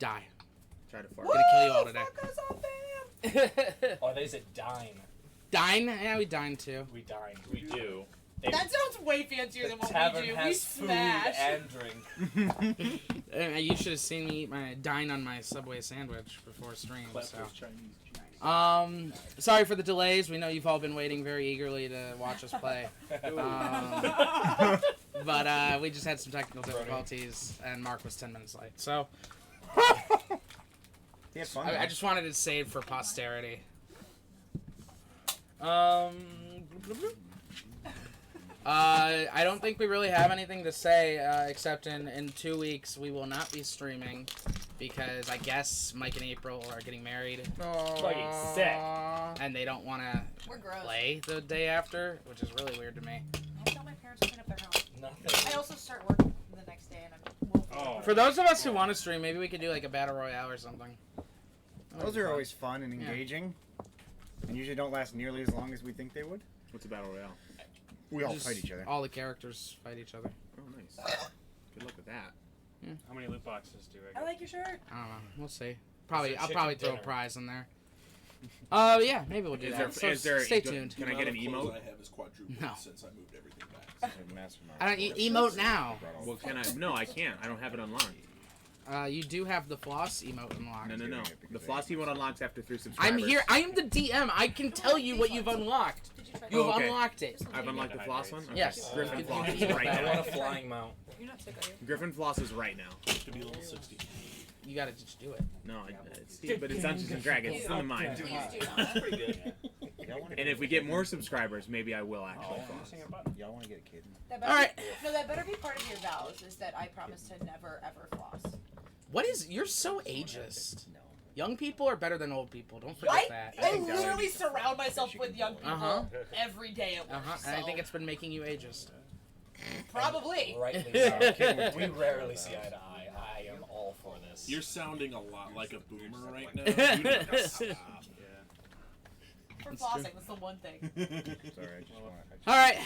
Die. Try to fart. Gonna kill you all today. Fuck us up, fam. Oh, they said dine. Dine? Yeah, we dine too. We dine. We do. That sounds way fancier than The what tavern we do. has We food smash. and drink. You should have seen me eat my dine on my Subway sandwich before stream. So. Chinese. Sorry for the delays. We know you've all been waiting very eagerly to watch us play. But we just had some technical difficulties, and Mark was 10 minutes late. So Yeah, fun. I just wanted to save for posterity. I don't think we really have anything to say, except in 2 weeks we will not be streaming because I guess Mike and April are getting married. Fucking sick. And they don't want to We're gross. play the day after, which is really weird to me. I tell my parents to clean up their house. Nothing. I also start work the next day, and I'm woefully Oh. For those of us who want to stream, maybe we could do like a battle royale or something. Those are always fun and engaging, and usually don't last nearly as long as we think they would. What's a battle royale? We all Just fight each other. All the characters fight each other. Oh, nice. Good luck with that. How many loot boxes do I I get? like your shirt. I don't know. We'll see. Probably. Is there I'll chicken probably throw a dinner? prize in there. Yeah, maybe we'll do Is that. there- So is there- stay do- tuned. Can I get an The amount of emote? clothes I have is quadrupled No. since I moved everything back. I don't emote now. Well, can I? No, I can't. I don't have it unlocked. You do have the floss emote unlocked. No. The floss emote unlocks after 3 subscribers. I'm here. I am the DM. I can tell you what you've unlocked. Did you try You have okay. unlocked it. I've unlocked the floss one? Okay. Yes. Griffin floss You is can right eat I it. want now. a flying mount. You're not sick, are you? Griffin floss is right now. To be level 60. You gotta just do it. No, but it's Dungeons and Dragons. It's in the mind. Please do not. That's pretty good. And if we get more subscribers, maybe I will actually floss. Y'all want to get a kid? That All better right. No, that better be part of your vows, is that I promise to never, ever floss. What is? You're so ageist. No. Young people are better than old people. Don't forget I that. I think that would literally be surround myself with young people Uh-huh. every day at work. And I so think it's been making you ageist. probably. Rightly so. We rarely see eye to eye. I am all for this. You're sounding a lot like a boomer right now. You need to stop. For flossing, that's the one thing. Sorry, I just want. All right.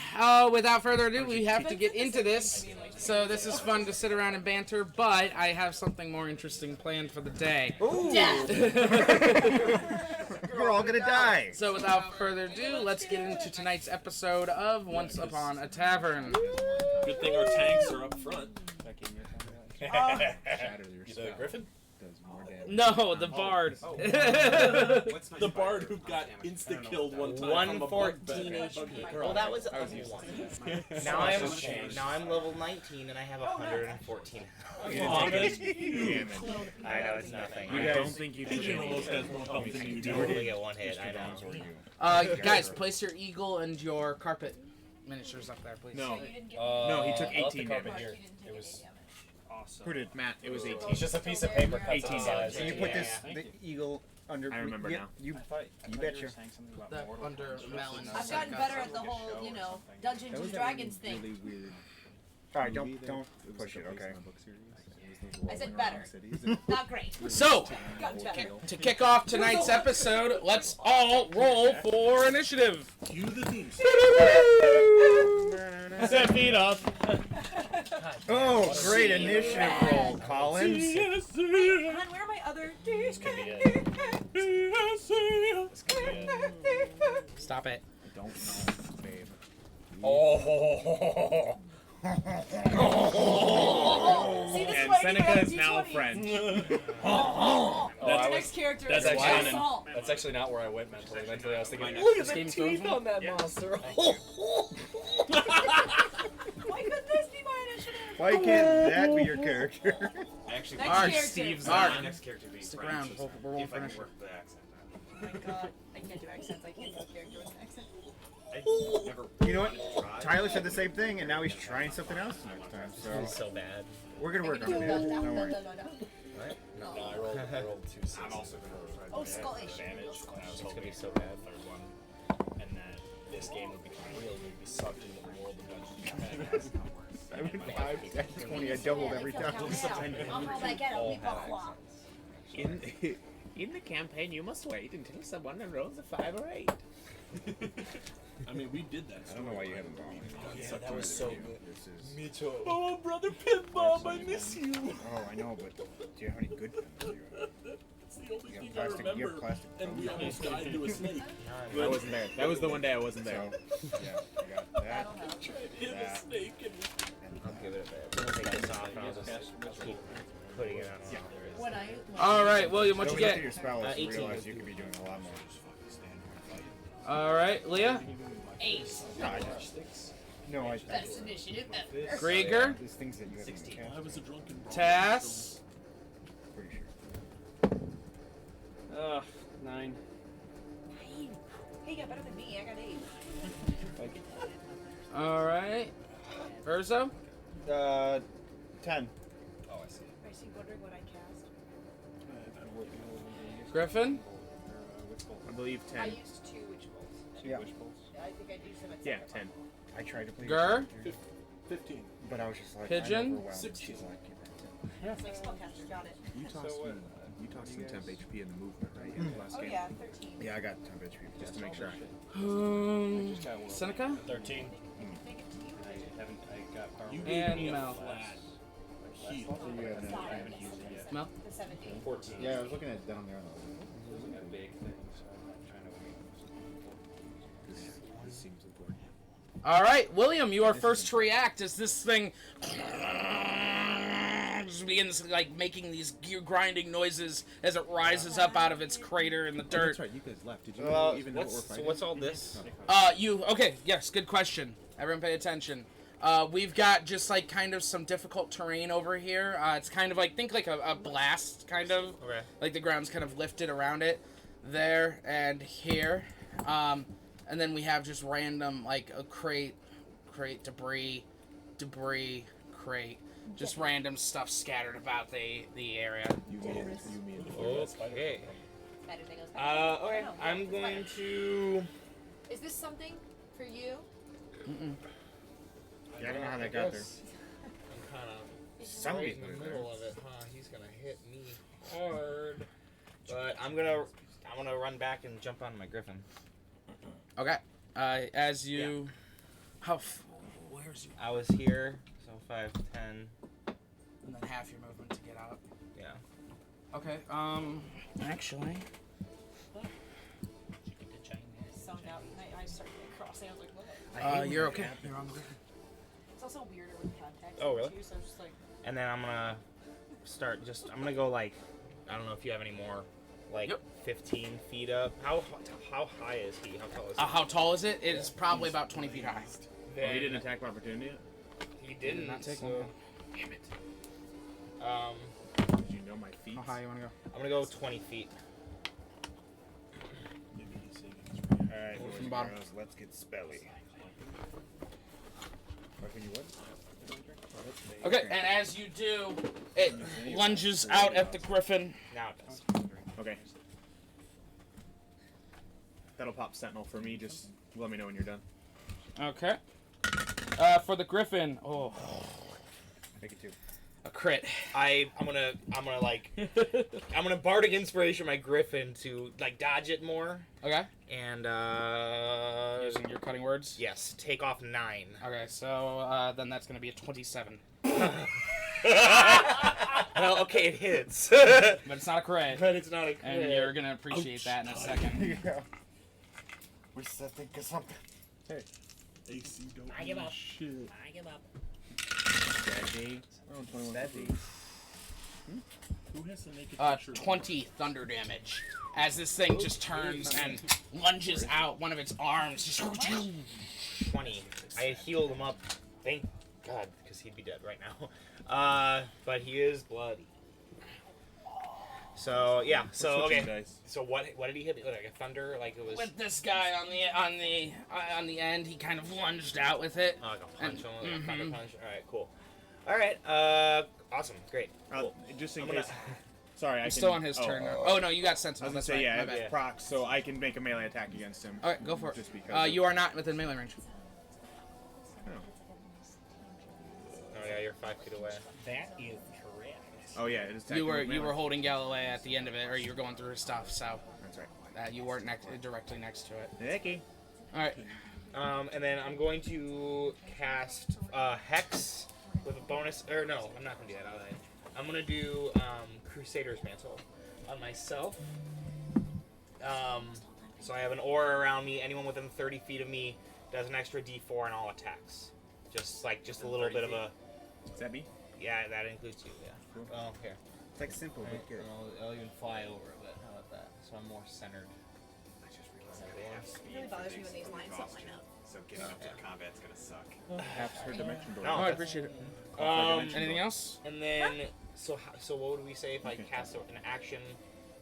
Without further ado, we have to get into this. So this is fun to sit around and banter, but I have something more interesting planned for the day. Death. We're all gonna die. So without further ado, let's get into tonight's episode of Once Upon a Tavern. Good thing our tanks are up front. You the Griffin? No, the bard. The bard who got insta-killed one time. from a bug 114 bed. HP. Well, that was a 1. Now I'm level 19 and I have 114. Oh, I know it's nothing. I don't think you You should. know those guys won't help you. You do Totally get one hit. I know. Guys, place your eagle and your carpet miniatures up there, please. No, You didn't get No, he took I left the 18 carpet damage. here. You didn't take It any was damage. Awesome. Who did Matt? It was 18. it's just a piece of paper cut 18 to size. So you put this the eagle under. I remember yeah, now. You I thought You you betcha. were saying something about That Mortal under Kombat. melon. I've gotten better at the whole, you know, Dungeons that was and that Dragons really, thing. really weird. All right, don't push it. Okay. I said better. Not great. So, Got better. to kick off tonight's episode, let's all roll for initiative. Cue the theme. Set feet up. Oh, great initiative roll, Collins. Hon, where are my other? This could be it. This could be it. Stop it. I don't know, babe. Oh. See, this is And why you Seneca gotta is do now 20s. French. The next character That's is actually my salt. That's actually not where I went mentally. Mentally, I was thinking, This look at the game's teeth frozen? on that monster. Why couldn't this be my initiative? Why can't that be your character? Actually, Next Mark, character. Steve's my Mark. next character being Stick Frands, around. We're rolling if for I can initiative. work the accent. Oh my god, I can't do accents. I can't do a character with an accent. I never You know what? Tyler said the same thing, and now he's trying something else next time. It's So so bad. we're gonna work on it. No, Don't worry. No, I rolled 2 I'm also going to try Oh, to Scottish. advantage when I was It's gonna hoping be so for bad. the third one, and then this game would become real. We'd be sucked into the world of Dungeons and Dragons. I went 5, that's 20. I doubled every time. In the campaign, you must wait until someone rolls a 5 or 8. I mean, we did that. I don't know why you haven't gone. Yeah, that was so good. This is. Me too. Oh, brother Pit Bob, I miss you. Oh, I know, but do you have any good? plastic. You remember. have plastic. And we almost died to a snake. I wasn't there. That was the one day I wasn't there. So, yeah, I got that. That'll help. Hit a That. snake and I'll give it a bit. I'm gonna take this off and I'll just keep putting it on. When I All right, William, what Don't you look at get? your spell list and 18. realize you could be doing a lot more. All right, Leah, 8. No, I. Best initiative ever. Grieger, There's things that you haven't even cast. I was a drunken bro. Tass. Pretty sure. 9. Hey, you got better than me. I got 8. All right, Urzo, 10. Oh, I see. I see wondering what I cast. Griffin, I believe I 10. used 2 witch bolts. Yeah. I think I used them at Yeah, second 10. I tried to play. Gur, 15. But I was just like, Pigeon? I'm overwhelmed. 16. She's like, level. It's like spellcaster. Got it. You tossed some temp HP in the movement, right? In the last Oh game. yeah, 13. yeah, I got 10 HP. Just to make sure. Seneca, 13. Negative to you. I got power. You And gave me a Mel. flat heal. So you had Sorry, no- I used it. Mel. The 17. 14. Yeah, I was looking at it down there. It wasn't a big thing, so I'm not trying to wait. This seems important. All right, William, you are first to react as this thing just begins like making these grinding noises as it rises up out of its crater in the dirt. That's right. You guys left. Did you even know what we're What's, so fighting? what's all this? Okay, yes, good question. Everyone pay attention. We've got just like kind of some difficult terrain over here. It's kind of like, think like a blast, kind of. Okay. Like the ground's kind of lifted around it, there and here. And then we have just random like a crate, debris, crate. Just random stuff scattered about the area. You me and Okay. Better thing was Okay. I don't know. I'm going to. Is this something for you? Yeah, I don't know how that got there. I'm kind of Somebody right in put the it there. middle of it, huh? He's gonna hit me hard. But I'm gonna run back and jump on my griffin. Okay. As you, where's you? I was here, so 5, 10. And then half your movement to get out. Yeah. Okay. Actually. Zoned out and I started crossing. I was like, what? You're okay. You're on the griffin. It's also weirder with context. Oh, really? Too, so I'm just like, And then I'm gonna I'm gonna go like, I don't know if you have any more, like Yep. 15 feet up. How high is he? How tall is he? How tall is it? It's probably about 20 feet high. Oh, he didn't attack of opportunity yet? He didn't. Not take so, one. Damn it. um, Did you know my feet? How high you want to go? I'm gonna go 20 feet. Maybe he's saving his Alright, From boys the and bottom. girls, let's get spelly. What can you what? Okay, and as you do, it lunges out at the griffin. Now it does. Okay. That'll pop Sentinel for me. Just let me know when you're done. Okay. For the griffin, Make it 2. a crit. I'm gonna like I'm gonna bardic inspiration my griffin to like dodge it more Okay. and Using your cutting words. yes, take off 9. Okay, so then that's gonna be a 27. Well, okay, it hits. But it's not a crit. But it's not a And crit. you're gonna appreciate that in a second. Yeah. We said think of something. AC don't I give mean up. shit. I give up. Steady. Oh, 21. Who has the naked picture? 20 thunder damage. As this thing just turns and lunges out one of its arms. Just 20. I healed him up. Thank God, because he'd be dead right now. But he is bloody. So yeah. So Switching okay. dice. So what did he hit? Like a thunder? Like it was. with this guy on the end, he kind of lunged out with it. Oh, like a punch, And- like a thunder mhm. punch. All right, cool. All right. Awesome. Great. Cool. Just in I'm gonna- case. Sorry, I He's can. still on his turn now. Oh no, you got I Sentinel. was That's gonna say, right. yeah, My I bad. have procs, so I can make a melee attack against him. Alright, go for it. Just because. You are not within melee range. Oh yeah, you're 5 feet away. That is correct. Oh yeah, it is. You were melee. holding Galloway at the end of it, or you were going through his stuff, so That's right. you weren't directly next to it. Okay. All right. And then I'm going to cast Hex with a bonus. Or no, I'm not gonna do that. I'm gonna do Crusader's Mantle on myself, So I have an aura around me. Anyone within 30 feet of me does an extra D4 on all attacks. Just a little bit of a. Is that me? Yeah, that includes you. Yeah. Cool. Oh, here. It's like simple but good. I'll even fly over a bit. How about that? So I'm more centered. I just realized I have It speed really for bothers me when these lines don't exhaustion, line up. so getting up to combat's gonna suck. Half her dimension door. No, Oh, I appreciate it. Anything else? And then, so what would we say if I cast an action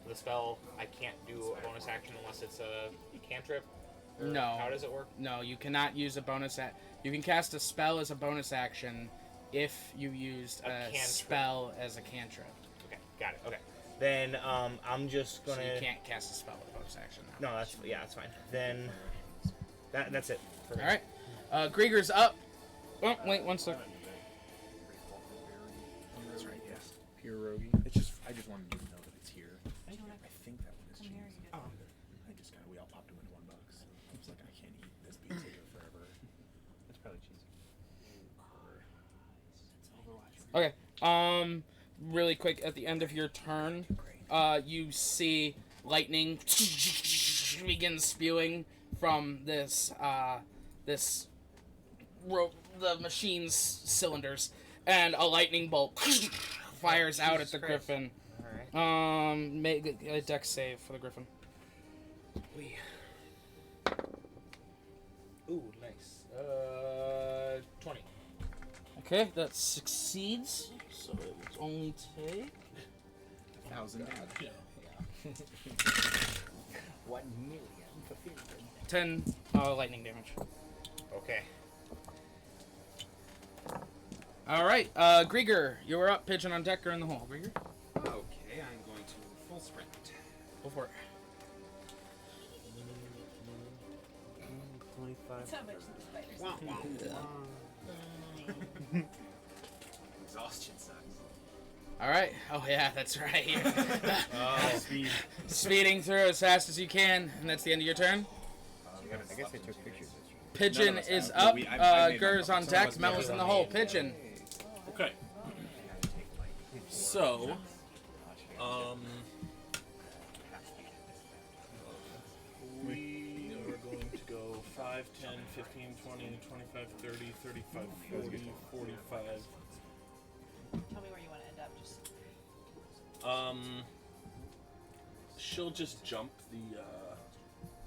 with a spell? I can't do a bonus action unless it's a cantrip? Or No. How does it work? No, you cannot use a bonus. You can cast a spell as a bonus action if you used A a cantrip. spell as a cantrip. Okay, got it. Okay. Then I'm just So gonna. you can't cast a spell with a bonus action now. No, that's fine. Then that's it. For me. All right. Grieger's up. Oh, wait 1 sec. That's right. Yes. Pure roguey. It's just I just wanted you to know that it's here. I think that one is cheese. Oh. We all popped them into $1. It's like I can't eat this pizza here forever. It's probably cheesy. Okay. Really quick, at the end of your turn, you see lightning begin spewing from the machine's cylinders, and a lightning bolt fires out at the griffin. All right. Make a dex save for the griffin. Ooh, nice. 20. Okay, that succeeds. So it would only take 1,000. Yeah. 1 million for 10 lightning damage. Okay. All right, Grieger, you were up, pigeon on deck or in the hole. Grieger, Okay, I'm going to full sprint. go for it. 25. So much the spiders. Exhaustion sucks. All right. Oh yeah, that's right. Speed. Speeding through as fast as you can, and that's the end of your turn. I guess I took pictures. Pigeon None of us is have. up. We- I made Gur's them. on Some of deck. us Mel made is in them. the hole. Pigeon. Okay. So, we are going to go 5, 10, 15, 20, 25, 30, 35, 40, 45. Tell me where you want to end up. Just She'll just jump the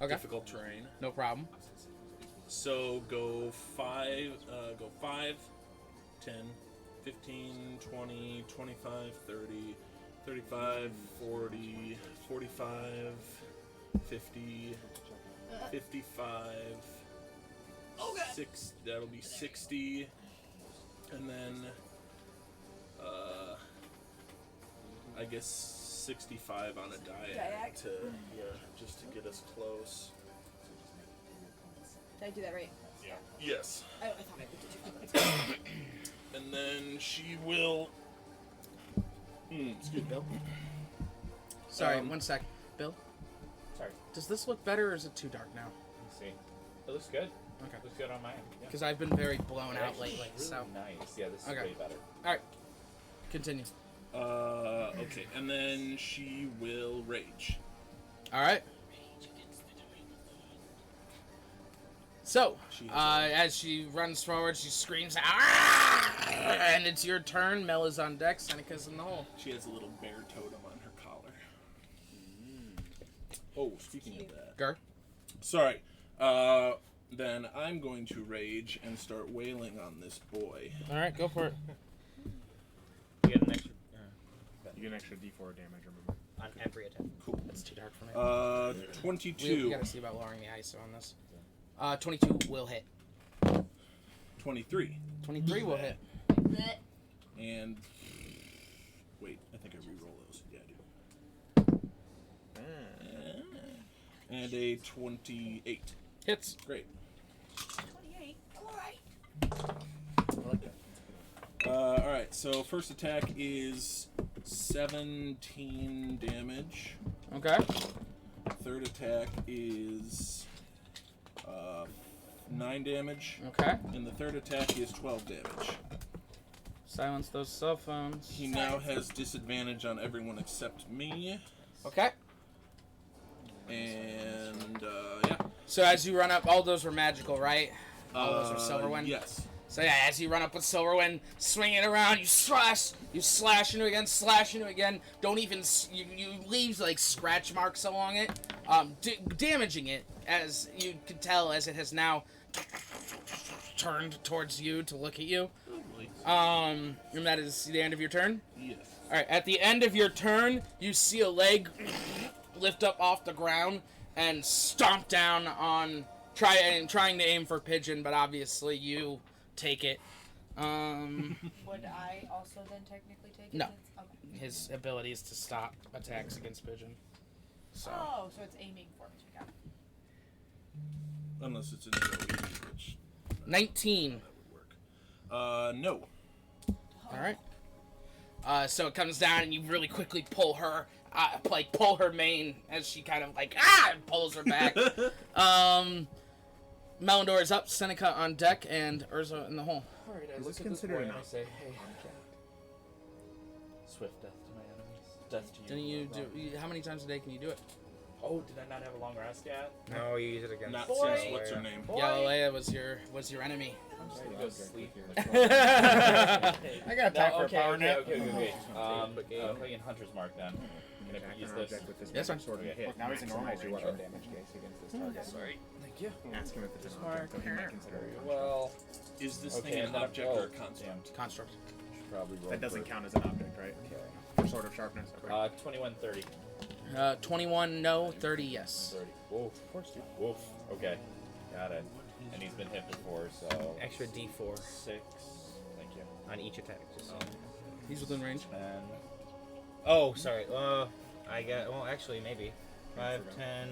Okay. difficult terrain. No problem. So go 5, 10, 15, 20, 25, 30, 35, 40, 45, 50, 55, 6, that'll be 60, and then, I guess 65 on a diag to, just to get us close. did I do that right? Yes. I thought I did too. And then she will. Excuse me. Bill. Sorry, 1 sec. Bill. Sorry. Does this look better, or is it too dark now? Let's see. It looks good. Okay. Looks good on my end. Yeah. Because I've been very blown out lately. So Nice. Yeah, this is Okay. way better. continue. Okay, and then she will rage. All right. So, She has as she runs forward, she screams, "Ah!" And it's your turn. Mel is on deck. Seneca's in the hole. She has a little bear totem on her collar. Oh, speaking of that. Gur. Sorry. Then I'm going to rage and start wailing on this boy. All right, go for it. You get an extra You get an extra D4 damage, remember? on every attack. Cool. That's too dark for me. 22. We gotta see about lowering the ISO on this. 22 will hit. 23. 23 will hit. And wait, I think I re-roll those. Yeah, I do. And a 28. Hits. Great. 28. Alright. All right. So first attack is 17 damage. Okay. Third attack is 9 damage. Okay. And the third attack is 12 damage. Silence those cell phones. He now has disadvantage on everyone except me. Okay. And yeah. So as you run up, all those were magical, right? All those are Silverwind? Yes. So yeah, as you run up with Silverwind, swing it around, you slash into it again, slash into it again. Don't even, you leave like scratch marks along it, damaging it, as you can tell as it has now turned towards you to look at you. And that is the end of your turn? Yes. Alright, at the end of your turn, you see a leg lift up off the ground and stomp down on, trying to aim for Pigeon, but obviously you take it. Would I also then technically take it? No. Okay. His ability is to stop attacks against Pigeon. So. Oh, so it's aiming for me. Got it. Unless it's an AoE, which 19. that would work. No. Alright. So it comes down and you really quickly pull her, pull her mane as she kind of and pulls her back. Melindor is up, Seneca on deck, and Urza in the hole. Alright, let's consider it an say, hey, swift death to my enemies. Death to you. Didn't you do? How many times a day can you do it? Oh, did I not have a long rest yet? No, you use it against. Not Boy. since what's her name? Galilea was your enemy. I'm just gonna go sleep. I got time for a power nap. Okay. Putting in Hunter's Mark then. Can I use this? With this Yes, magic sir. sword and hit. Now he's a normal your weapon damage case against this target. Sorry. Thank you. Ask him if it's an object, though he might consider it. Well, Is this Okay, thing an and then- object or a oh, construct? Construct. should probably roll. That doesn't for- count as an object, right? Okay. For sword of sharpness. Okay. 21:30. 21 no, 30 yes. 30. Woof. Of course, dude. Woof. Okay. Got it. And he's been hit before, so. Extra D4 6. Thank you. on each attack. Just He's within range. And. Oh, sorry. I got. Well, actually, maybe 5, 10,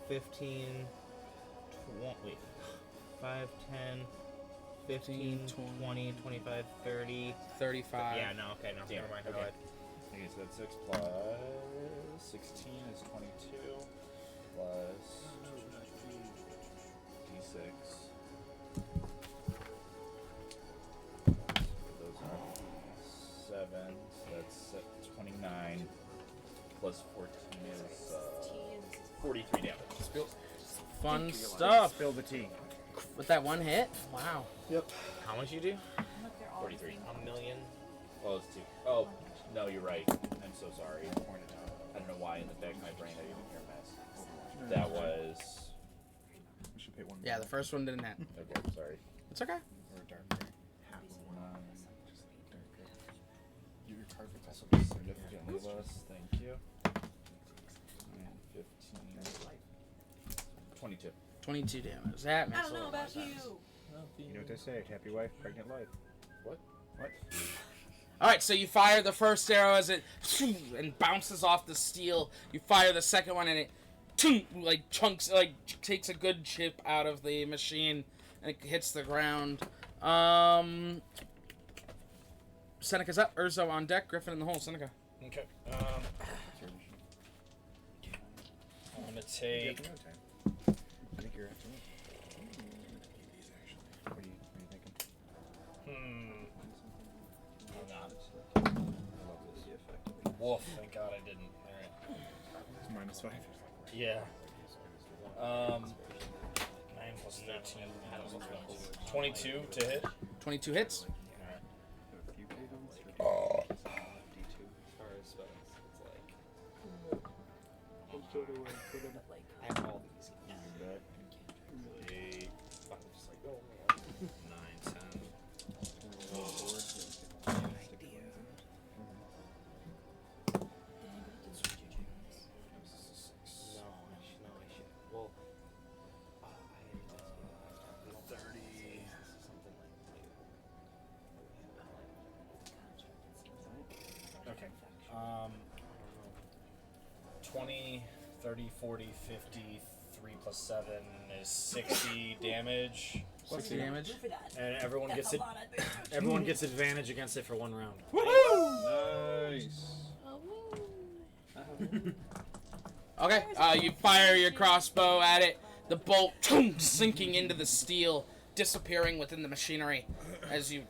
15, 20. Wait. 5, 10, 15, 20, 25, 30. 35. Yeah. No. Okay. No. Damn, Never mind. okay. Go ahead. Okay, so that's 6 plus 16 is 22 plus d6. Those are 7, so that's 29 plus 14 is 43 damage. Fun stuff. Spill the tea. With that one hit? Wow. How much you do? Look, they're all 43. the same. A million. Well, it's 2. Oh, no, you're right. I'm so sorry. I don't know why in the back of my brain I didn't hear mess. That was. We should pay one. Yeah, the first one didn't hit. Okay, sorry. It's okay. Or a dark gray. Half of one. Just like dark gray. Your card would also be Significantly less. Thank you. 9, 15. 22. 22 damage. That makes I don't a know little about more you. sense. You know what they say? Happy wife, pregnant life. What? What? Alright, so you fire the first arrow as it and bounces off the steel. You fire the second one and it chunks, takes a good chip out of the machine and it hits the ground. Seneca's up, Urzo on deck, Griffin in the hole. Seneca. Okay. I'm gonna take. I think you're after me. What are you thinking? I'm not. Wolf. Thank God I didn't. All right. It's -5. Yeah. 9 plus 13. 22 to hit. 22 hits. I have all these. 8, 9, 10. No, I should. Well, I 30. something Okay. 20, 30, 40, 50, 3 plus 7 is 60 damage. 60 damage. For that. And everyone That's gets a it. lot of damage. Everyone gets advantage against it for 1 round. Nice. Okay, you fire your crossbow at it. The bolt sinking into the steel, disappearing within the machinery as you...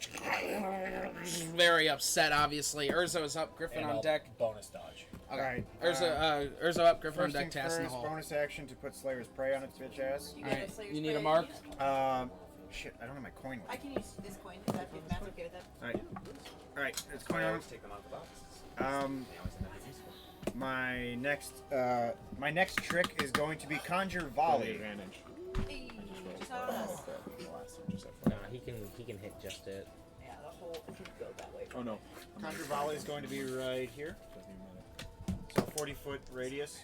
Very upset, obviously. Urzo is up, Griffin And on I'll deck. bonus dodge. Okay. Alright, Urza up, Griffin on First deck, things Tass in the first, hole. bonus action to put Slayer's Prey on its bitch ass. You, Alright, get Slayer's you need a Prey mark? unit? Shit, I don't have my coin I with me. can use this coin. Is that if Matt's okay with that? Alright, it's coin on. take them out of the boxes. Um, They always end up useful. my next trick is going to be Conjure Volley Volley. advantage. Hey, just not on us. The last one just No, he can hit just it. Yeah, the whole it can go that way. Oh no. Conjure Volley is going to be right here. Doesn't even matter. So 40-foot radius.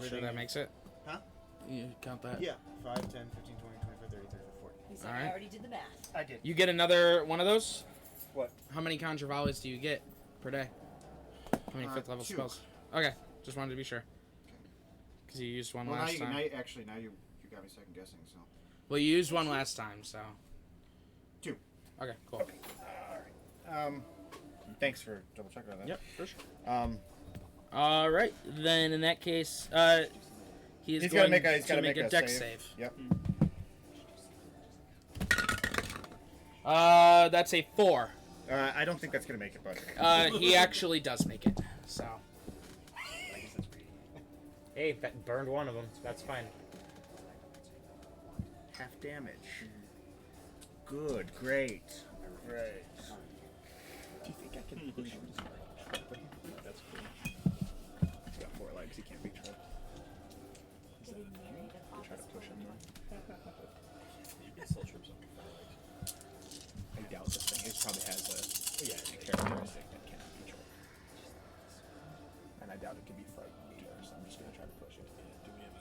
You sure that makes it? Huh? You count that? Yeah. 5, 10, 15, 20, 25, 30, 35, 40. He said Alright. I already did the math. I did. You get another one of those? What? How many Conjure Volleys do you get per day? How many 5th level 2. spells? Okay, just wanted to be sure. Because you used one Well, last time. now you got me second guessing, so. Well, you used one last time, so. 2. Okay, cool. Thanks for double checking on that. Yep, for sure. Alright, then in that case, he's He's going gotta make a, to make a deck save. Yep. That's a 4. I don't think that's gonna make it, bud. He actually does make it, so. Hey, that burned one of them. That's fine. Half damage. Good, great. Great. Do you think I can push him? That's cool. He's got 4 legs. He can't be tripped. Is that you try to push him though? You can still trip something for like. I doubt this thing. It probably has a characteristic that cannot be tripped. And I doubt it can be frightened either, so I'm just gonna try to push it. Do we have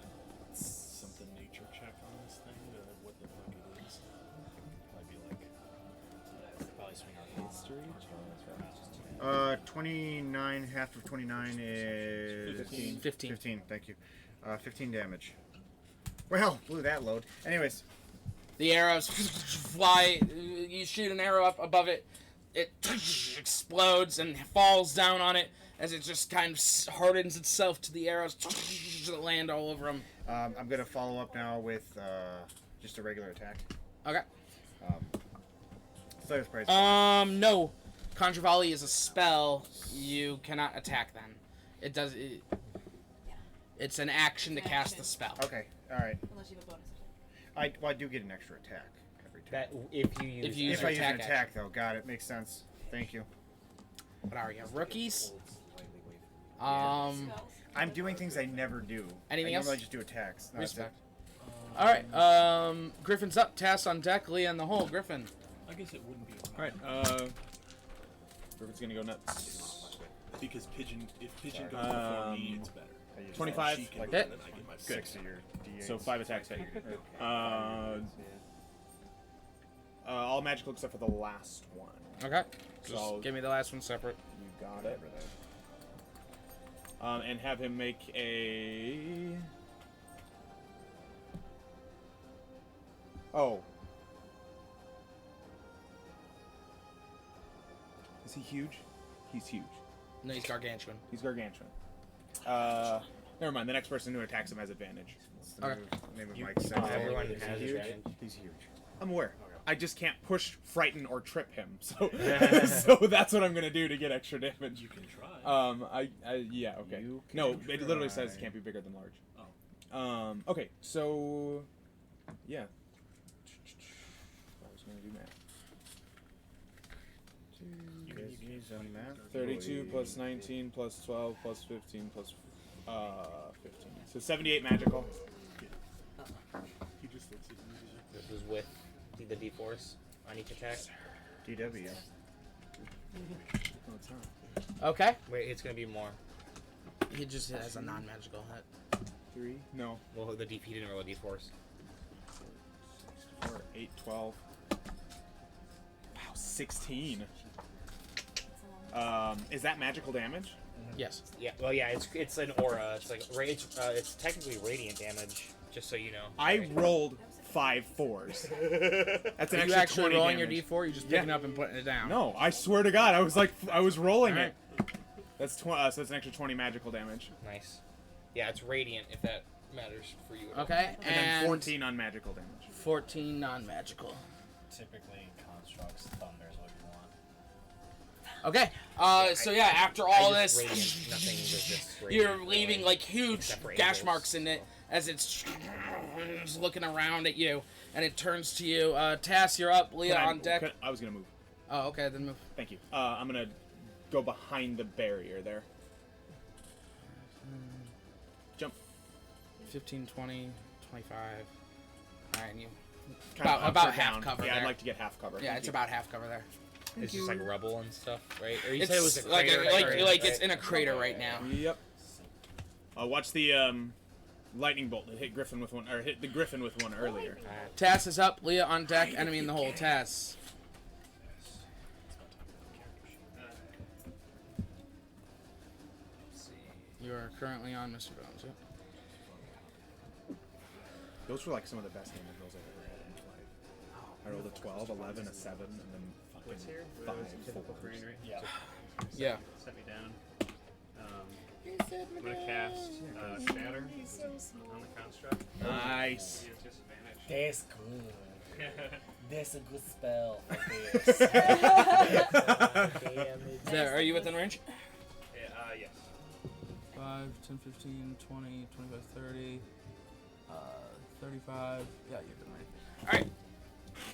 something nature check on this thing? What the fuck it is? Might be like. Probably swing on history. 29, half of 29 is... 15. 15, thank you. 15 damage. Well, blew that load. Anyways, The arrows fly. You shoot an arrow up above it. It explodes and falls down on it as it just kind of hardens itself to the arrows that land all over him. I'm gonna follow up now with just a regular attack. Okay. Slayer's Prey. No. Conjure Volley is a spell. You cannot attack then. It does. It's an action to cast the spell. Okay, alright. Unless you have a bonus attack. I do get an extra attack every turn. That if you use. If you use If I your use an attack attack, though. Got it. Makes sense. Thank you. What are you, rookies? Spells. I'm doing things I never do. Anything I else? normally just do attacks. No, that's it. Respect. All right. Griffin's up. Tass on deck. Leah in the hole. Griffin. I guess it wouldn't be. Alright, Griffith's gonna go nuts. Because pigeon, if pigeon goes Okay. before me, it's better. I use 25, She can like go, hit. then I get my 6 of your D8s. So 5 attacks hit. All magical except for the last one. Okay. So Just I'll- give me the last one separate. You got it. And have him make a. Oh. Is he huge? He's huge. No, he's gargantuan. He's gargantuan. Never mind. The next person who attacks him has advantage. That's the Okay. name of You- Mike's sense. everyone Is he has huge? advantage. He's huge. I'm aware. I just can't push, frighten, or trip him. So, so that's what I'm gonna do to get extra damage. You can try. Yeah. Okay. You No, can it literally says it try. can't be bigger than large. Oh. Okay. So, yeah. I was gonna do math. Because he's a math 32 boy. plus 19 plus 12 plus 15 plus 15. So 78 magical. He just looks at you. This is with the D-force on each attack. DW. No, it's not. Okay. Wait, it's gonna be more. He just has a non-magical hit. 3? No. Well, the DP didn't roll a D-force. 4, 8, 12. Wow, 16. Is that magical damage? Yes. Yeah. Well, yeah. It's an aura. It's like it's technically radiant damage. Just so you know. I Right? rolled 5 4s. That's an Are you extra actually 20 rolling damage. your D4? You're just Yeah. picking it up and putting it down. No, I swear to God, I was rolling Alright. it. That's so that's an extra 20 magical damage, Nice. Yeah, it's radiant if that matters for you. At all. Okay. and then 14 on magical damage. 14 non-magical. Typically, constructs, thunder is what you want. Okay. So yeah, after all I just this, radiant, nothing resists you're radiant, leaving really, like huge except for gash angels, marks in it so. as it's looking around at you, and it turns to you. Tass, you're up. Leah on deck. I was gonna move. Oh, okay, then move. Thank you. I'm gonna go behind the barrier there. Jump. 15, 20, 25. All right, and you Kind of about up or half down. cover Yeah, there. I'd like to get half cover. Yeah, Thank it's you. about half cover there. It's just like rubble and stuff, right? Or you It's said it was a like crater, like right? it's in a crater right now. Yep. Watch the lightning bolt that hit Griffin with one, or hit the Griffin with one earlier. Tass is up. Leah on deck. Enemy in the hole. Tass. You are currently on Mr. Bones. Yep. Those were like some of the best damage rolls I've ever had in my life. I rolled a 12, 11, a 7, and then What's here? fucking 5 Green, fours. right? Yeah. Yeah. Set me down. I'm gonna cast Shatter on the construct. Nice. He has disadvantage. That's good. That's a good spell for There, are you within range? Yes. 5, 10, 15, 20, 25, 30, 35. Yeah, you're within range. Alright.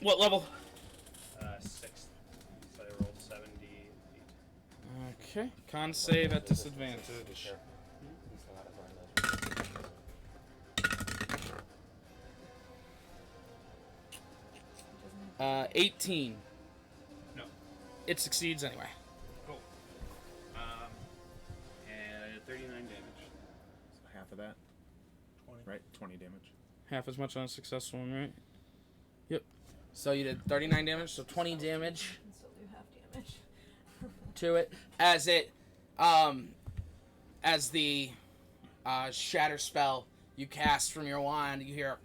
What level? 6th. So I rolled 78. Okay. Con save at disadvantage. 18. No. It succeeds anyway. Cool. And 39 damage. Half of that. 20. Right? 20 damage. Half as much on a successful one, right? Yep. So you did 39 damage, so 20 damage Can still do half damage. to it as it as the shatter spell you cast from your wand, you hear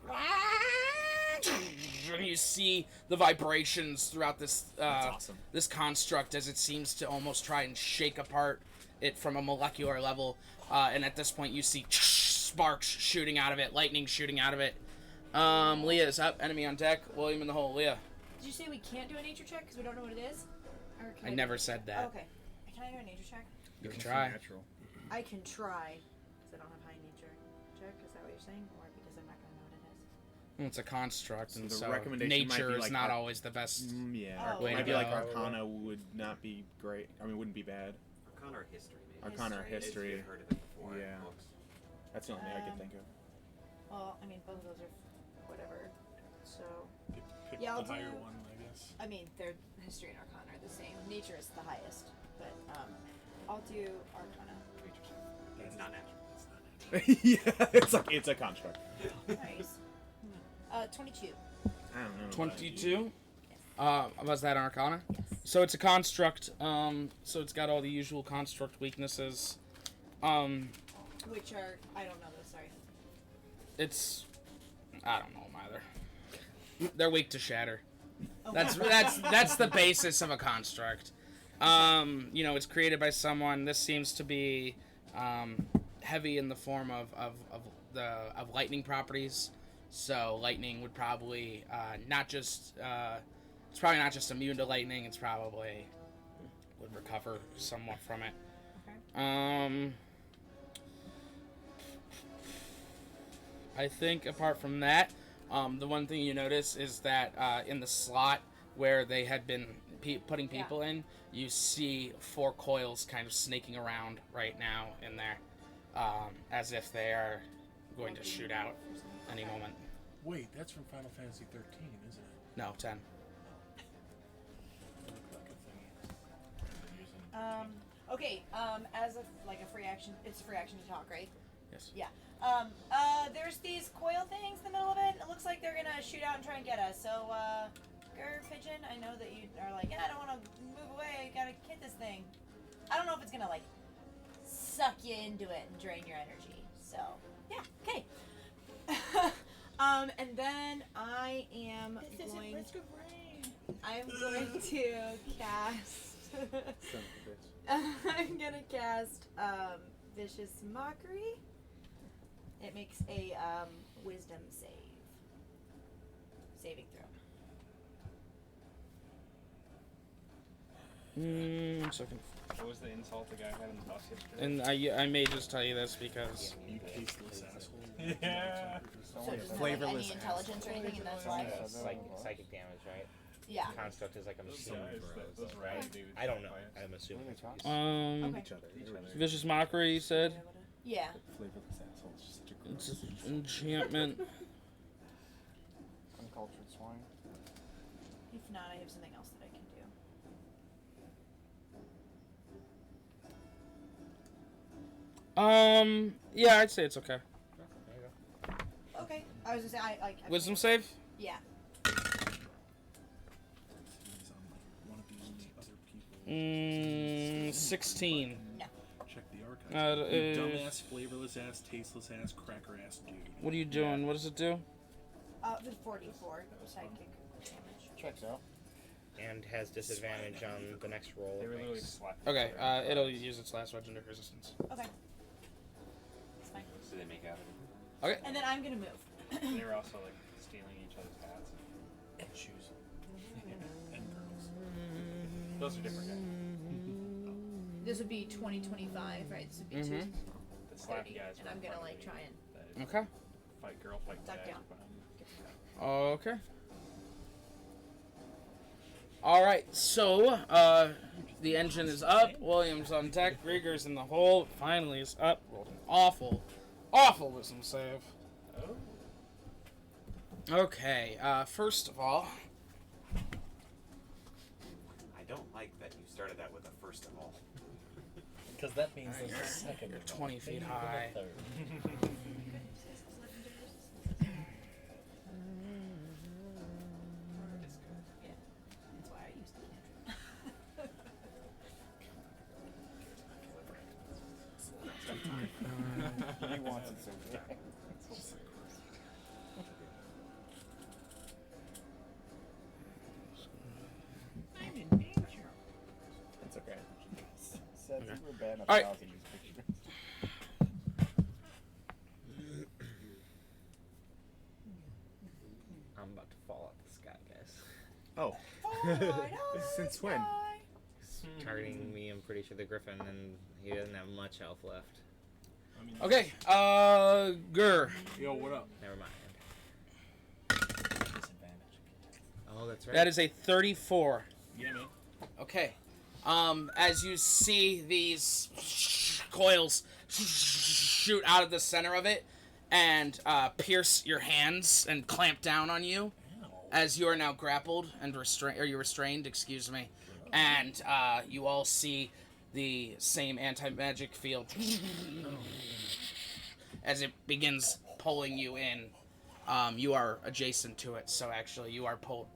and you see the vibrations throughout this That's awesome. this construct as it seems to almost try and shake apart it from a molecular level, and at this point you see sparks shooting out of it, lightning shooting out of it. Leah is up, enemy on deck, William in the hole. Leah. Did you say we can't do a nature check because we don't know what it is? Or can I do never it? said Oh, that. okay. Can I do a nature check? You can It's try. Natural. I can try. Because I don't have high nature check. Is that what you're saying? Or because I'm not going to know what it is? It's a construct, and the so recommendation might nature be is like not our- always the best. Yeah. Oh, Way to Might be like go. Arcana would not be great. I mean, wouldn't be bad. Arcana or history, maybe. Arcana or History. history. You've heard of it before. Yeah. In books. That's the only thing I could think of. Well, I mean, both of those are whatever. So, Pick Yeah, I'll the higher do- one, I guess. I mean, they're history and arcana are the same. Nature is the highest. But, I'll do arcana. It's not natural. It's not natural. Yeah, it's a construct. Nice. 22. I don't know. about 22. Was that Arcana? Yes. So it's a construct. So it's got all the usual construct weaknesses. Which are, I don't know those, sorry. It's, I don't know them either. They're weak to shatter. Okay. That's the basis of a construct. It's created by someone. This seems to be heavy in the form of lightning properties. So lightning would probably not just it's probably not just immune to lightning. It's probably would recover somewhat from it. Okay. I think apart from that, the one thing you notice is that in the slot where they had been putting people in, you see 4 coils kind of snaking around right now in there, as if they are going to shoot out any moment. Wait, that's from Final Fantasy 13, isn't it? No, 10. Look like a thingy. Okay, as a free action, it's a free action to talk, right? Yes. Yeah. There's these coil things in the middle of it. It looks like they're gonna shoot out and try and get us. So, Pigeon, I know that you are like, yeah, I don't want to move away. I gotta hit this thing. I don't know if it's gonna like suck you into it and drain your energy. So, yeah, okay. And then I am going to cast. Son of a bitch. I'm gonna cast Vicious Mockery. It makes a wisdom saving throw. 1 second. What was the insult the guy had in the bus yesterday? And I may just tell you this because You tasteless asshole. Yeah. So it doesn't have Flavorless any intelligence or anything, and that's why. Psychic damage, right? Yeah. Construct is like a machine. Those rad dudes. I don't know. I'm assuming. Okay. Each other. vicious mockery. You said Yeah. Flavorless asshole is such a gross. it's enchantment. Uncultured swine. If not, I have something else that I can do. Yeah, I'd say it's okay. Okay. I was gonna say I like. Wisdom save. Yeah. He's on like one of these other people. 16. No. Check the archives. Uh, You dumbass, flavorless ass, tasteless ass, cracker ass dude. What are you doing? What does it do? The 44 psychic damage. Checks out. And has disadvantage on the next roll. They it were literally makes. just slapping. Okay, each other. it'll use its last legendary resistance. Okay. That's fine. So they make out of Okay. And then I'm gonna move. They were also like stealing each other's hats And shoes. And girls. Those are different guys. This would be 2025, right? This would be Mhm. The slap 230, guys. and were I'm gonna fucking like try and. that is Okay. fight girl, fight Duck guys down. behind you. Okay. All right. So, the engine is up. William's on deck. Rieger's in the hole. Finally, is up. Rolled an awful wisdom save. Oh. Okay. First of all, I don't like that you started that with a first of all. Because that means there's a second. you're of 20 all. feet Maybe even a high. third. That's why I used the He wants it so bad. It's okay. Said we were bad enough All right. now to use pictures. I'm about to fall out the sky, guys. Oh. Since when? He's targeting me. I'm pretty sure the griffin, and he doesn't have much health left. I mean, okay. Gur. Yo, what up? Never mind. Disadvantage. Oh, that's right. That is a 34. Yeah, man. Okay. As you see these coils shoot out of the center of it and pierce your hands and clamp down on you as you are now grappled and restrained, excuse me. And you all see the same anti-magic field as it begins pulling you in. You are adjacent to it, so actually you are pulled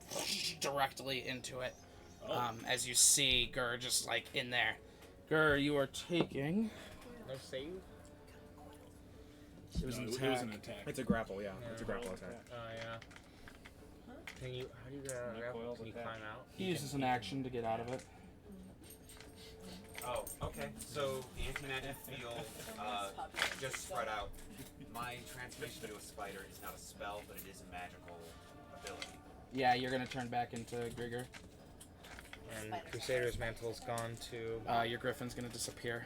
directly into it. As you see Gur just like in there. Gur, you are taking. No save? It was an It was attack. an attack. It's a grapple, yeah. It's a grapple attack. Oh, yeah. Can you, how do you get out of No that? coils Can you attack. climb out? He uses an action to get out of it. Oh, okay. So the anti-magic field just spread out. My transformation into a spider is not a spell, but it is a magical ability. Yeah, you're gonna turn back into Grigor. And Crusader's Mantle's gone to... Your griffin's gonna disappear.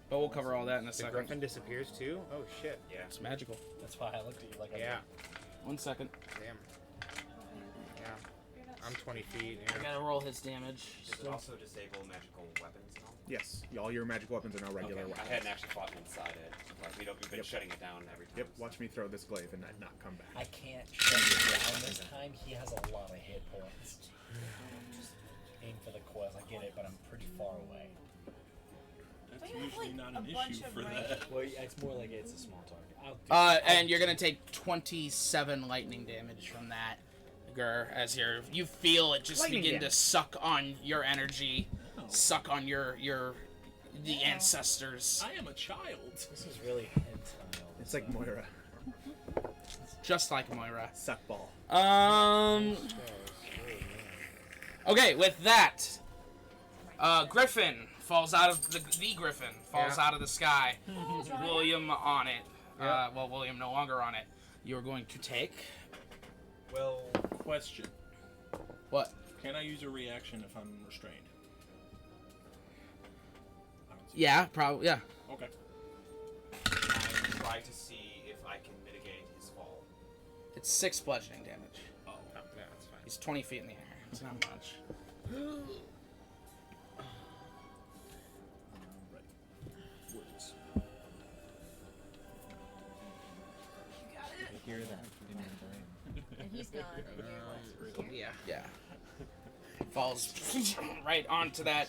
But we'll cover all that in a the second. griffin disappears too? Oh, shit. Yeah. It's magical. That's why I looked at you like I Yeah. 1 second. Damn. Yeah. I'm 20 feet. I Yeah. gotta roll his damage. Does it also disable magical weapons and all? Yes. All your magical weapons are now regular Okay. I weapons. hadn't actually fought inside it. But we've been Yep. shutting it down every time. Yep, watch me throw this glaive and not come back. I can't shut it down this time. He has a lot of hit points. Just aim for the coils. I get it, but I'm pretty far away. That's We have, usually like, not a an bunch issue of for range. that. Well, yeah, it's more like it's a small target. And you're gonna take 27 lightning damage from that, Gur, as you feel it just Lightning begin to damage. suck on your energy, Oh. suck on the ancestors. I am a child. This is really hentai. It's like Moira. Just like Moira. Suckball. Okay, with that, Griffin falls out of the Griffin falls out of the sky. William on it. Well, William no longer on it. You're going to take Well, Question. what? Can I use a reaction if I'm restrained? Yeah, probably. Yeah. Okay. And try to see if I can mitigate his fall. It's 6 bludgeoning damage. Oh, yeah, that's fine. He's 20 feet in the air. It's not much. You hear that in your brain. And he's gone. Yeah. Yeah. Falls right onto that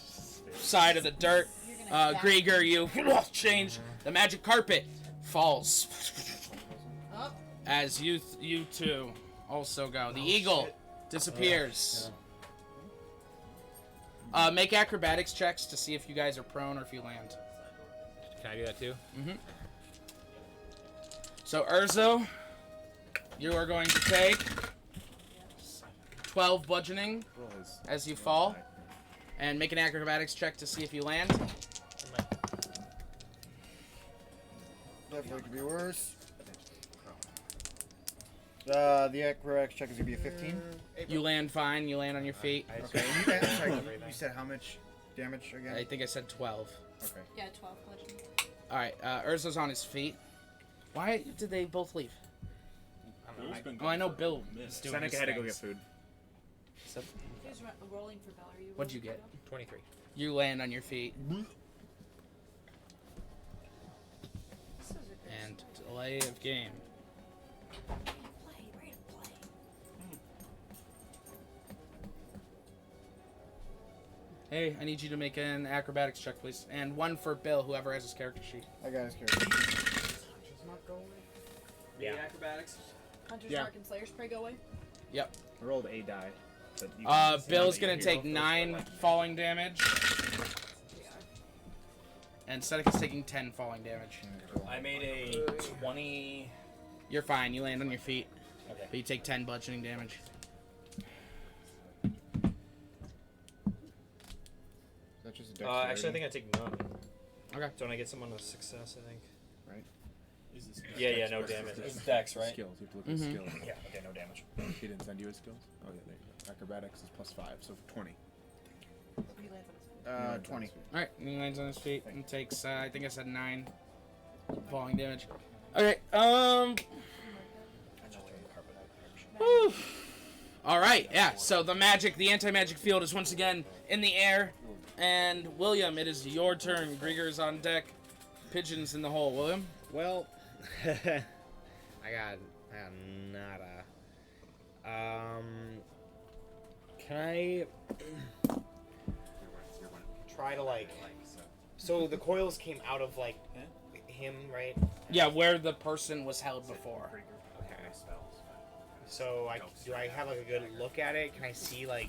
side of the dirt. Grieger, you change. The magic carpet falls. Oh, As you two also go. The eagle disappears. Make acrobatics checks to see if you guys are prone or if you land. Can I do that too? Mm-hmm. So Urzo, you are going to take 12 bludgeoning as you fall, and make an acrobatics check to see if you land. Definitely could be worse. The acrobatics check is gonna be a 15. You land fine. You land on your feet. Okay. Sorry, you said how much damage again? I think I said 12. Okay. yeah, 12 bludgeoning. All right. Urzo's on his feet. Why did they both leave? Bill's been Oh, I know gone for Bill a minute. is doing Seneca his had to go get things. food. So Who's rolling for Bell? Are you? What'd you rolling get? for 23. you land on your feet Bell? This was a good and delay of game. play. Ready to play. Hey, I need you to make an acrobatics check, please, and one for Bill, whoever has his character sheet. I got his character. Yeah. Acrobatics. Hunter's Yeah. Mark and Slayer Spray go away. Yep. I rolled a die. But you can see Bill's that gonna you take go first, 9 but, like, falling damage, and Seneca's taking 10 falling damage. I made a 20. You're fine. You land on your feet, Okay. but you take 10 bludgeoning damage. That's just a Actually, I think I take none. Okay. Don't I get someone with success? I think. Is this Yeah, no damage. It's Dex, right? Skills. You have to look Mhm. at skills. Yeah. Okay, no damage. He didn't send you his skills? Oh, yeah, there you go. Acrobatics is +5, so 20. He lands on his feet. 20. All right. He lands on his feet and takes. I think I said 9 falling damage. Okay. Whew. All right. Yeah. So the anti-magic field is once again in the air, and William, it is your turn. Grieger's on deck. Pigeons in the hole. William. Well, I got nada. Can I try to like? So the coils came out of like him, right? Yeah, where the person was held before. Okay. So do I have like a good look at it? Can I see like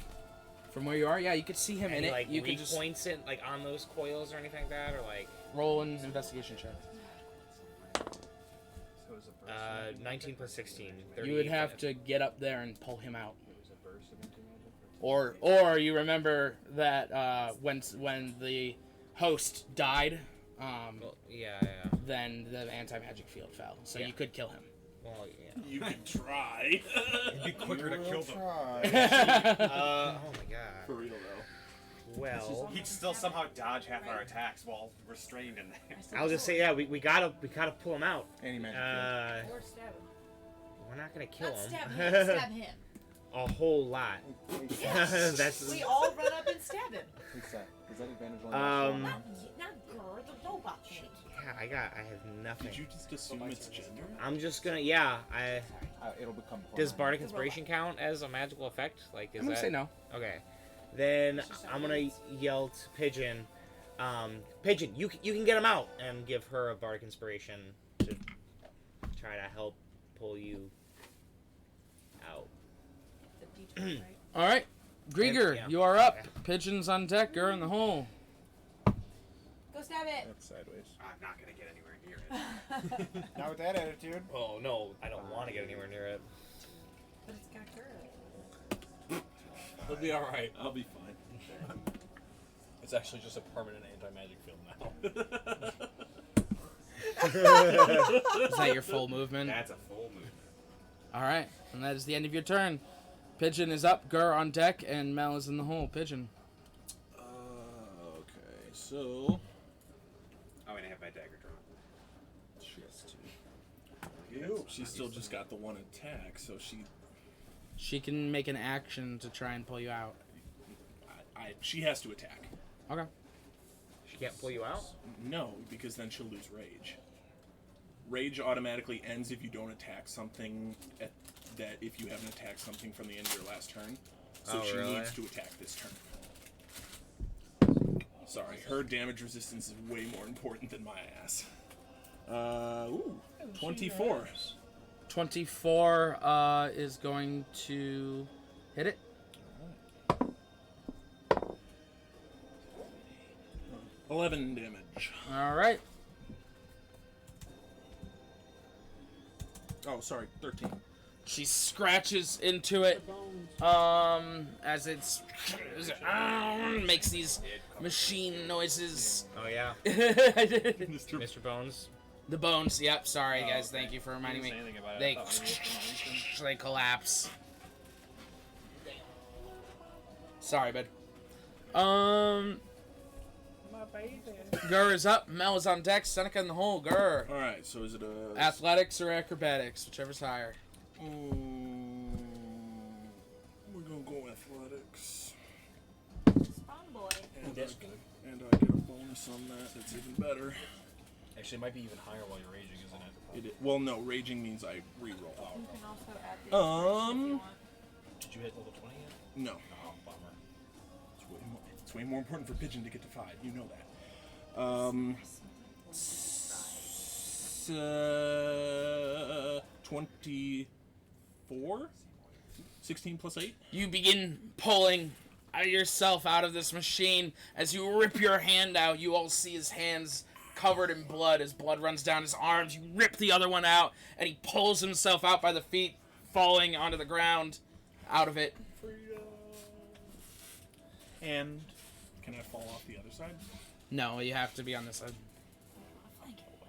From where you are, yeah, you could see him in any it. like You weak could just points in like on those coils or anything like that, or like roll an investigation check. 19 plus 16. You would have 35. to get up there and pull him out. Or you remember that when the host died, Well, yeah. then the anti-magic field fell, so Yeah. you could kill him. Well, yeah. You can try. It'd be quicker to kill them. Oh my god. For real though. Well, He'd still somehow dodge half our attacks while restrained in there. I'll just say, yeah, we gotta pull him out. Anti-magic Or stab him. We're not gonna kill Not him. stab him. Stab him. A whole lot. Yes. That's We all run up and stab him. What's that? Is that advantage Not Gur, the robot thing. yeah, I have nothing. Did you just assume it's gender? I'm just gonna, It'll become does Bardic Inspiration count as a magical effect? Like, is I'm gonna that... say no. Okay. Then I'm gonna yell to Pigeon, Pigeon, you can get him out, and give her a Bardic Inspiration to try to help pull you out. The D20, right? All right, Grieger, Yeah. you are up. Okay. Pigeons on deck. You're in the hole. Go stab it. That's sideways. I'm not gonna get anywhere near it. Not with that attitude. Oh no, I don't want to get anywhere near it. But it's got Gur. It'll be alright. I'll be fine. It's actually just a permanent anti-magic field now. Is that your full movement? That's a full move. All right, and that is the end of your turn. Pigeon is up. Gur on deck, and Mel is in the hole. Pigeon. Okay, so Oh, and I have my dagger drawn. She's still just got the one attack, so She can make an action to try and pull you out. she has to attack. Okay. She can't pull you out? No, because then she'll lose rage. Rage automatically ends if you don't attack something if you haven't attacked something from the end of your last turn. So she needs to attack this turn. Sorry, her damage resistance is way more important than my ass. 24. 24 is going to hit it. 11 damage. All right. Oh, sorry, 13. She scratches into it, as it's makes these machine noises. Oh yeah. Mr. Bones. The bones. Yep. Sorry, guys. Thank you for reminding me. They they collapse. Sorry, bud. Gur is up. Mel is on deck. Seneca in the hole. Gur. All right. So is it a Athletics or acrobatics, whichever's higher. We're gonna go athletics. Strong boy. And I get a bonus on that. That's even better. Actually, it might be even higher while you're raging, isn't it? Well, no. Raging means I re-roll. You can also add the if you want. Did you hit level 20 yet? No. Oh, bummer. It's way more important for Pigeon to get to 5. You know that. 24? 16 plus 8? You begin pulling yourself out of this machine. As you rip your hand out, you all see his hands covered in blood. As blood runs down his arms, you rip the other one out, and he pulls himself out by the feet, falling onto the ground, out of it. And can I fall off the other side? No, you have to be on this side.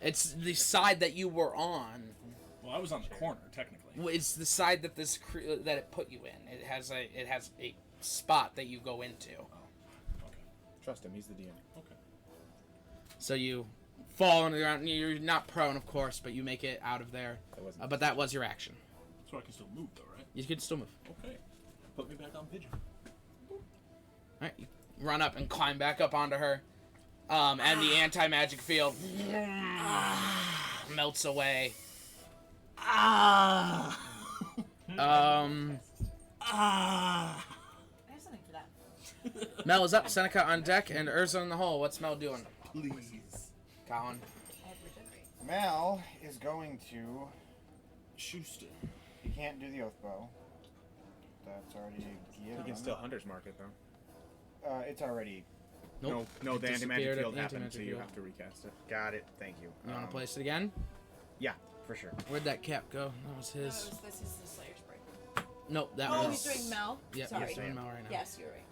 It's the side that you were on. Well, I was on the corner, technically. Well, it's the side that that it put you in. It has a spot that you go into. Okay. Trust him, he's the DM. Okay. So you fall on the ground. You're not prone, of course, but you make it out of there. But that was your action. So I can still move, though, right? You can still move. Okay. Put me back on Pigeon. Alright, you run up and climb back up onto her. And the anti-magic field melts away. I have something for that. Mel is up, Seneca on deck, and Urza in the hole. What's Mel doing? Please. Colin. I have regenerate. Mel is going to. Schuster. He can't do the oath bow. That's already given. He can still Hunter's Mark it, though. It's already. Nope. No, the anti-magic Disappeared field at happened, anti-magic so you field. have to recast it. Got it. Thank you. You want to place it again? Yeah, for sure. Where'd that cap go? That was his. This is the Slayer's break. Nope, that Oh, was. he's doing Mel? Yep, Sorry. he's doing Mel right now. Yes, you're right.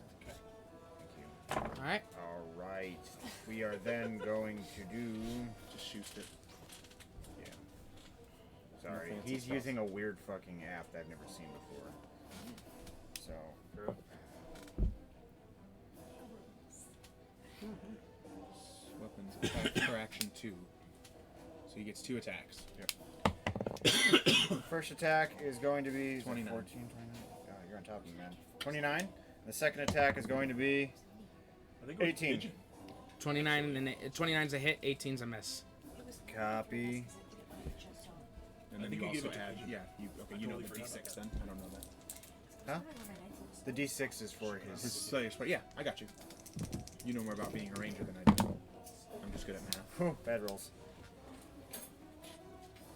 Thank you. Alright. All right. We are then going to do. Just Schuster. Yeah. Sorry, fancy he's spells. using a weird fucking app that I've never seen before. So. Weapons attack for action 2. So he gets 2 attacks. Yep. First attack is going to be 29. 14, 29. Oh, you're on top of me, man. 29. The second attack is going to be I think it was 18. Pigeon. 29 and 29's a hit, 18's a miss. Copy. And then think you you give also it to add. Pigeon. Yeah, I you know totally the forgot D6 about then? I don't know that. Huh? The D6 is for His his. Slayer's But yeah, I got you. You know more about being a ranger than I do. I'm just good at math. Whew, bad rolls.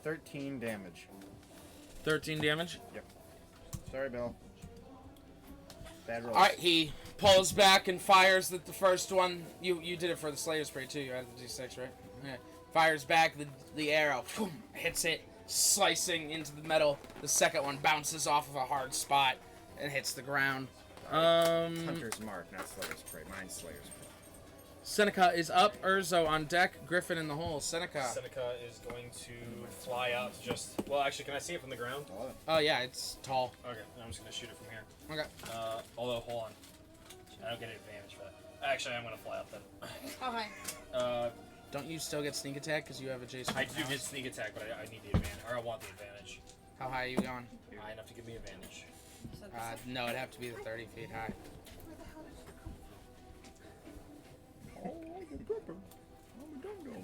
13 damage. 13 damage. Yep. Sorry, Bill. Bad rolls. Alright, he pulls back and fires the first one. You did it for the Slayer spray too. You had the D6, right? Yeah. Fires back the arrow. Boom, hits it, slicing into the metal. The second one bounces off of a hard spot and hits the ground. Hunter's Mark, not Slayer's Prey. Mine's Slayer's Prey. Seneca is up. Urzo on deck. Griffin in the hole. Seneca. Seneca is going to fly out to just... Well, actually, can I see it from the ground? Oh yeah, it's tall. Okay, then I'm just going to shoot it from here. Okay. Although, hold on. I don't get an advantage for that. Actually, I'm going to fly up then. Oh, hi. Don't you still get sneak attack because you have adjacent? I do powers? get sneak attack, but I need the advantage, or I want the advantage. How high are you going? High enough to give me advantage. No, it'd have to be the 30 feet high.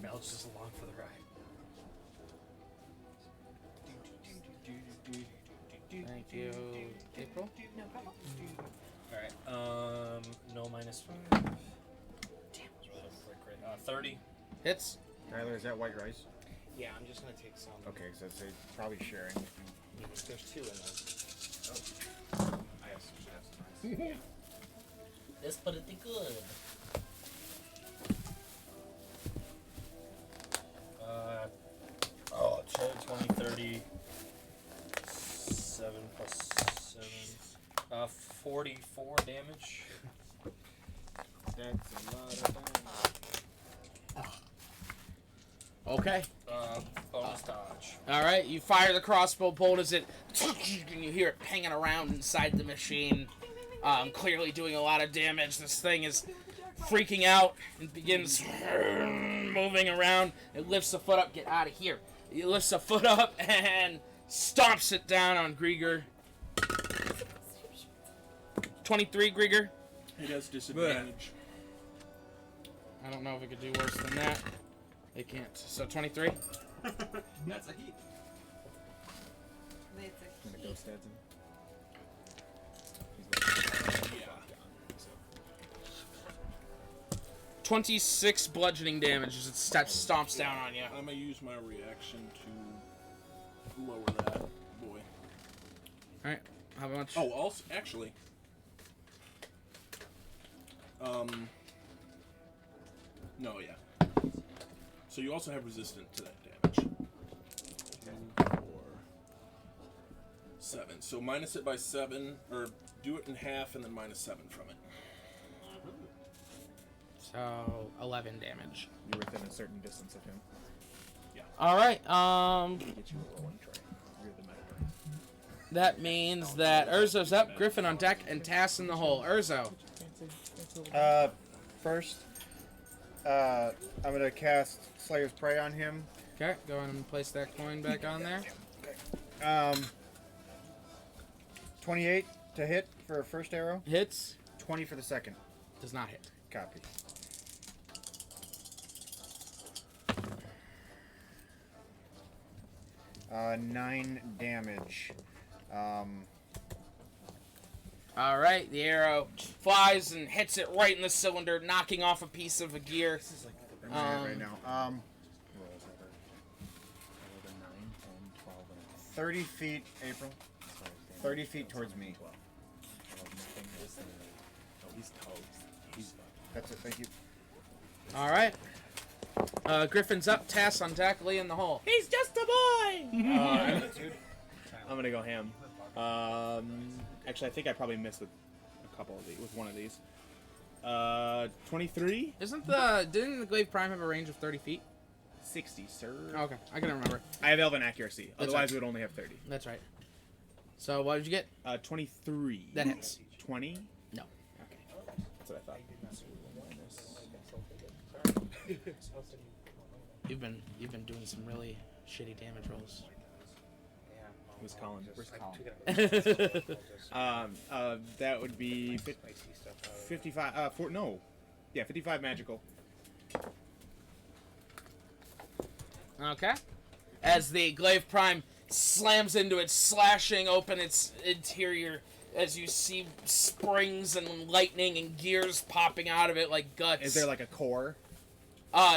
Mel's just along for the ride. Thank you, April. No problem. Alright, no minus 5. Damn, was really quick. 30. Hits. Tyler, is that white rice? Yeah, I'm just gonna take some. Okay, so it's probably sharing. There's 2 in those. I have some nice. That's pretty good. Oh, 10, 20, 30. 7 plus 7. 44 damage. That's a lot of damage. Okay. Bonus dodge. All right. You fire the crossbow bolt as it, and you hear it pinging around inside the machine, clearly doing a lot of damage. This thing is freaking out and begins moving around. It lifts a foot up. Get out of here. It lifts a foot up and stomps it down on Grieger. 23, Grieger. It has disadvantage. I don't know if it could do worse than that. It can't. So 23. That's a heat. It's a Gonna heat. ghost heads him. Yeah. 26 bludgeoning damage as it stomps down on you. I'm gonna use my reaction to lower that boy. Alright, how much? Oh, also, actually, no, yeah. So you also have resistant to that damage. 2, 4, 7. So minus it by 7, or do it in half and then minus 7 from it. So 11 damage. You're within a certain distance of him. Alright, Get you a rolling tray. You're the meta brain. that means that Urzo's up, Griffin on deck, and Tass in the hole. Urzo. First, I'm gonna cast Slayer's Prey on him. Okay, go ahead and place that coin back on there. 28 to hit for first arrow. Hits. 20 for the second. Does not hit. Copy. Uh, 9 damage. Alright, the arrow flies and hits it right in the cylinder, knocking off a piece of a gear. Right now. I rolled a 9, 10, 12, and 30 feet, April. 30 feet towards me. He's toast. He's That's it, thank you. Alright. Griffin's up, Tass on deck, Lee in the hole. He's just a boy! I'm gonna go ham. Actually, I think I probably missed with a couple of these, with one of these. 23? Didn't the Glaive Prime have a range of 30 feet? 60, sir. Okay, I can remember. I have Elven accuracy. That's Otherwise, right. we would only have 30. That's right. So what did you get? 23. That hits. 20? No. Okay. That's what I thought. You've been doing some really shitty damage rolls. Who's Colin? Where's Colin? That would be 55. 55 magical. Okay. As the Glaive Prime slams into it, slashing open its interior, as you see springs and lightning and gears popping out of it like guts. Is there like a core?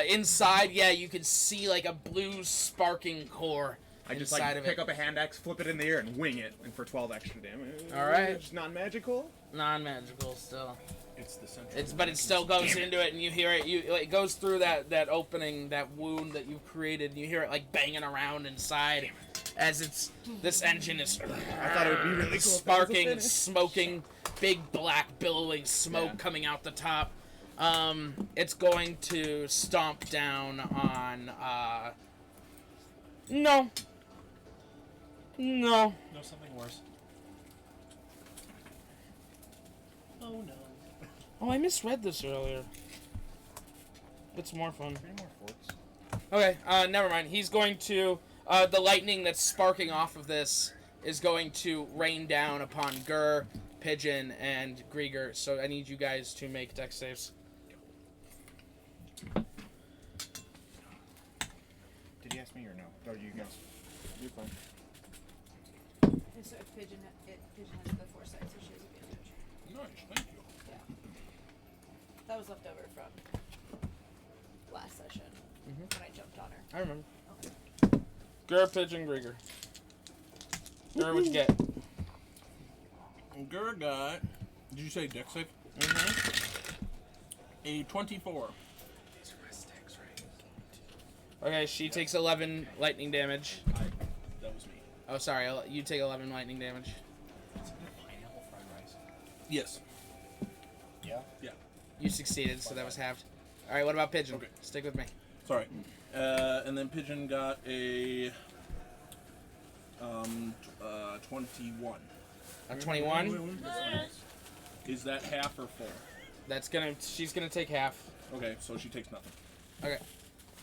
Inside, yeah, you can see like a blue sparking core. I just inside like of pick it. up a hand axe, flip it in the air, and wing it, and for 12 extra damage. All right. It's non-magical. Non-magical still. It's the central. But it still goes into it, and you hear it. It goes through that opening, that wound that you've created, and you hear it like banging around inside, as this engine is. I thought it would be really cool. If that was a Sparking, finish. smoking, big black billowing smoke coming out the top. It's going to stomp down on. No. No, something worse. Oh no. Oh, I misread this earlier. It's more fun. 3 more forks. Okay, never mind. He's going to, the lightning that's sparking off of this is going to rain down upon Gur, Pigeon, and Grieger. So I need you guys to make dex saves. Did you ask me or no? Or you guys? You're fine. So Pigeon has the foresight, so she has advantage. Nice, thank you. Yeah. That was left over from last session when I jumped on her. I remember. Okay. Gur, Pigeon, Grieger. Gur, what'd you get? Gur got. Did you say dex save? Mm-hmm. A 24. These are my sticks, right? Okay, she takes 11 lightning damage. That was me. Oh, sorry. You take 11 lightning damage. Pineapple fried rice. Yes. Yeah. Yeah. You succeeded, so that was halved. All right, what about Pigeon? Okay. Stick with me. Sorry. And then Pigeon got a 21. A 21. Is that half or full? She's gonna take half. Okay, so she takes nothing. Okay.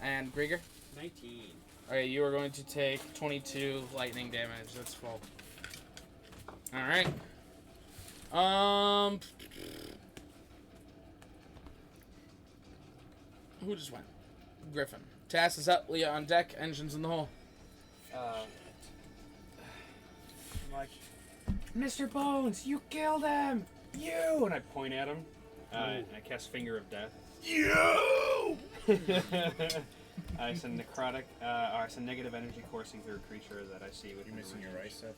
And Grieger? 19. Okay, you are going to take 22 lightning damage. That's full. All right. Who just went? Griffin. Tass is up. Leah on deck. Engines in the hole. I'm like, Mr. Bones, you killed him! You! And I point at him. And I cast Finger of Death. You! I send necrotic, I send negative energy coursing through a creature that I see with You're missing your rice stuff.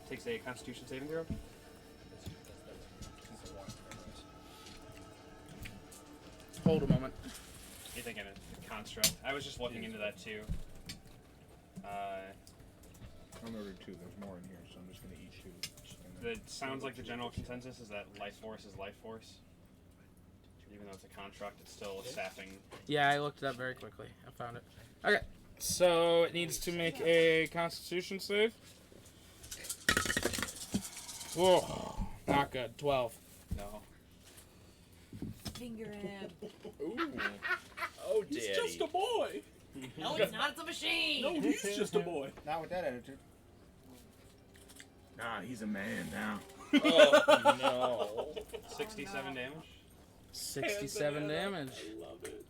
Takes a Constitution saving throw. Hold a moment. You thinking a construct? I was just looking into that too. I'm ordered 2. There's more in here, so I'm just gonna eat 2. It sounds like the general consensus is that life force is life force. Even though it's a construct, it's still sapping. Yeah, I looked it up very quickly. I found it. Okay. So it needs to make a Constitution save. Whoa. Not good. 12. No. Finger him. Ooh. Oh, He's daddy. just a boy. No, it's not. It's a machine. No, he's just a boy. Not with that attitude. Nah, he's a man now. Oh, no. 67 damage. 67 damage. I love it.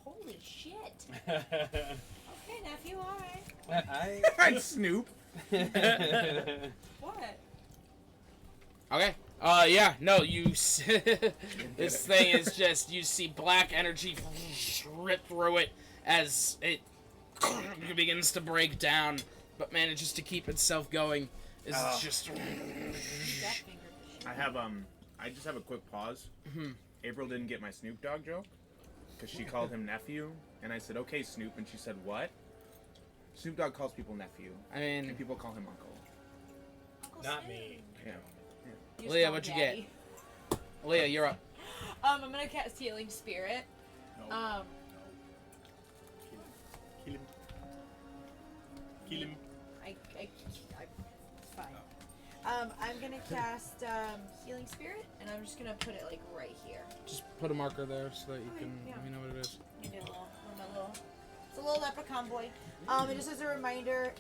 Holy shit. Okay, nephew, alright. I'd Snoop. What? Okay. Yeah, no, you. This thing is just. You see black energy rip through it as it begins to break down, but manages to keep itself going. Is just. I have I just have a quick pause. April didn't get my Snoop Dogg joke because she called him nephew, and I said, "Okay, Snoop," and she said, "What?" Snoop Dogg calls people nephew, I mean, and people call him uncle. Not me. Yeah. You Leah, call what'd you Daddy. Leah, you're up. I'm gonna cast Healing Spirit. No. Kill him. Kill him. It's fine. I'm gonna cast Healing Spirit, and I'm just gonna put it like right here. Just put a marker there so that you Okay, can yeah. let me know what it is. You did a little, it's a little leprechaun boy. And just as a reminder,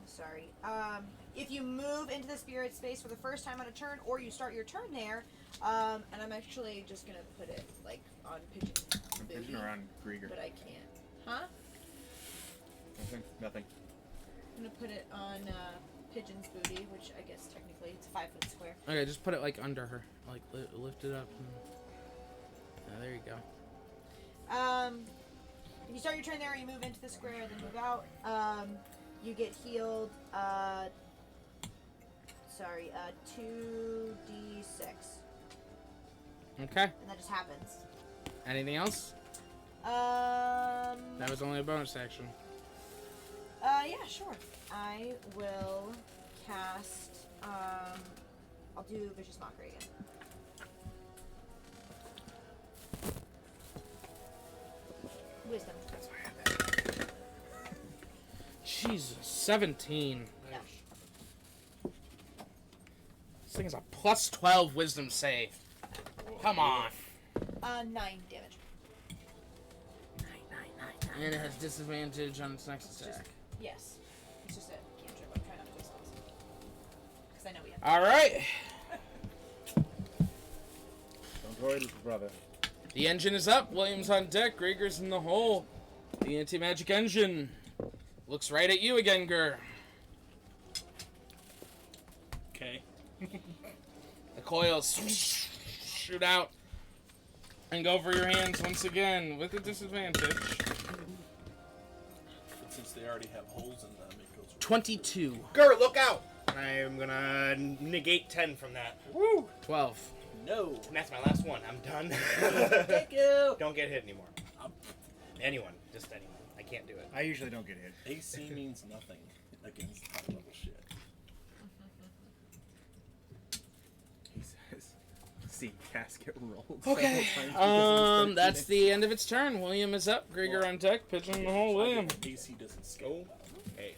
sorry. If you move into the spirit space for the first time on a turn, or you start your turn there, and I'm actually just gonna put it like on Pigeon's booty, Pigeon or on Grieger? but I can't. Huh? Nothing. I'm gonna put it on Pigeon's booty, which I guess technically it's 5 foot square. Okay, just put it like under her. Like lift it up. And... there you go. If you start your turn there, you move into the square, then move out. You get healed. 2d6, Okay. and that just happens. Anything else? That was only a bonus action. Yeah, sure. I will cast. I'll do Vicious Mockery again. Wisdom. Jesus, 17. Yeah. This thing is a plus 12 wisdom save. Come on. 9 damage. And it has disadvantage on its next attack. Yes. It's just a cantrip. I'm trying not to waste spells. Because I know we have. Alright. Don't worry, little brother. The engine is up. William's on deck. Gregor's in the hole. The anti-magic engine looks right at you again, Gur. Okay. The coils shoot out and go for your hands once again with a disadvantage. But since they already have holes in them, it goes. 22. Gur, look out! I'm gonna negate 10 from that. Woo! 12. No. And that's my last one. I'm done. Thank you. Don't get hit anymore. Anyone. Just anyone. I can't do it. I usually don't get hit. AC means nothing against high level shit. He says, "See, casket rolled." Okay. several times because of his That's 13. the end of its turn. William is up. Gregor on deck. Pigeon in the hole. William. AC doesn't scale. Hey.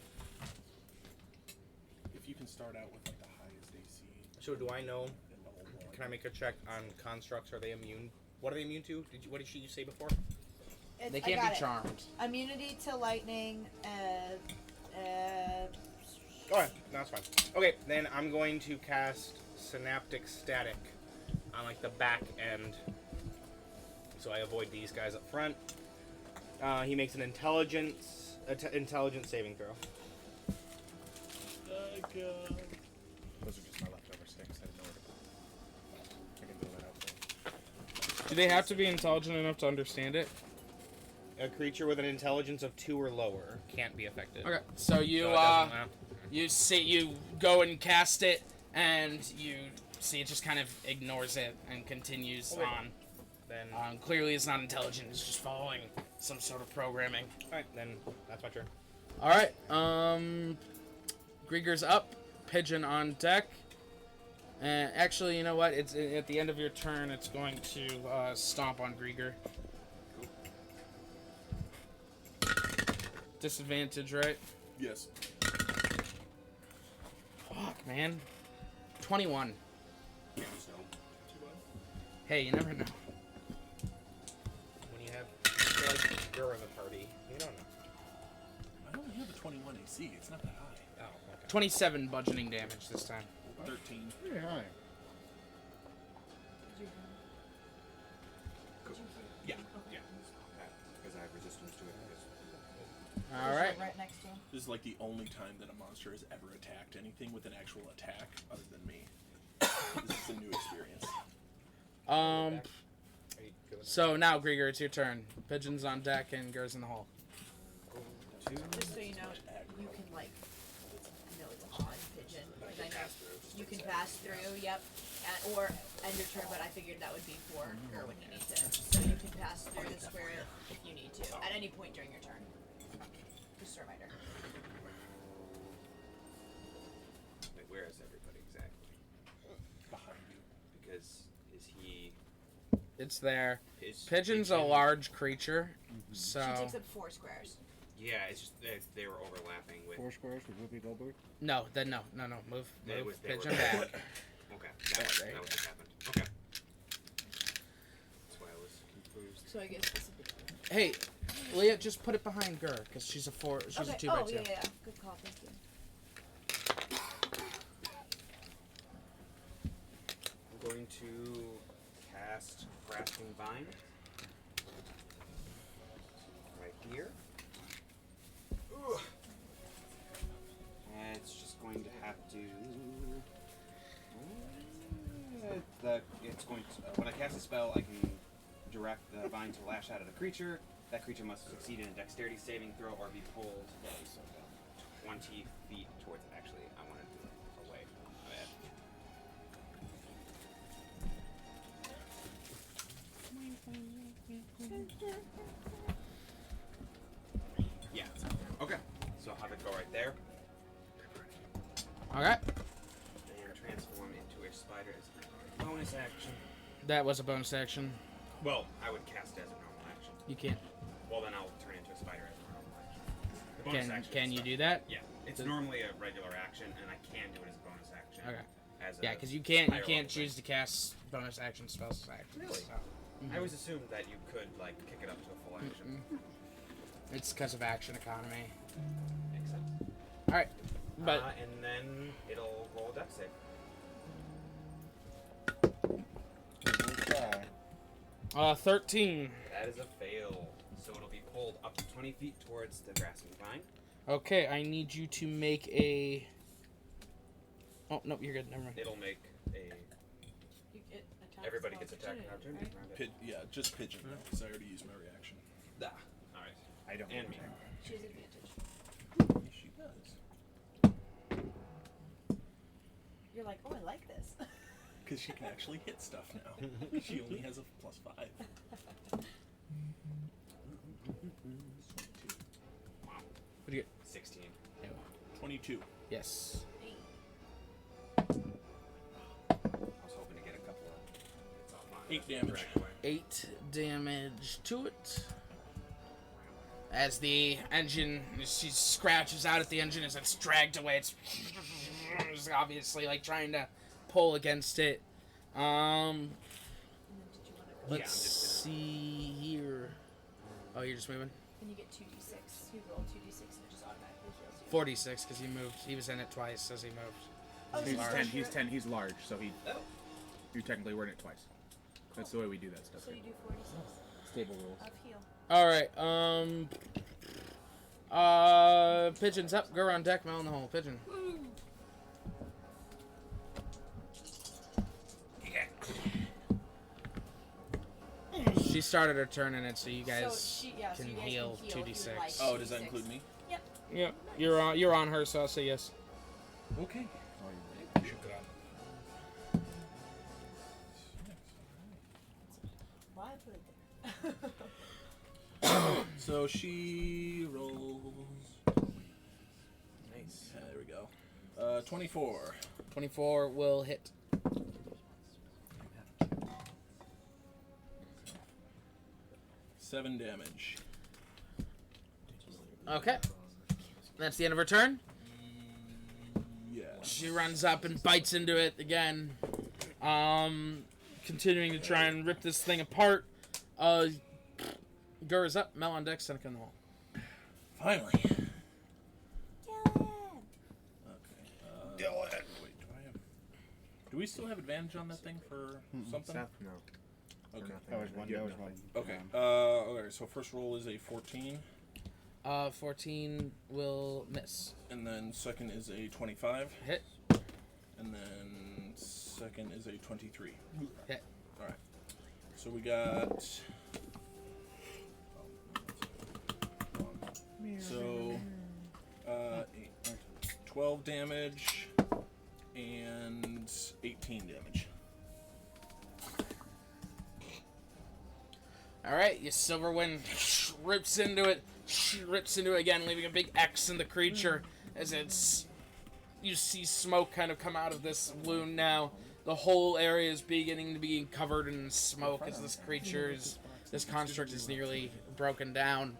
If you can start out with like the highest AC. So do I know? in the whole world. Can I make a check on constructs? Are they immune? What are they immune to? What did you say before? They I can't got be it. charmed. Immunity to lightning. Alright, that's fine. Okay, then I'm going to cast Synaptic Static on like the back end. So I avoid these guys up front. He makes an intelligence saving throw. Those are just my leftover sticks. I didn't know where to put them. I can throw that out there. Do they have to be intelligent enough to understand it? A creature with an intelligence of 2 or lower can't be affected. Okay, so you So it doesn't matter. you go and cast it, and you see it just kind of ignores it and continues Okay. on. Then Clearly, it's not intelligent. It's just following some sort of programming. alright, then that's my turn. All right. Gregor's up. Pigeon on deck. And actually, you know what? It's at the end of your turn. It's going to stomp on Gregor. Disadvantage, right? Yes. Fuck, man. 21. Hey, you never know. When you have like Gur in the party, you don't know. I only have a 21 AC. It's not that high. Oh, okay. 27 bludgeoning damage this time. 13. Pretty high. Yeah. Because I have resistance to it. All right. Right next to him. This is like the only time that a monster has ever attacked anything with an actual attack other than me. This is a new experience. Are you feeling- So now, Gregor, it's your turn. Pigeon's on deck and Gur's in the hole. Just so you know, you can like, know it's on pigeon. Like I know you can pass through. Yep. Or end your turn, but I figured that would be for Gur when you need to. So you can pass through the square if you need to at any point during your turn. Just a reminder. Wait, where is everybody exactly? Behind you. Because is he? It's there. Is Pigeon's a large creature, so She takes up 4 squares. Yeah, it's just they were overlapping with. 4 squares with Whoopi Goldberg. no. Move They was- they were- Pigeon back. Okay, that was what happened. Okay. That's why I was confused. So I guess this is Hey, Leah, just put it behind Gur because she's a 4. She's a 2 by 2. yeah. Good call. Thank you. I'm going to cast Grasping Vine right here. Ugh. And it's just going to have to. It's going to. When I cast a spell, I can direct the vine to lash out at a creature. That creature must succeed in a dexterity saving throw or be pulled 20 feet towards it. Actually, I want to do it away. My bad. Yeah. Okay. So I'll have it go right there. Okay. And transform into a spider as a bonus action. That was a bonus action. Well, I would cast it as a normal action. You can't. Well, then I'll turn into a spider as a normal action. The bonus action Can is you stuff. do that? Yeah. It's Does- normally a regular action, and I can do it as a bonus action. Okay. as a Yeah, because you can't higher level choose to cast bonus action spells as actions. Really? So. thing. I always assumed that you could like kick it up to a full action. It's because of action economy. Makes sense. All right, but And then it'll roll a dex save. Try. 13. That is a fail. So it'll be pulled up to 20 feet towards the grasping vine. Okay, I need you to make a. Oh no, you're good. Never mind. It'll make a. You get attack Everybody spell gets attacked in opportunity, opportunity right? round it. Yeah, just pigeon now, because I already used my reaction. Ah, alright. I don't. And me. She has advantage. Yes, she does. You're like, oh, I like this. Because she can actually hit stuff now. She only has a +5. What do you get? 16. 22. Yes. I was hoping to get a couple of hits off mine. 8 damage. 8 damage to it. As the engine, she scratches out at the engine as it's dragged away. It's obviously like trying to pull against it. And then did you want to? Let's see here. Oh, you're just moving? Can you get 2d6? You roll 2d6 and it just automatically heals you. 46 because he moved. He was in it twice as he moved. Oh, He's so 10. you're- He's 10. He's large, so he. Oh. You technically were in it twice. That's the way we do that stuff. So you do 46 Stable rules. of heal. All right. Pigeon's up. Go on deck. Mel in the hole. Pigeon. She started her turn in it, so you guys so you guys can can heal heal if you 2d6. would like. Oh, does that 2d6. include me? Yep. You're on her, so I'll say yes. Okay. Why put it there? So she rolls. Nice. There we go. 24. 24 will hit. Seven damage. Okay. That's the end of her turn. Yes. She runs up and bites into it again. Continuing to try and rip this thing apart. Gur is up. Mel on deck. Seneca in the hole. Finally. Okay. Wait, do we still have advantage on that thing for something? Seth, no. Okay. That was one. You That have was one. Okay. Okay. So first roll is a 14, 14 will miss. and then second is a 25, Hit. and then second is a 23. Hit. All right. So we got. So, 12 damage and 18 damage. Alright, your silver wind rips into it again, leaving a big X in the creature as you see smoke kind of come out of this wound now. The whole area is beginning to be covered in smoke as this construct is nearly broken down.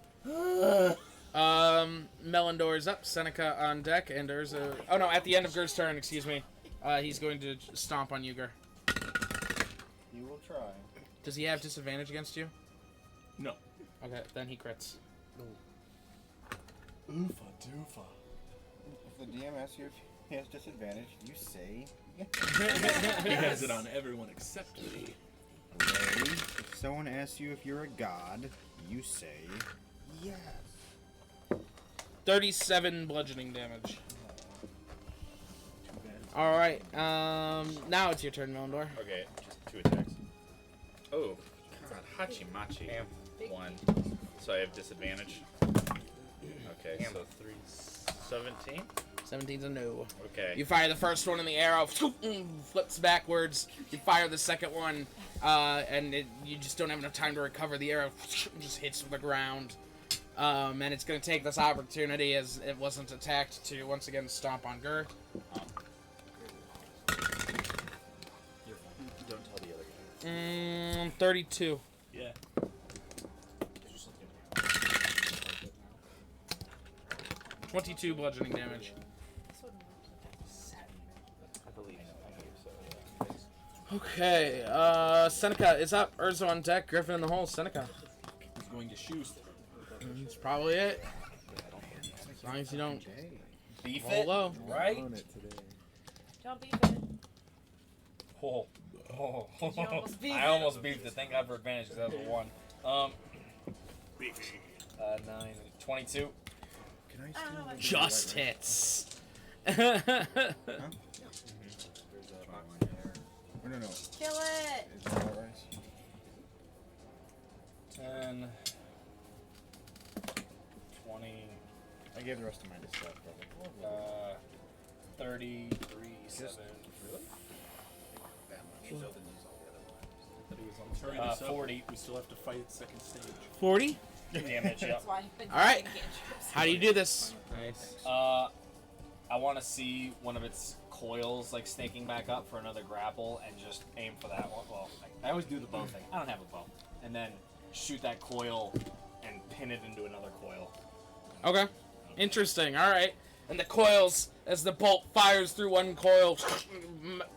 Melindor's up, Seneca on deck, and Urza. Oh no, at the end of Gur's turn, excuse me. He's going to stomp on you, Gur. You will try. Does he have disadvantage against you? No. Okay, then he crits. Oofa doofa. If the DM asks you if he has disadvantage, you say He has it on everyone except me. Ray. If someone asks you if you're a god, you say yes. 37 bludgeoning damage. Too bad. Alright, now it's your turn, Melindor. Okay, just 2 attacks. Oh, God, Hachimachi. 1. So I have disadvantage. Okay, so 3, 17. 17's a no. Okay. You fire the first one and the arrow flips backwards. You fire the second one, and you just don't have enough time to recover. The arrow just hits the ground. And it's going to take this opportunity, as it wasn't attacked, to once again stomp on Gur. Don't tell the other guy. 32. Yeah. 22 bludgeoning damage. This wouldn't work. I believe so. Okay, Seneca is up. Urzo on deck. Griffin in the hole. Seneca. He's going to shoot. That's probably it. As long as you don't Beef roll it, low. right? Don't beef it. Oh. Did you almost beef I it? almost beefed it. Thank God for advantage because that was a 1. 9, 22. Can I don't know about Just hits. There's a box there. Oh, no. Kill it. Is that right? 10, 20, I gave the rest of mine to Seth, brother. 33, 7. Really? Hurry this up. 40. We still have to fight at second stage. 40. Damage, yeah. That's why I've been All right. doing cantrips. How do you do this? Nice. I want to see one of its coils like snaking back up for another grapple and just aim for that one. Well, I always do the bow thing. I don't have a bow. And then shoot that coil and pin it into another coil. Okay. Interesting. All right. And the coils, as the bolt fires through one coil,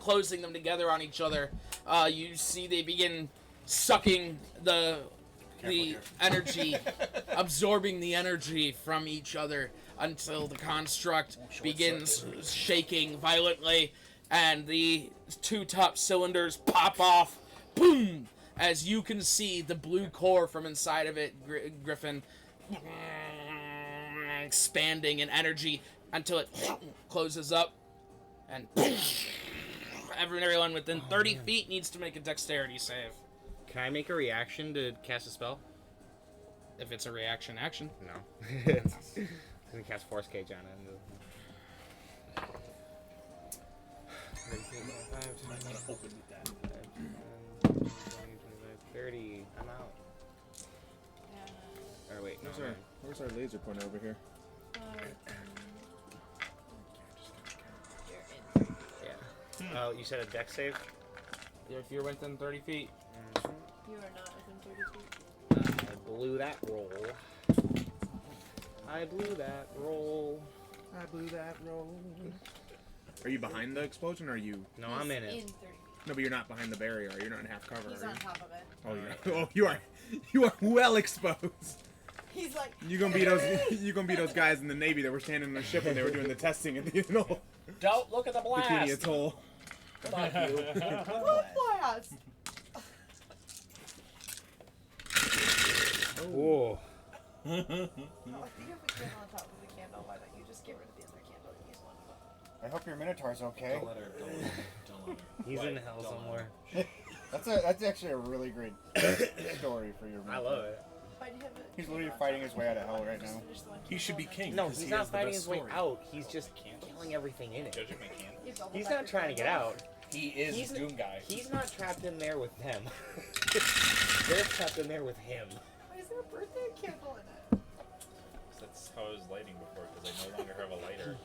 closing them together on each other, you see they begin sucking the energy, absorbing the energy from each other until the construct begins shaking violently, and the 2 top cylinders pop off. Boom! As you can see the blue core from inside of it, Griffin, expanding in energy until it closes up, and everyone within 30 feet needs to make a dexterity save. Can I make a reaction to cast a spell? If it's a reaction action. No. I'm gonna cast Force Cage on it. Might want to open with that. 20, 25, 30. I'm out. Or wait, no. Where's our laser pointer over here? Yeah. Oh, you said a dex save? If you're within 30 feet. You are not within 30 feet. I blew that roll. I blew that roll. Are you behind the explosion, or are you? No, I'm in In it. 30 feet. No, but you're not behind the barrier. You're not in half cover. He's are on you? top of it. Oh, yeah. Oh, you are well exposed. He's like. You gonna be those guys in the Navy that were standing on the ship when they were doing the testing at the Don't look at the blast! Bikini Atoll. Fuck you. What blast? Whoa. Oh, I think if we get on top of the candle, why don't you just get rid of the other candle and use one? I hope your Minotaur's okay. Don't let her. Don't let her. He's in hell somewhere. That's actually a really great story for your. I love it. He's literally fighting his way out of hell right now. He should be king. No, 'cause he's he not has the fighting best his way story. out. He's just killing everything in it. Judging my can. He's not trying to get out. He is He's Doom Guy. He's not trapped in there with them. They're trapped in there with him. Why is there a birthday candle in it? That's how I was lighting before, because I no longer have a lighter.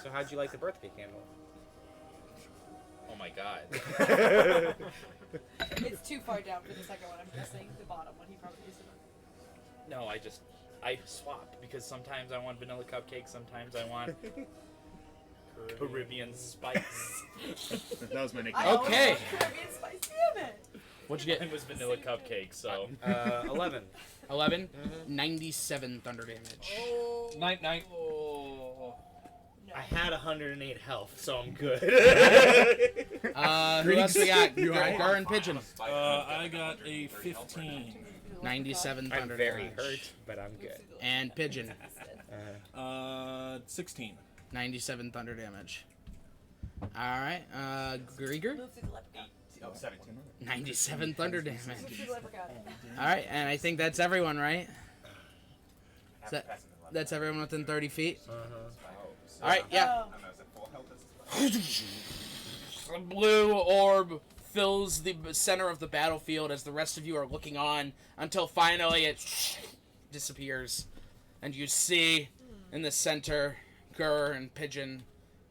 So how'd you like the birthday candle? Oh my god. It's too far down for the second one. I'm guessing the bottom one. He probably used it. No, I swap, because sometimes I want vanilla cupcake, sometimes I want Caribbean spice. That was my nickname. I always Okay. want Caribbean spice. Damn it! What'd you get? It was vanilla cupcake, so. 11. 11? 97 thunder damage. Night. No. I had 108 health, so I'm good. Who else we got? You alright? Gar and Pigeon. I got a 15. 97 I'm thunder very damage. hurt, but I'm good. And Pigeon. 16. 97 thunder damage. Alright, Grieger. Move through the leprechaun. Oh, 17. 97 thunder damage. Move through the leprechaun. Alright, and I think that's everyone, right? That's everyone within 30 feet? Alright, yeah. Oh. A blue orb fills the center of the battlefield as the rest of you are looking on until finally it disappears. And you see in the center Gur and Pigeon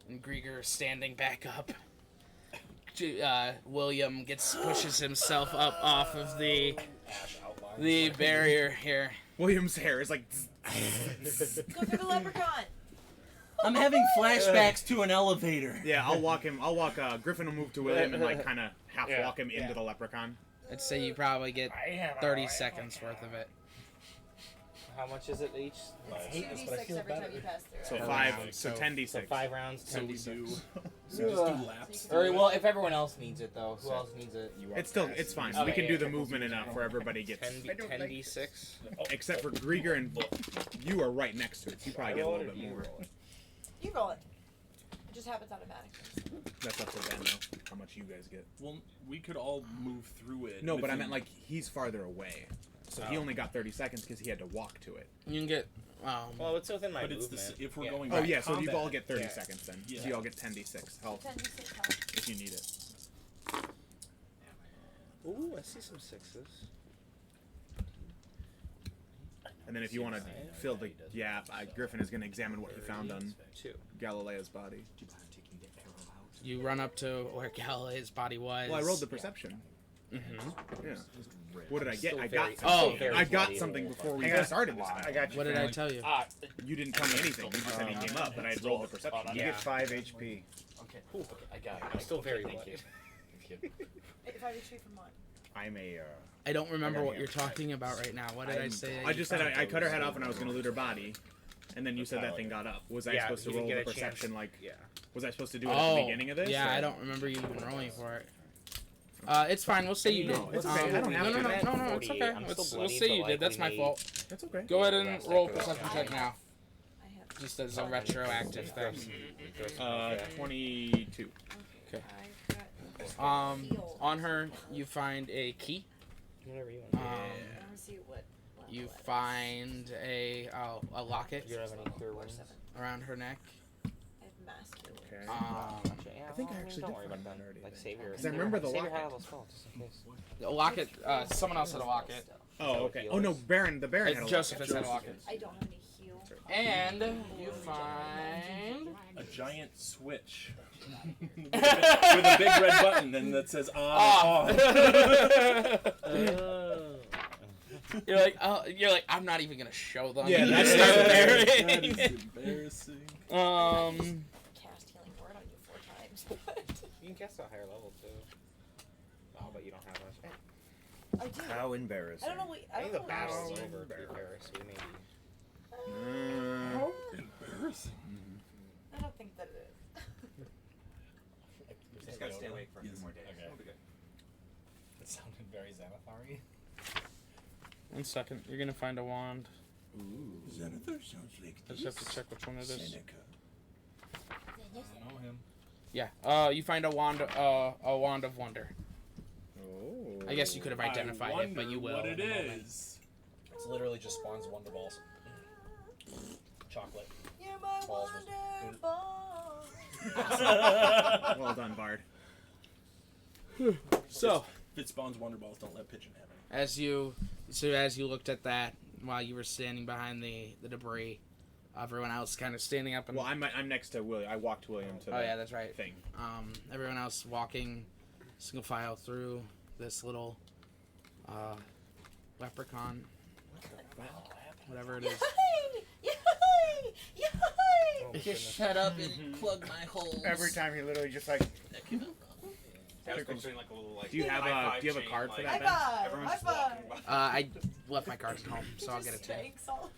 and Grieger standing back up. William pushes himself up off of the barrier here. William's hair is like. Go through the leprechaun. I'm having flashbacks to an elevator. Yeah, I'll walk him. Griffin will move to William and like kind of half walk him into the leprechaun. I'd say you probably get 30 seconds worth of it. How much is it each? It's 2d6 every time you pass through. So it. 5. So 10d6. So 5 rounds, So 10 we d6. do. So we just do laps. Or, well, if everyone else needs it, though. Who else needs it? It's fine. Okay, We can yeah, do the yeah. movement enough where everybody gets. 10d6? Except for Grieger and you are right next to it. So you probably get a little bit more. You roll it. It just happens automatically. That's up to Ben though. How much you guys get? Well, we could all move through it. No, but I within- meant like he's farther away, so he only got 30 seconds because he had to walk to it. You can get. Well, it's within my But it's movement. if we're Yeah. going. Oh back yeah, so you combat, all get 30 Yeah. seconds then. Yeah. So you all get 10d6 health 10d6 health. if you need it. Ooh, I see some 6s. And then if you want to fill the gap, Griffin is going to examine what he found on 2. Galileo's body. You run up to where Galileo's body was. Well, I rolled the perception. Mm-hmm. Yeah. What did I get? Still I very- got Oh, something. very I got bloody. something before we Hang on. started this. I got you. What did I tell you? You didn't tell me anything. You just said he came up, but I had rolled the perception. You get 5 HP. Okay. Okay, I got it. I'm still very Thank bloody. you. Thank you. 85 HP from what? I'm a. I don't remember I got what you. you're talking about right now. What did I say? I just said I cut her head off and I was going to loot her body. And then you said that thing got up. Was I Yeah, supposed to you didn't roll the get a chance. perception like... Yeah. Was I supposed to do it at Oh, the beginning of this? yeah, or- I don't remember you even rolling for it. It's fine. We'll say you did. No, it's okay. I don't have no, to. no, no, no, it's okay. I'm We'll still we'll bloody, say but, you like, did. That's we my made- fault. That's okay. Go ahead and Rest roll a after perception that. check now. I have. Just as a retroactive thing. 22. Okay. I've got heal. On her, you find a key. Whatever you want. I want to see what. You level it is. find a locket You don't have any cure wounds? 7. around her neck. I have masculine. Okay. Gotcha. Yeah, I think I well, actually don't did worry find about that that. already Like then. save your. 'Cause I remember the save your locket. high level spell just in case. A locket. Someone else had a locket. Oh, okay. Oh, no, the Baron had a Joseph locket. has had a locket. I don't have any heal. And you find. A giant switch with a big red button and that says on and off. You're like, I'm not even gonna show them. Yeah, You that's start That burying. is embarrassing. Cast healing word on you 4 times. You can cast a higher level too. Oh, but you don't have us. I do. How embarrassing. I don't know. I I think don't the know. battle's what over, to be fair, so we may be. How embarrassing. I don't think that it is. Just gotta stay awake for a few more days. Okay. It'll be good. It sounded very Xanathar-y. 1 second. You're gonna find a wand. Xanathar sounds like I just have to check which one it is. Seneca. I know him. Yeah. You find a wand of wonder. Oh. I guess you could have identified I it, but you will. wonder what in it a moment. is. It's literally just Spawn's Wonder Balls. Chocolate. You're my Balls wonder ball. Well done, Bard. So, If it spawns Wonder Balls, don't let Pigeon have it. as you looked at that while you were standing behind the debris, everyone else kind of standing up and. Well, I'm next to William. I walked William to the Oh yeah, that's right. thing. Everyone else walking single file through this little leprechaun, whatever it is. Yay! Yay! Yay! Oh, my goodness. shut up and plug my holes. Every time he literally just like. I was picturing like a little like. Do you have high-five a card chain, for like, that, High Ben? five! Everyone's High just walking five! by. I left my cards at home, so I'll get it to you. Thanks, all.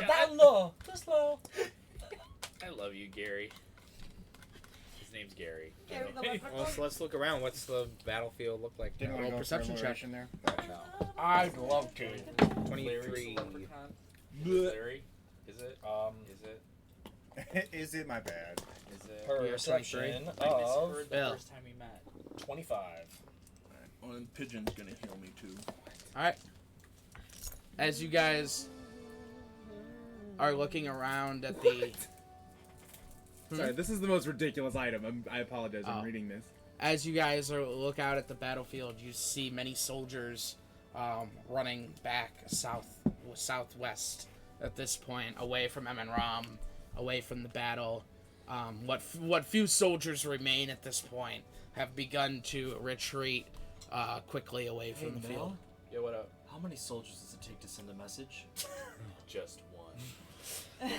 That low! This low! I love you, Gary. His name's Gary. Gary the Well, leprechaun. so let's look around. What's the battlefield look like? Didn't now? want to Roll go perception perception check. check there. I'd love to. 23. Larry? Is it? Is it? Is it my bad? Is it? Perception I of misheard the Bill. first time we met. 25. Well, and Pigeon's gonna heal me too. All right. As you guys are looking around at the, Sorry, this is the most ridiculous item. I apologize. I'm Oh. reading this. as you guys look out at the battlefield, you see many soldiers running back southwest at this point, away from Ram, away from the battle. What few soldiers remain at this point have begun to retreat quickly away from the field. Yeah, what up? How many soldiers does it take to send a message? Just one.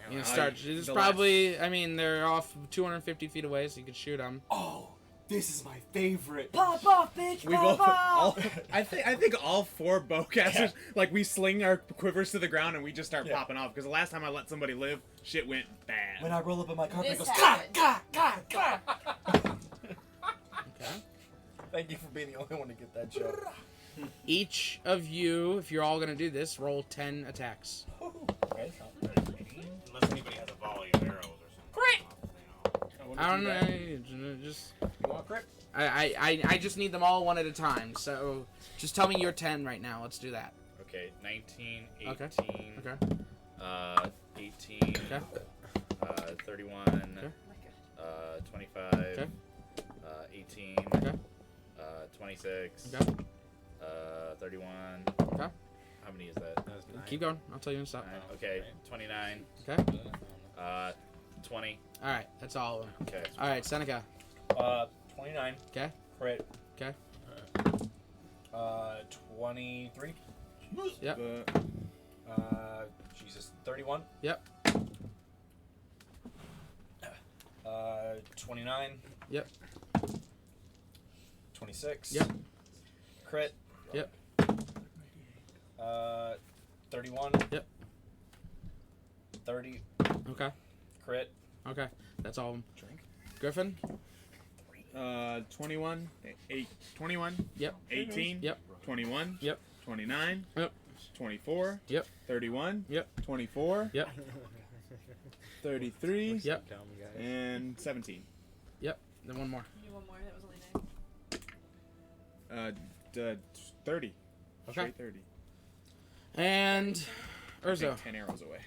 And You start. It's probably. I mean, they're off 250 feet away, so you could shoot them. Oh, this is my favorite. Pop off, bitch! We Pop both. off! I think all 4 bowcasters like we sling our quivers to the ground and we just start popping off. Because the last time I let somebody live, shit went bad. When I roll up in my carpet, it This goes happened. ka. Okay. Thank you for being the only one to get that joke. Each of you, if you're all gonna do this, roll 10 attacks. Okay, so Unless anybody has a volley of arrows or something. I don't know. Just. you want crit? I just need them all one at a time. So just tell me your 10 right now. Let's do that. Okay, 19, 18, Okay. 18, Okay. 31, Okay. 25, Okay. 18, Okay. 26, Okay. 31. Okay. How many is that? Keep going. I'll tell you when to stop. 9. Okay, 29, Okay. 20. All right. That's all of them. Okay. All right, Seneca. 29. Okay. Crit. Okay. 23. Yep. Jesus. 31. Yep. 29. Yep. 26. Yep. Crit. Yep. 31. Yep. 30. Okay. Crit. Okay. That's all of them. Griffin. 21, 21. Yep. 18. Yep. 21. Yep. 29. Yep. 24. Yep. 31. Yep. 24. Yep. 33. Yep. And 17. Yep. Then one more. Do one more. That was only 9. 30. Okay. Straight 30. And Urzo. Take 10 arrows away.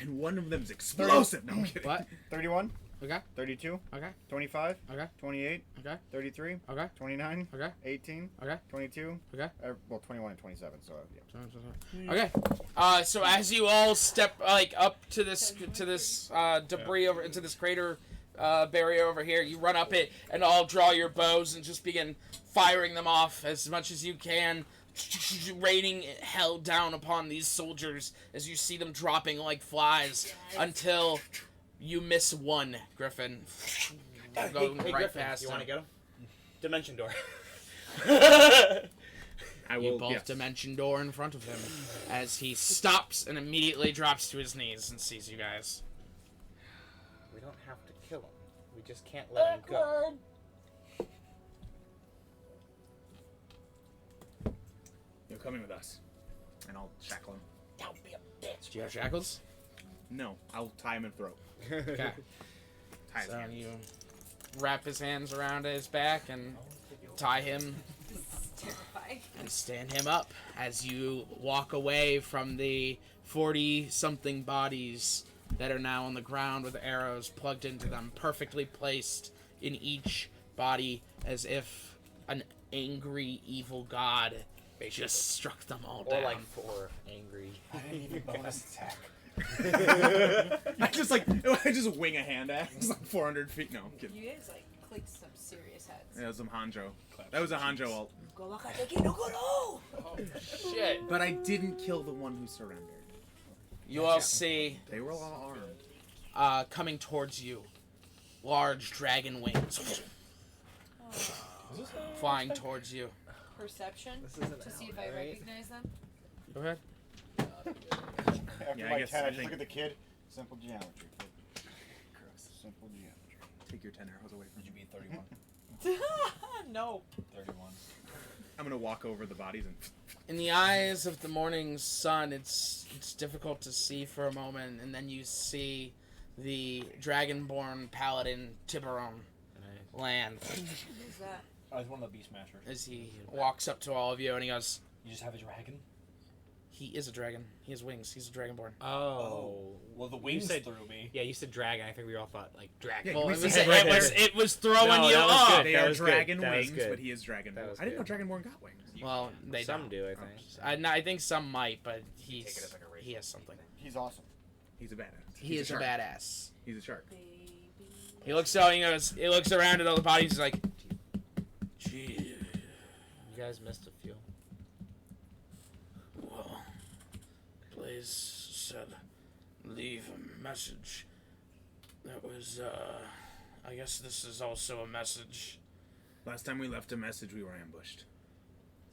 And one of them's explosive. No, I'm kidding. What? 31, Okay. 32, Okay. 25, Okay. 28, Okay. 33, Okay. 29, Okay. 18, Okay. 22, Okay. well, 21 and 27, so yeah. Okay. So as you all step up to this debris over into this crater barrier over here, you run up it and all draw your bows and just begin firing them off as much as you can, raining hell down upon these soldiers as you see them dropping like flies until you miss one, Griffin. Going right Griffin, past you him. want to get him? Dimension door. I You will. both Yes. dimension door in front of him as he stops and immediately drops to his knees and sees you guys. We don't have to kill him. We just can't let him go. You're coming with us, and I'll shackle him. Don't be a bitch. Do you have shackles? No, I'll tie him in throat. Okay. Tie his So hands. you wrap his hands around his back and tie him Terrifying. and stand him up as you walk away from the 40-something bodies that are now on the ground with arrows plugged into them, perfectly placed in each body as if an angry, evil god just struck them all Or down. like 4 angry. I didn't even bonus attack. I just wing a hand axe like 400 feet. No, I'm kidding. You guys clicked some serious heads. That was some Hanjo. That was a Hanjo ult. Oh, shit. But I didn't kill the one who surrendered. You all see They were all armed. coming towards you, large dragon wings flying towards you. Perception This isn't to see out, if I right? recognize them. Go ahead. After Yeah, I my guess 10, I I just think- look at the kid. Simple geometry, kid. Simple geometry. Take your 10 arrows away from Would you me. be 31? No. 31. I'm gonna walk over the bodies and. In the eyes of the morning sun, it's difficult to see for a moment, and then you see the dragonborn paladin Tiburon land Who's that? I was one of the Beast Smashers. as he walks up to all of you, and he goes, You just have a dragon? "He is a dragon. He has wings. He's a dragonborn." Oh. Well, the wings said- threw me. Yeah, you said dragon. I think we all thought like dragon. Yeah, Well, we it was, said it was throwing No, you that was off. good. They That are was good. dragon That was wings, good. but he is dragonborn. That was I didn't know good. dragonborn got wings. Well, they Some don't. do, I think. I think some might, but Take it as like a race. he has something. He's awesome. He's a badass. He He's is a shark. badass. He's a shark. He looks out. He goes. He looks around at all the bodies. He's like, "Gee, You guys missed a few. well, Blaze said leave a message. That was, I guess this is also a message. Last time we left a message, we were ambushed.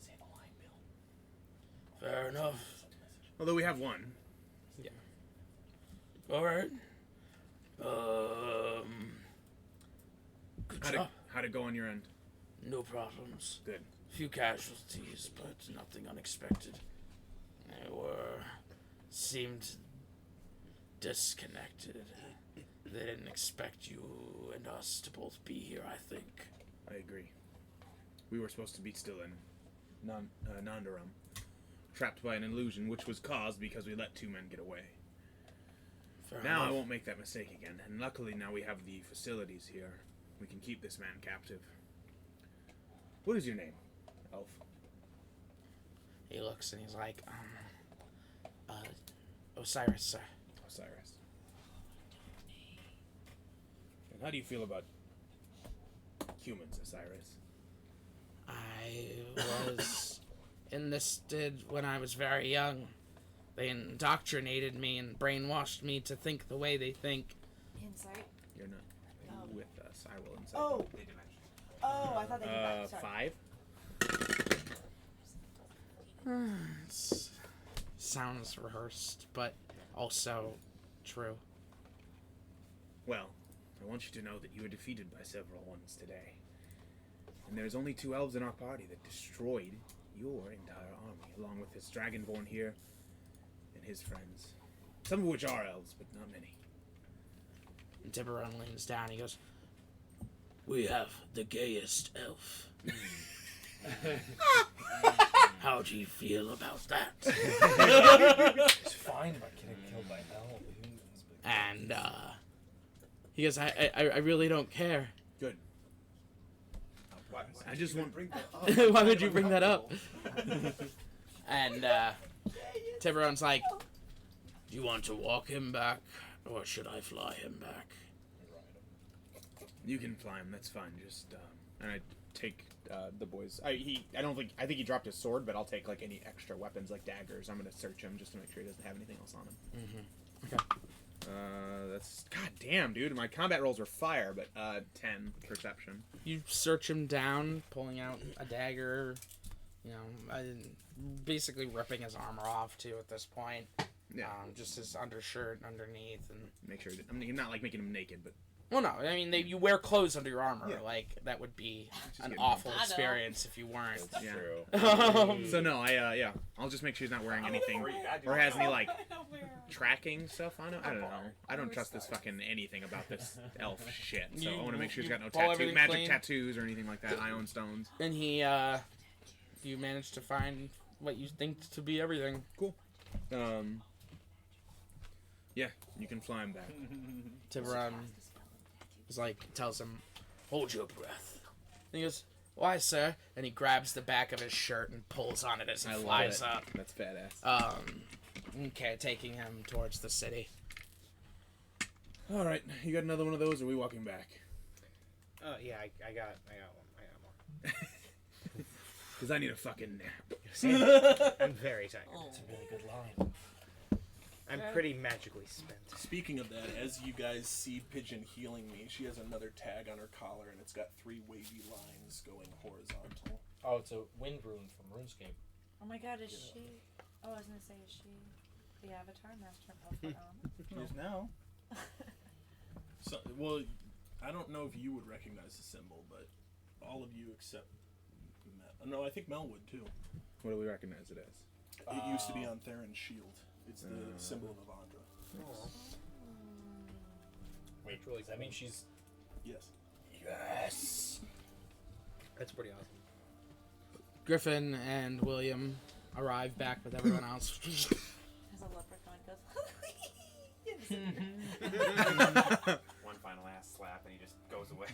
Say the line, Bill. Fair enough. Although we have one. Yeah. Alright. Good job. How'd it go on your end? No problems. Good. Few casualties, but nothing unexpected. Seemed disconnected. They didn't expect you and us to both be here, I think. I agree. We were supposed to be still in Nandaram, trapped by an illusion which was caused because we let 2 men get away. Fair Now enough. I won't make that mistake again, and luckily now we have the facilities here. We can keep this man captive. What is your name, Elf? He looks and he's like, Osiris, sir. Osiris. And how do you feel about humans, Osiris? I was enlisted when I was very young. They indoctrinated me and brainwashed me to think the way they think. Insight. You're not with us. I will inside. Oh. Oh, I thought they did that. Sorry. 5? Sounds rehearsed, but also true. Well, I want you to know that you were defeated by several ones today. And there's only 2 elves in our party that destroyed your entire army, along with this dragonborn here and his friends. Some of which are elves, but not many. And Tiburon leans down. He goes, "We have the gayest elf. How do you feel about that?" It's fine about getting killed by elves. And he goes, I really don't care. Good. I just want. Why would you bring that up? And Tiburon's like, "Do you want to walk him back, or should I fly him back?" You can fly him. That's fine. Just and I take the boys. I think he dropped his sword, but I'll take like any extra weapons like daggers. I'm gonna search him just to make sure he doesn't have anything else on him. Mm-hmm. Okay. That's god damn, dude. My combat rolls were fire, but 10 perception. You search him down, pulling out a dagger. You know, basically ripping his armor off too at this point. Yeah. Just his undershirt underneath, and make sure. I mean, not like making him naked, but. Well, no. I mean, you wear clothes under your armor. Yeah. Like that would be an getting awful I know. experience if you weren't. That's Yeah. true. So no, I'll just make sure he's not wearing anything, or has any like tracking stuff on him. I don't know. I don't trust this fucking anything about this elf shit. So I want to make sure he's got no pull everything magic clean. tattoos or anything like that. Ion stones. And you manage to find what you think to be everything. Cool. Yeah, you can fly him back. Tiburon is like, tells him, "Hold your breath." And he goes, "Why, sir?" And he grabs the back of his shirt and pulls on it as he flies up. That's badass. Okay, taking him towards the city. All right, you got another one of those, or are we walking back? Yeah, I got one. I got more. Because I need a fucking nap. I'm very tired. It's a really good line. I'm pretty magically spent. Speaking of that, as you guys see Pigeon healing me, she has another tag on her collar, and it's got 3 wavy lines going horizontal. Oh, it's a wind rune from RuneScape. Oh my god, is she... Oh, I was gonna say, is she the Avatar Master of Yes, now. So, well, I don't know if you would recognize the symbol, but all of you except Mel. No, I think Mel would too. What do we recognize it as? It used to be on Theron's shield. It's the symbol of Avandra. Wait, does that mean she's... Yes. Yes! That's pretty awesome. Griffin and William arrive back with everyone else. As a leprechaun goes... One final ass slap and he just goes away.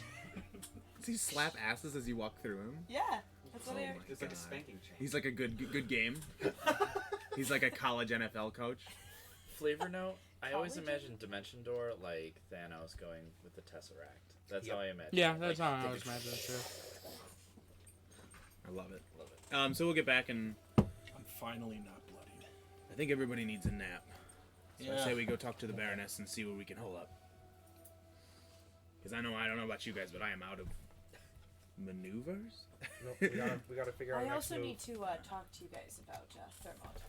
Does he slap asses as you walk through him? Yeah, that's what I... It's like a spanking chain. He's like a good game. He's like a college NFL coach. Flavor note, I always College? imagine Dimension Door like Thanos going with the Tesseract. That's how I imagine. Yeah, it. that's Like, how I always imagine it too. I love it. Love it. So we'll get back, and I'm finally not bloodied. I think everybody needs a nap. So I say we go talk to the Baroness and see where we can hole up. Because I don't know about you guys, but I am out of maneuvers. Nope, we gotta figure out. I next also move. need to talk to you guys about Thermont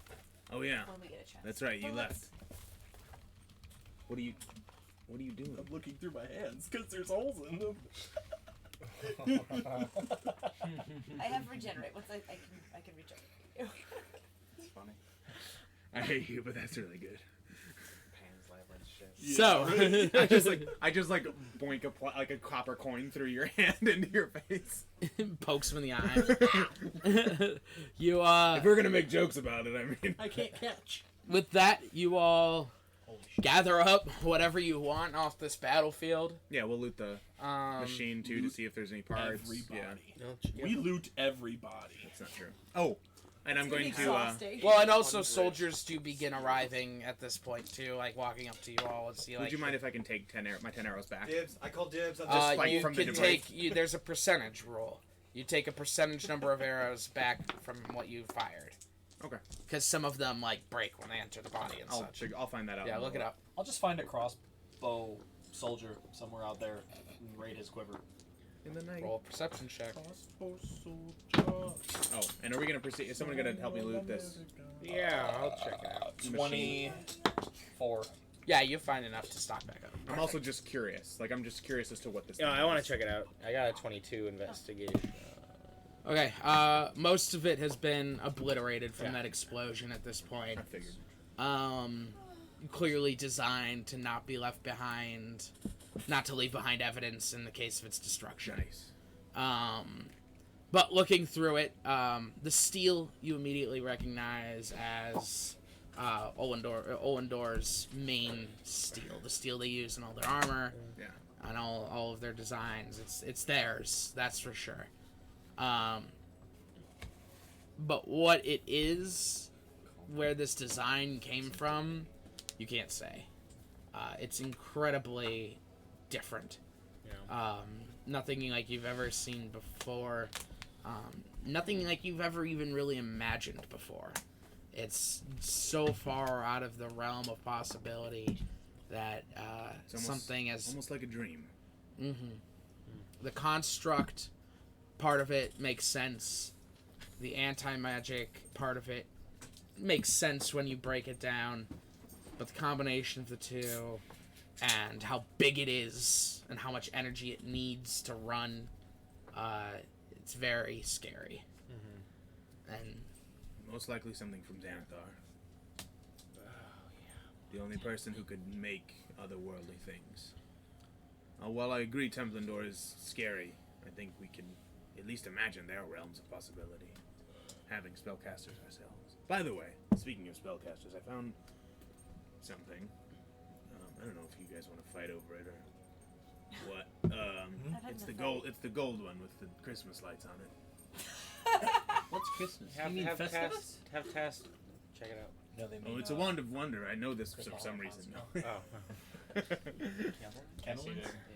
Oh yeah, when we get a chance. that's right. You But left. What are you doing? I'm looking through my hands because there's holes in them. I have regenerate. Once I can regenerate you. It's funny. I hate you, but that's really good. Pan's Labyrinth shit. So I just like boink a copper coin through your hand into your face. pokes him in the eye. You If we're gonna make jokes about it, I mean. I can't catch. with that, you all gather up whatever you want off this battlefield. Yeah, we'll loot the machine too to see if there's any parts. Everybody. Yeah, We loot everybody. that's not true. Oh, and I'm going to. Exhausting. Well, and also soldiers do begin arriving at this point too, like walking up to you all and see. Would you mind if I can take my 10 arrows back? Dibs. I call dibs. I'm Just like you from the can debris. take. There's a percentage rule. You take a percentage number of arrows back from what you fired. Okay. Because some of them like break when they enter the body and such. I'll find that out. Yeah, look it up. I'll just find a crossbow soldier somewhere out there and raid his quiver. In the night. Roll a perception check. Oh, and are we gonna proceed? Is someone gonna help me loot this? Yeah, I'll check it out. 24. Yeah, you find enough to stock back up. I'm also just curious. Like, I'm just curious as to what this. No, thing I want is. to check it out. I got a 22 investigation. Okay, most of it has been obliterated from that explosion at this point. I figured. Clearly designed to not be left behind, not to leave behind evidence in the case of its destruction. Nice. But looking through it, the steel you immediately recognize as Ollendor's main steel, the steel they use in all their armor, Yeah. and all of their designs. It's theirs, that's for sure. But what it is, where this design came from, you can't say. It's incredibly different. Yeah. Nothing like you've ever seen before. Nothing like you've ever even really imagined before. It's so far out of the realm of possibility that It's almost, something as almost like a dream. the construct part of it makes sense. The anti-magic part of it makes sense when you break it down. But the combination of the two and how big it is and how much energy it needs to run, it's very scary. And Most likely something from Xanathar. The only person who could make otherworldly things. While I agree Templandor is scary, I think we can at least imagine their realms of possibility. Having spellcasters ourselves. By the way, speaking of spellcasters, I found something. I don't know if you guys want to fight over it or what. It's the gold. It's the gold one with the Christmas lights on it. What's Christmas? Have test. Check it out. No, they Oh, it's a wand of wonder. I know this for some reason. Oh.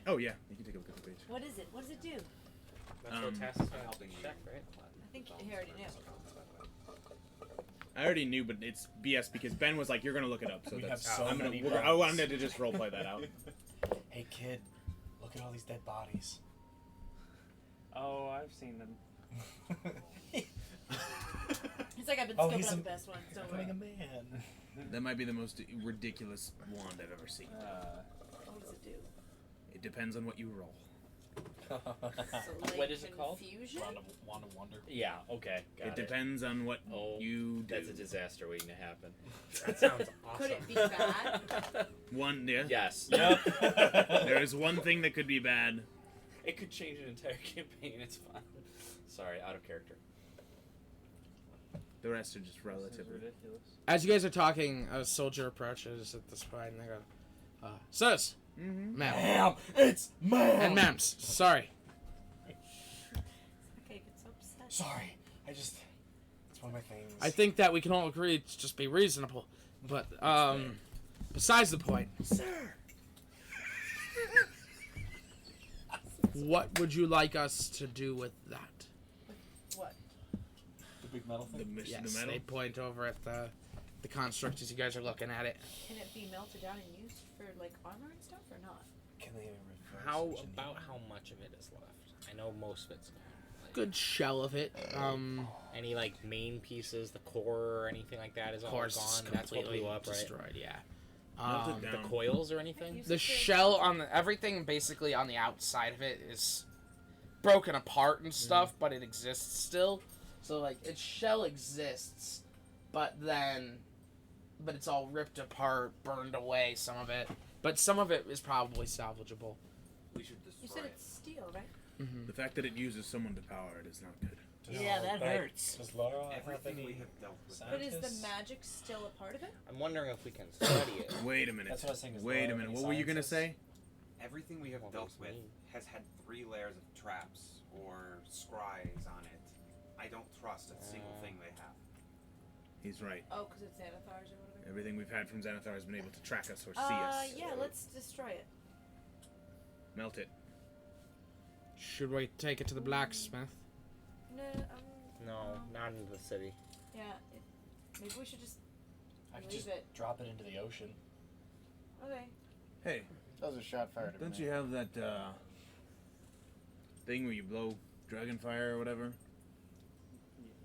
Oh yeah, you can take a look at the page. What is it? What does it do? That's what test helping check, right? I think he already knew. I already knew, but it's BS because Ben was like, "You're gonna look it up." So We that's. have so I'm gonna. many I rounds. wanted to just roleplay that out. Hey kid, look at all these dead bodies. Oh, I've seen them. It's like I've been Oh, scoping he's out a- the best ones. Don't worry. Becoming a man. That might be the most ridiculous wand I've ever seen. What does it do? It depends on what you roll. So, What is it called? Confusion? Wand of Wonder. Yeah, okay. It depends on what you do. That's a disaster waiting to happen. That sounds awesome. Could it be bad? One, yeah. Yes. There is one thing that could be bad. It could change an entire campaign. It's fine. Sorry, out of character. The rest are just relatively. Ridiculous. as you guys are talking, a soldier approaches at this point and they go, "Sirs, ma'am, Ma'am, it's ma'am. and ma'ams, sorry." Okay, gets so upset. Sorry, it's one of my things. I think that we can all agree to just be reasonable. But, besides the point, Sir. what would you like us to do with that? What? The big metal The thing. mission, Yes, the metal. they point over at the the construct as you guys are looking at it. Can it be melted down and used for like armor and stuff or not? Can they reverse How engineer? about how much of it is left? I know most of it's gone. Like, Good shell of it. any like main pieces, the core or anything like that is all Course is gone. That's what completely blew up, right? destroyed. Yeah. Melted The down. coils or anything? The shell on everything basically on the outside of it is broken apart and stuff, but it exists still. So like its shell exists, but it's all ripped apart, burned away, some of it. But some of it is probably salvageable. We should destroy You said it. it's steel, right? The fact that it uses someone to power it is not good. Yeah, that hurts. Does Laura have Everything we any have dealt with. But is the scientists? magic still a part of it? I'm wondering if we can study it. Wait a minute. That's what I was saying, is Wait Laura a minute. any What were you gonna say? scientists? Everything we have Well, dealt there's with me. has had 3 layers of traps or scries on it. I don't trust a single thing they have. He's right. Oh, because it's Xanathars or whatever. Everything we've had from Xanathar has been able to track us or see us. Yeah, let's destroy it. Melt it. Should we take it to the blacksmith? No, No, not into the city. yeah. Maybe we should just I could leave just it. drop it into the ocean. Okay. Hey, Those are shot fired at don't me. you have that thing where you blow dragon fire or whatever?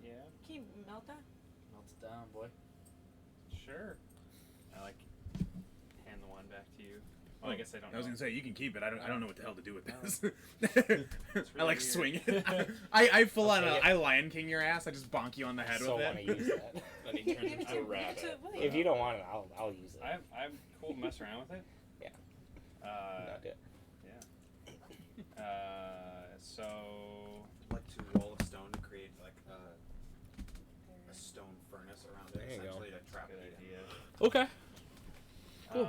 Yeah. Can you melt that? Melt it down, boy. Sure. I like hand the wand back to you. Well, I guess I don't I was know. gonna say you can keep it. I don't know what the hell to do with this. I really like weird. swing it. I full on. Okay. I Lion King your ass. I just bonk you on the head So with want to it. use that. Then he turns into a rabbit. If you don't want it, I'll use it. I'm cool to mess around with it. Yeah. Uh, Not it. yeah. So Like to wall of stone to create like a stone furnace around it, There you go. essentially to trap good heat in. idea. Okay. Cool.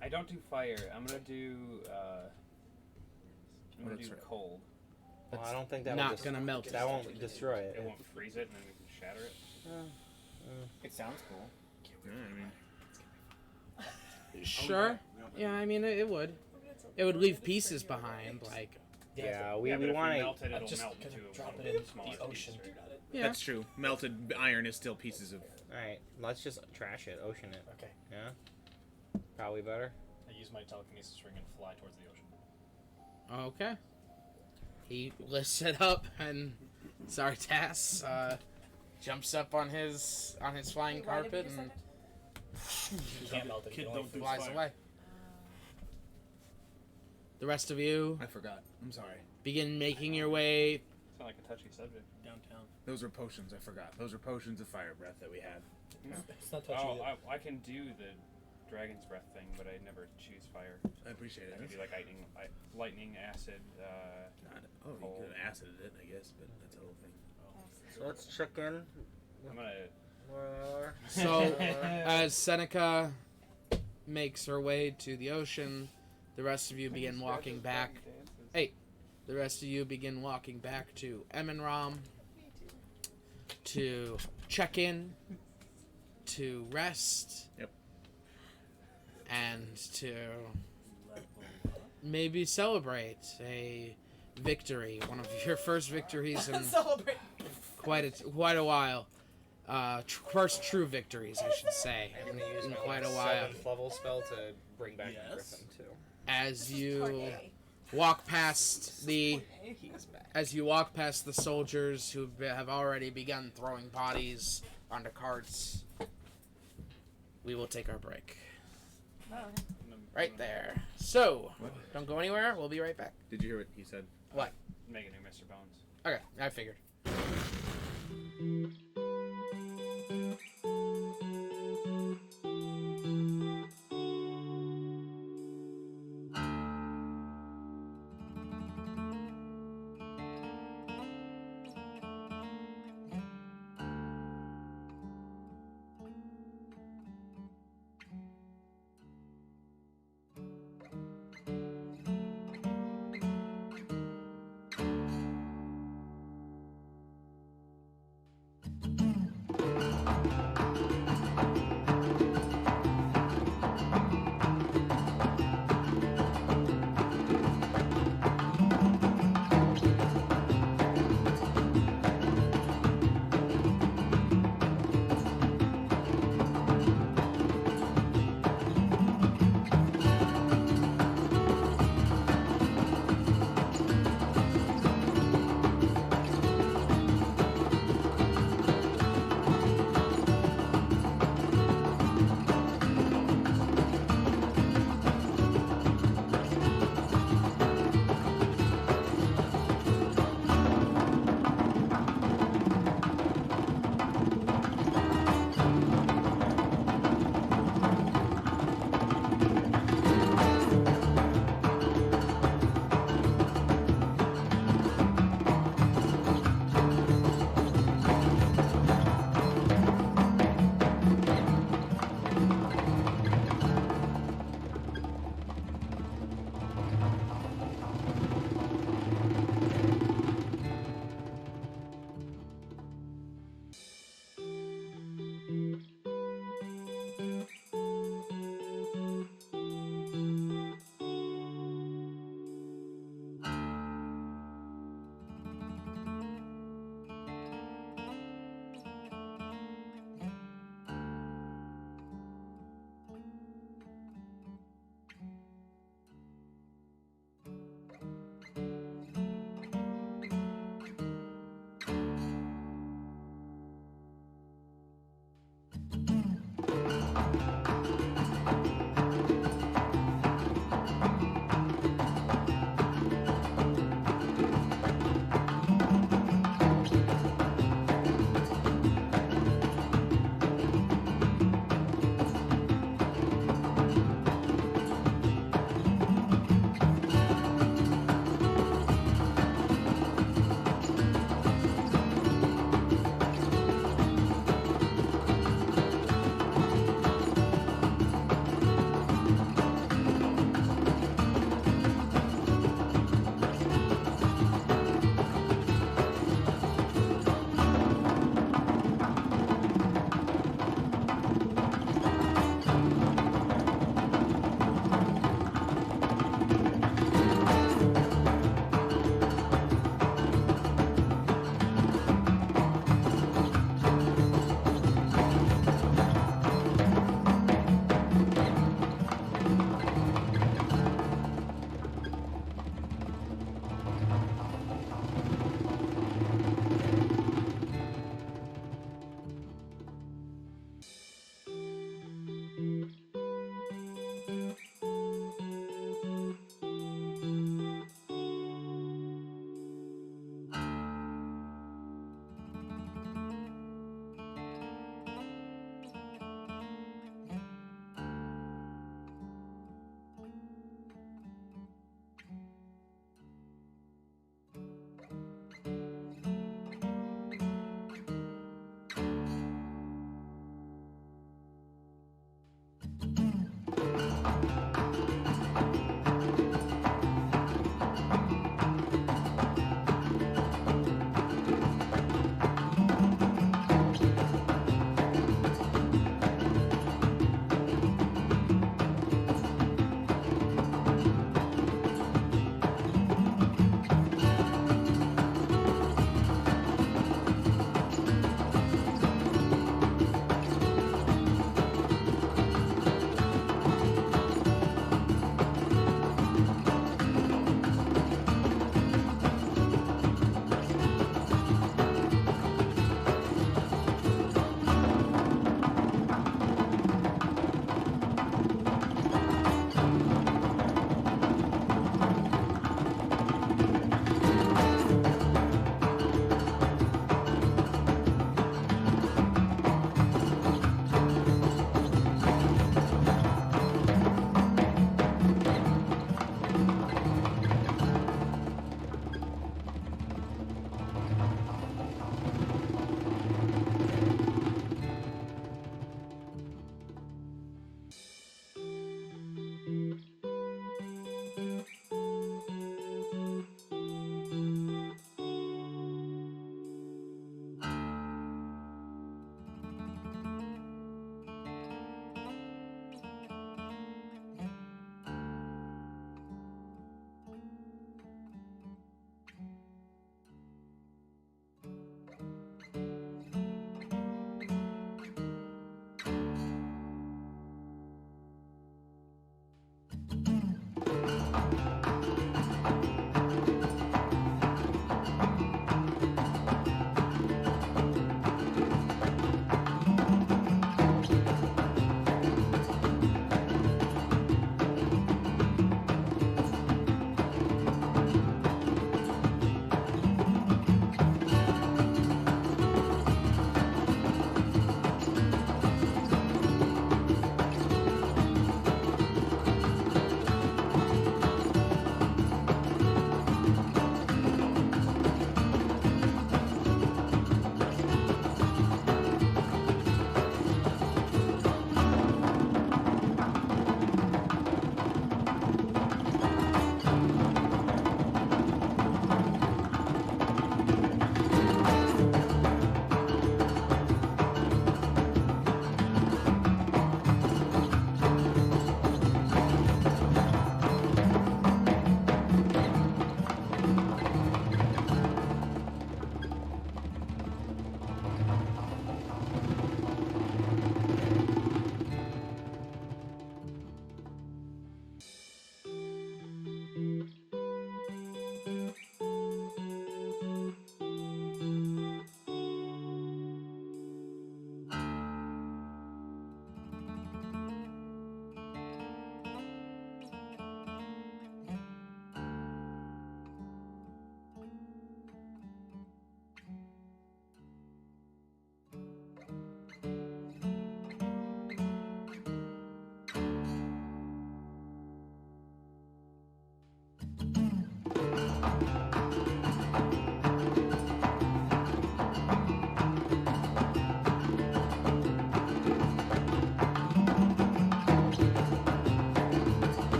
I don't do fire. I'm gonna do. I'm gonna that's do right. cold. Well, I don't think that Not will gonna melt it. That won't destroy it. It won't freeze it, and then we can shatter it. It sounds cool. Yeah, I mean, Sure. Yeah, I mean it would. It would leave pieces behind, like. Yeah, but we if want to. melt it, it'll just melt gonna into drop one it in smaller the ocean. piece, right? Yeah. that's true. Melted iron is still pieces of. Alright, let's just trash it, ocean it. Okay. Yeah? Probably better. I use my telekinesis ring and fly towards the ocean. Okay. He lifts it up and Zartas jumps up on his flying Wait, why did we carpet just and like that? You can't melt it. Kid You can don't only do flies fire. away. The rest of you I forgot. I'm sorry. begin making your way. It's not like a touchy subject. Downtown. Those were potions. I forgot. Those are potions of fire breath that we had. It's not touching Oh, it. I can do the dragon's breath thing, but I never choose fire. I appreciate I can it. do like lightning, acid. Oh, you could have acided it, I guess, but that's a whole thing. So let's check in. I'm gonna. So as Seneca makes her way to the ocean, the rest of you begin walking back. Hey, the rest of you begin walking back to Emenrom to check in, to rest. Yep. And to maybe celebrate a victory, one of your first victories in Celebrate. quite a while. First true victories, I should say, I'm gonna use in my quite a while. 7th level spell to bring back the Yes. griffin too. As you Torque. walk past the soldiers who have already begun throwing bodies onto carts, we will take our break Oh, right there. So don't go anywhere. We'll be right back. Did you hear what he said? What? Make a new Mr. Bones. Okay, I figured.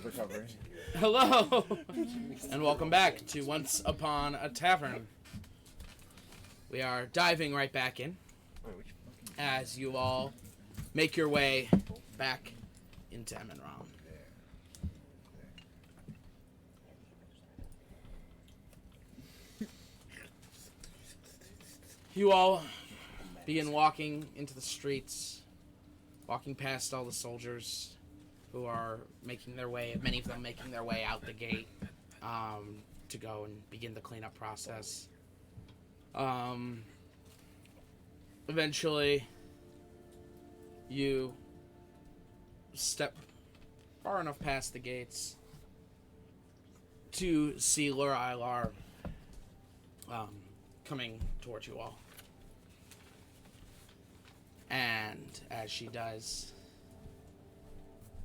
of recovery. Hello, and welcome back to Once Upon a Tavern. We are diving right back in as you all make your way back into Emenrom. You all begin walking into the streets, walking past all the soldiers who are making their way, many of them making their way out the gate to go and begin the cleanup process. Eventually, you step far enough past the gates to see Laura Ilar coming towards you all. And as she does,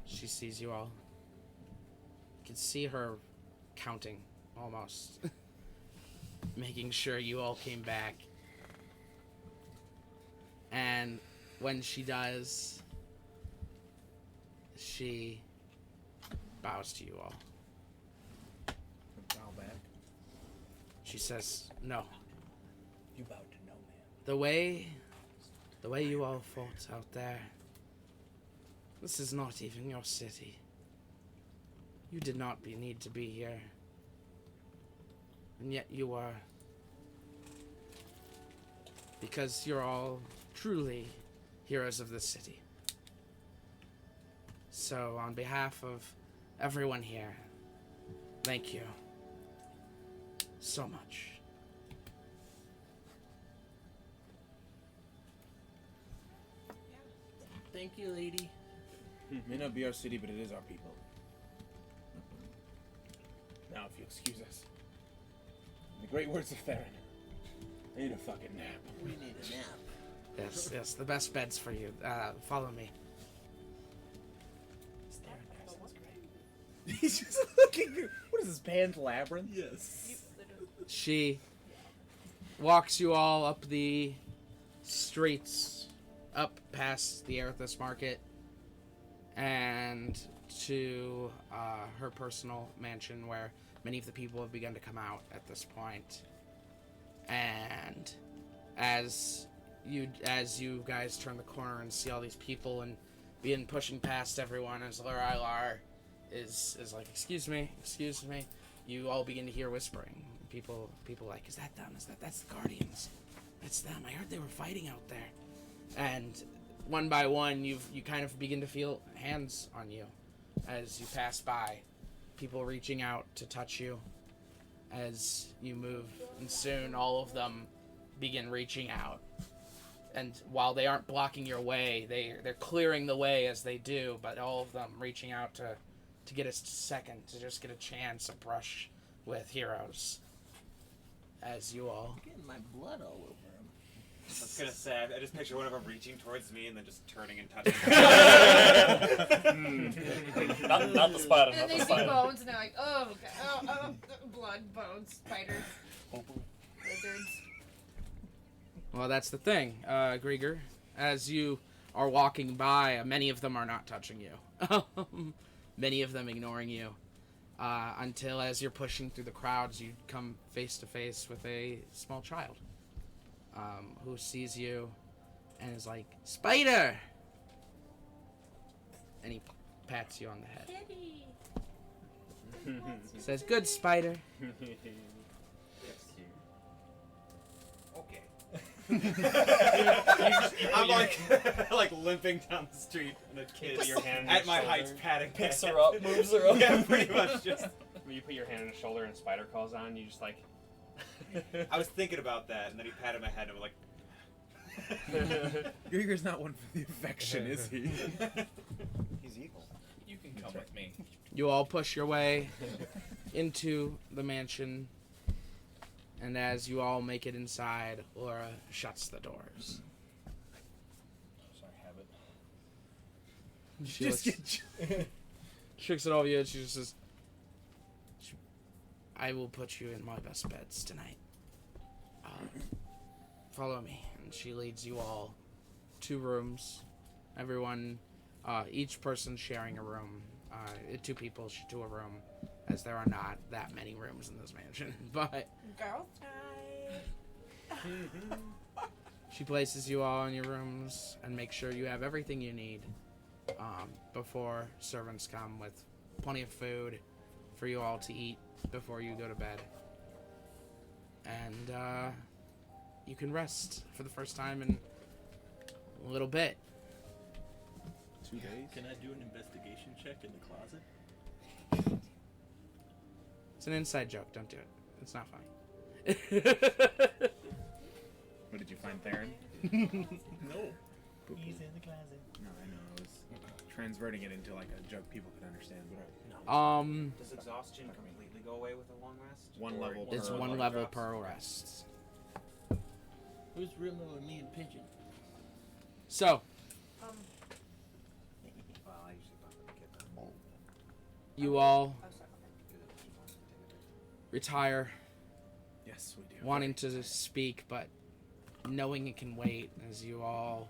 she sees you all. You can see her counting, almost. Making sure you all came back. And when she does, she bows to you all. Bow back. She says, no. You bowed to no man. The way you all fought out there, this is not even your city. You did not need to be here. And yet you are. Because you're all truly heroes of this city. So on behalf of everyone here, thank you so much. Thank you, lady. May not be our city, but it is our people. Now, if you excuse us. In the great words of Theron, I need a fucking nap. We need a nap. Yes, the best beds for you. Follow me. He's just looking. What is this, Pan's Labyrinth? Yes. She walks you all up the streets, up past the Erithus Market, and to her personal mansion where many of the people have begun to come out at this point. And as you guys turn the corner and see all these people and begin pushing past everyone as Laura Ilar is like, excuse me, you all begin to hear whispering. People like, is that them? That's the Guardians? That's them. I heard they were fighting out there. And one by one, you kind of begin to feel hands on you as you pass by. People reaching out to touch you as you move, and soon all of them begin reaching out. And while they aren't blocking your way, they're clearing the way as they do, but all of them reaching out to get a second, to just get a chance to brush with heroes. As you all... I'm getting my blood all over him. I was gonna say, I just picture one of them reaching towards me and then just turning and touching. not the spider. And they see bones and they're like, oh, okay. Oh, blood, bones, spiders, lizards. Well, that's the thing, Grieger. As you are walking by, many of them are not touching you. Many of them ignoring you. Until as you're pushing through the crowds, you come face to face with a small child who sees you and is like, Spider! And he pats you on the head. Says, good, Spider. I'm like limping down the street, and a kid Put your hand at on my his height shoulder. patting, Picks her up, moves her up. Yeah, pretty much. Just when you put your hand on his shoulder and Spider calls on, you just like. I was thinking about that, and then he patted my head, and I'm like. Grieger's not one for the affection, is he? He's evil. You can come with me. You all push your way into the mansion, and as you all make it inside, Laura shuts the doors. Sorry, habit. She looks at all of you and she just says, I will put you in my best beds tonight. Follow me. And she leads you all 2 rooms. Everyone, each person sharing a room 2 people to a room, as there are not that many rooms in this mansion. But Girl type. she places you all in your rooms and makes sure you have everything you need before servants come, with plenty of food for you all to eat before you go to bed. And you can rest for the first time in a little bit. 2 days. Can I do an investigation check in the closet? It's an inside joke. Don't do it. It's not funny. What did you find, Theron? No. He's in the closet. No, I know. I was transverting it into like a joke people could understand. But Does exhaustion completely go away with a long rest? One level. It's per 1 luck level drops. per rest. Who's riddling with me and Pigeon? So, Well, I usually bump it to get them. you all Oh, sorry. retire, Yes, we do. wanting to speak, but knowing it can wait, as you all...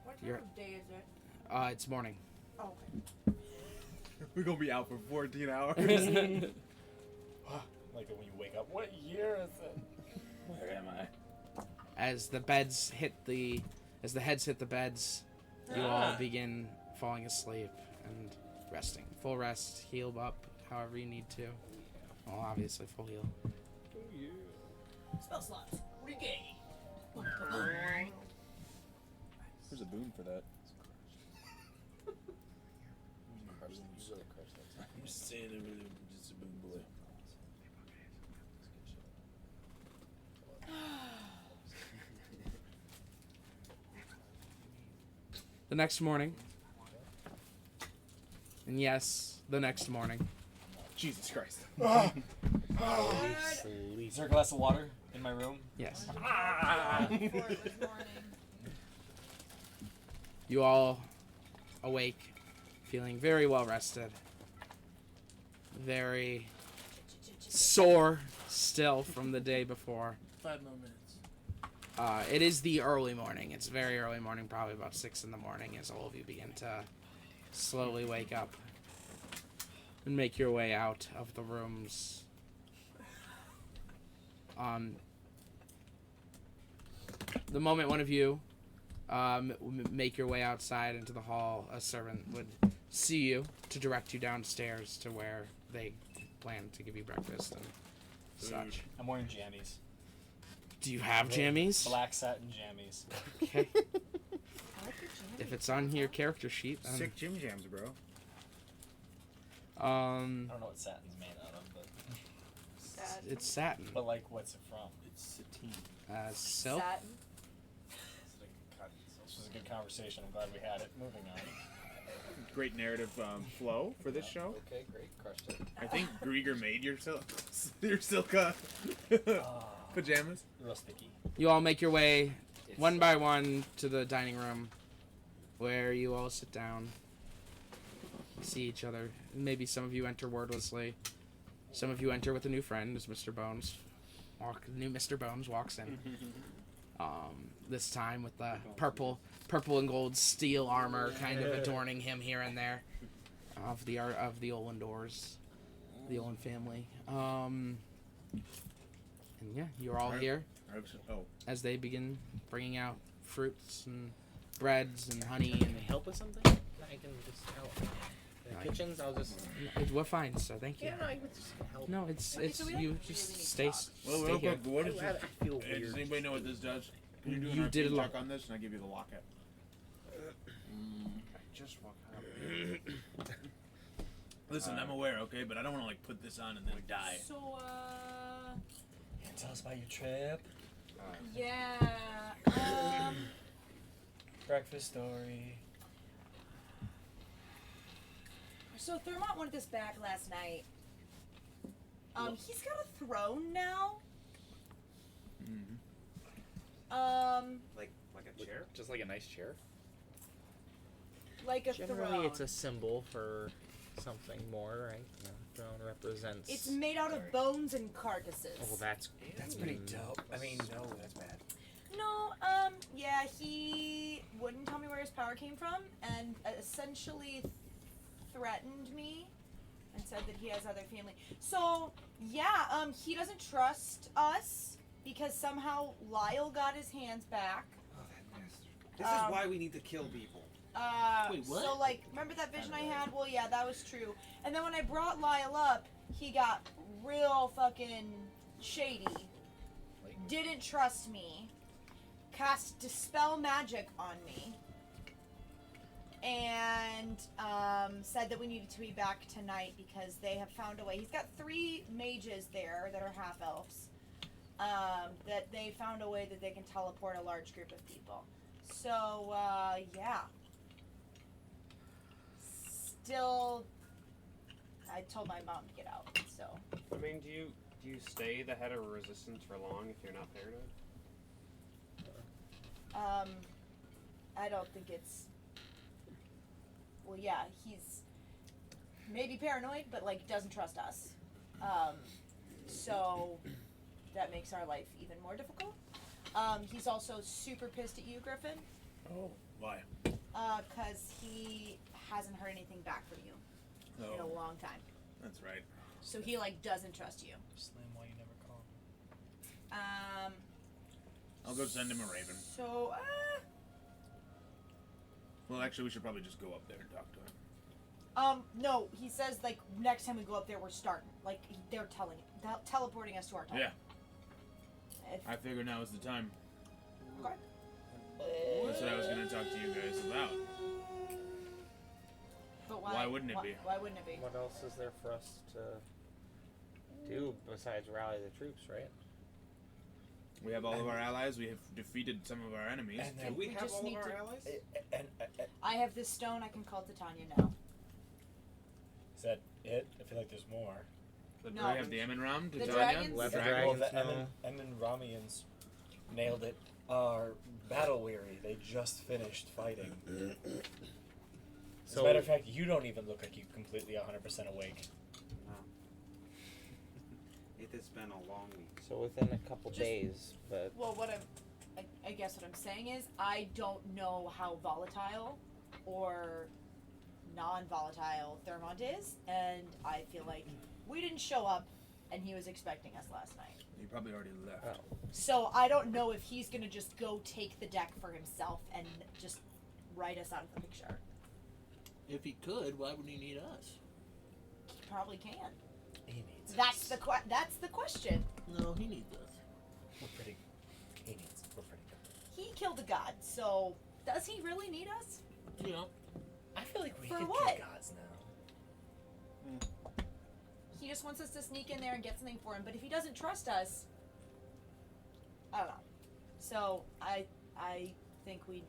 What time You're- of day is it? it's morning. Oh, okay. We're gonna be out for 14 hours. Like when you wake up, what year is it? Where am I? As the heads hit the beds, you all begin falling asleep and resting. Full rest, heal up however you need to. Well, obviously full heal. Spell slots. Regay. There's a boon for that. I'm just saying it really just a boom boy. The next morning, and yes, the next morning, Jesus Christ. Is there a glass of water in my room? yes, Before it was morning. you all awake, feeling very well rested, very sore still from the day before. 5 more minutes. It is the early morning. It's very early morning, probably about 6 in the morning, as all of you begin to slowly wake up and make your way out of the rooms. The moment one of you make your way outside into the hall, a servant would see you to direct you downstairs to where they plan to give you breakfast and such. I'm wearing jammies. Do you have jammies? Black satin jammies. Okay. If it's on your character sheet, then, Sick Jim Jams, bro. I don't know what satin's made out of, but it's satin. but like, what's it from? It's satine. Silk. Satin. This was a good conversation. I'm glad we had it. Moving on. Great narrative flow for this show. Okay, great. Crushed it. I think Grieger made your silk pajamas. Real sticky. You all make your way one by one to the dining room, where you all sit down, see each other. Maybe some of you enter wordlessly. Some of you enter with a new friend, as Mr. Bones walks in. This time with the purple and gold steel armor, kind of adorning him here and there, of the Olin doors, the Olin family. And yeah, you're all here as they begin bringing out fruits and breads and honey and Help with something? I can just help. The kitchens, I'll just. We're fine, sir. Thank you. Yeah, no, I can just help. No, it's Okay, so we don't you really just need stay sauce. Well, stay real here. quick, what is I this? feel Does weird. anybody know what this does? Can you do You an did arcane a check lo- on this, and I give you the locket? Just walk out. Listen, I'm aware, okay, but I don't want to like put this on and then die. So, Yeah, tell us about your trip. yeah. Breakfast story. So Thermont wanted this back last night. He's got a throne now. Like a chair? Just like a nice chair. Like a Generally, throne. it's a symbol for something more, right? The throne represents. It's made out of bones and carcasses. Oh, that's pretty dope. I mean, no, that's bad. No, yeah, he wouldn't tell me where his power came from, and essentially threatened me and said that he has other family. So, yeah, he doesn't trust us because somehow Lyle got his hands back. Oh, that bastard. This is why we need to kill people. Wait, what? So, like, remember that vision I had? Well, yeah, that was true. And then when I brought Lyle up, he got real fucking shady. Didn't trust me. Cast Dispel Magic on me. And said that we needed to be back tonight because they have found a way. He's got 3 mages there that are half-elves. That they found a way that they can teleport a large group of people. So, yeah. Still, I told my mom to get out, so. I mean, do you stay the head of resistance for long if you're not there to? I don't think it's. Well, yeah, he's maybe paranoid, but like doesn't trust us. So that makes our life even more difficult. He's also super pissed at you, Griffin. Oh, why? 'Cause he hasn't heard anything back from you in a long time. That's right. So he like doesn't trust you. Slam why you never call. I'll go send him a raven. So Well, actually, we should probably just go up there and talk to him. no, he says like next time we go up there we're starting. Like they're teleporting us to our time. Yeah. I figure now is the time. Okay. That's what I was gonna talk to you guys about. But Why wouldn't it be? Why wouldn't it be? What else is there for us to do besides rally the troops, right? We have all of our allies. We have defeated some of our enemies. And do we have just all of need our to- allies? I have this stone I can call Titania now. Is that it? I feel like there's more. No. We have the Emenram, The Titania, dragons? the Left dragon. dragon. Well, the Emin-Ramians nailed it. Are battle weary. They just finished fighting. As a matter of fact, you don't even look like you're completely 100% awake. No. It has been a long week. So within a couple days, but Well, I guess what I'm saying is I don't know how volatile or non-volatile Thermont is, and I feel like we didn't show up, and he was expecting us last night. He probably already left. Oh. So I don't know if he's gonna just go take the deck for himself and just write us out of the picture. If he could, why would he need us? He probably can. He needs That's the question. No, he needs us. We're pretty. He needs. We're pretty good. He killed a god, so does he really need us? You know, I feel like we For could what? kill gods now. He just wants us to sneak in there and get something for him. But if he doesn't trust us, I don't know. So I think we.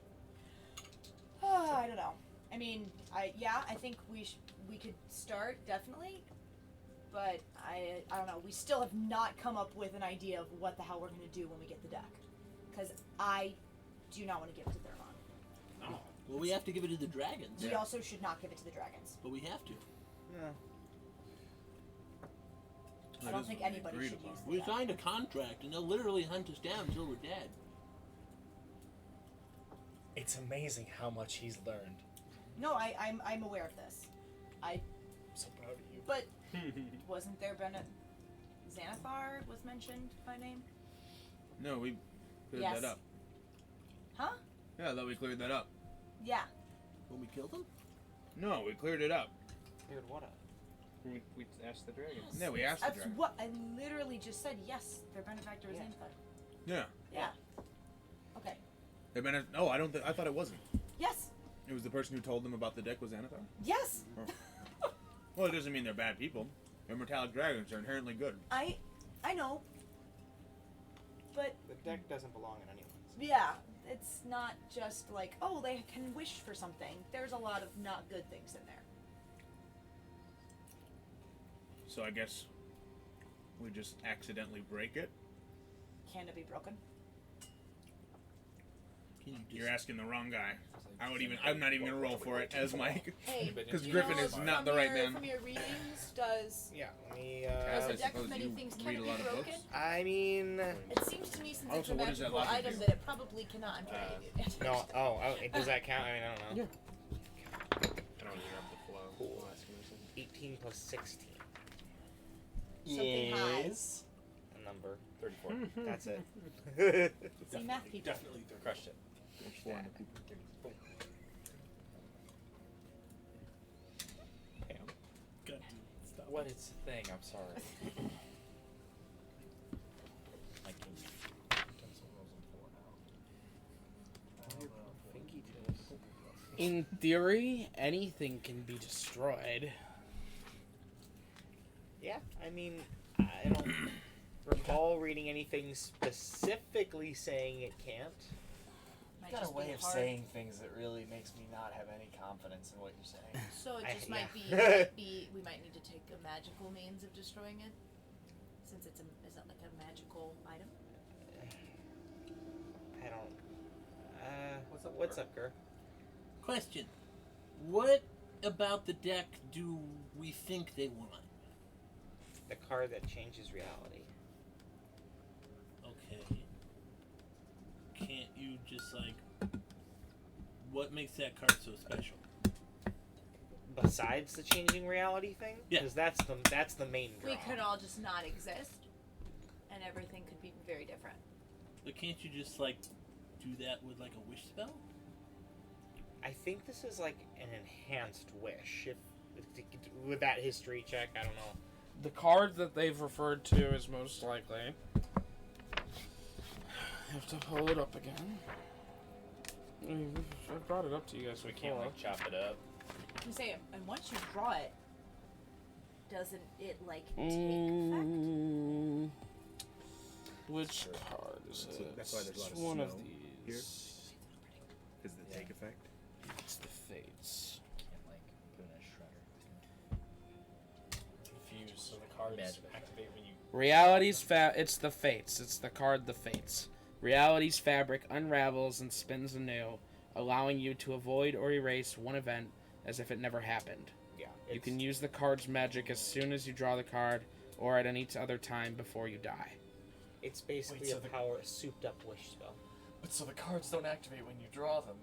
I don't know. I mean, I think we could start definitely, but I don't know. We still have not come up with an idea of what the hell we're gonna do when we get the deck, because I do not want to give it to Thermon. No. well, we have to give it to the dragons. We also should not give it to the dragons. But we have to. yeah. I don't think anybody should use the We deck. signed a contract, and they'll literally hunt us down until we're dead. It's amazing how much he's learned. No, I'm aware of this. I'm so proud of you. But wasn't there been a Xanathar was mentioned by name? No, we cleared Yes. that up. Huh? Yeah, I thought we cleared that up. Yeah. When we killed him? No, we cleared it up. Dude, what a. We asked the dragons. Yeah, we asked the That's dragon. what I literally just said. Yes, their benefactor is Xanathar. Yeah. Yeah. Okay. They've been. No, I don't. I thought it wasn't. Yes. It was the person who told them about the deck was Xanathar. Yes. Well, it doesn't mean they're bad people. They're metallic dragons. They're inherently good. I know. But The deck doesn't belong in anyone's. yeah, it's not just like, oh, they can wish for something. There's a lot of not good things in there. So I guess we just accidentally break it. Can it be broken? Can you just... You're asking the wrong guy. I'm not even gonna roll for it as Mike. Hey, Because you Griffin know, is not the right man. From your readings, does Yeah, let me. does I a deck of suppose many you things read can a it be lot of broken? books. I mean. It seems to me since it's Also, a what does that magical logic item do? that it probably cannot. I'm trying to do it. No. Oh, does that count? I mean, I don't know. I don't interrupt the flow. Cool. That's 13 plus 16. Something high. Yes. A number. 34. That's it. See, math people. Definitely Crushed it. 400 people. Damn. God, dude, stop. What is the thing? I'm sorry. I can In theory, anything can be destroyed. Yeah, I mean, I don't recall reading anything specifically saying it can't. Might You got a just way be of hard. saying things that really makes me not have any confidence in what you're saying. So it just yeah. might be. We might need to take a magical means of destroying it, since is it like a magical item? I don't. What's up, Gur? Question. What about the deck do we think they want? The card that changes reality. Okay. Can't you just like... What makes that card so special? Besides the changing reality thing? Yeah. Because that's the main draw. We could all just not exist, and everything could be very different. But can't you just like do that with like a wish spell? I think this is like an enhanced wish. If with that history check, I don't know. The card that they've referred to is most likely. I have to pull it up again. I brought it up to you guys. We can't like chop it up. You say, and once you draw it, doesn't it like take effect? Which card is So it? that's why there's a lot of It's one of snow these. here. Is the take effect? It's the Fates. Can't like put in a shredder. Confused, so the cards activate when you. It's the Fates. It's the card the Fates. Reality's fabric unravels and spins anew, allowing you to avoid or erase one event as if it never happened. Yeah. You can use the card's magic as soon as you draw the card, or at any other time before you die. It's basically Wait, so a souped up wish spell. But so the cards don't activate when you draw them.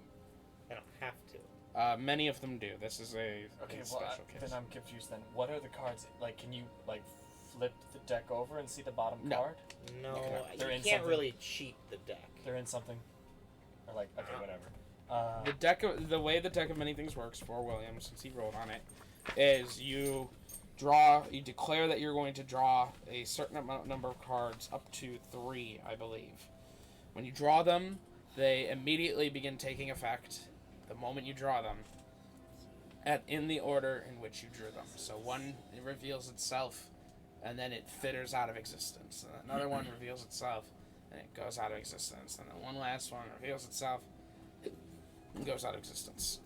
I don't have to. Many of them do. This is a Okay, a well, special case. then I'm confused. Then what are the cards like? Can you like flip the deck over and see the bottom No. card? No, Okay. They're you in can't something. really cheat the deck. They're in something. Or like, okay, whatever. The way the deck of many things works for William, since he rolled on it, is you declare that you're going to draw a certain number of cards, up to 3, I believe. When you draw them, they immediately begin taking effect the moment you draw them, in the order in which you drew them. So one, it reveals itself, and then it fitters out of existence. And another one reveals itself, and it goes out of existence. And then one last one reveals itself, and goes out of existence.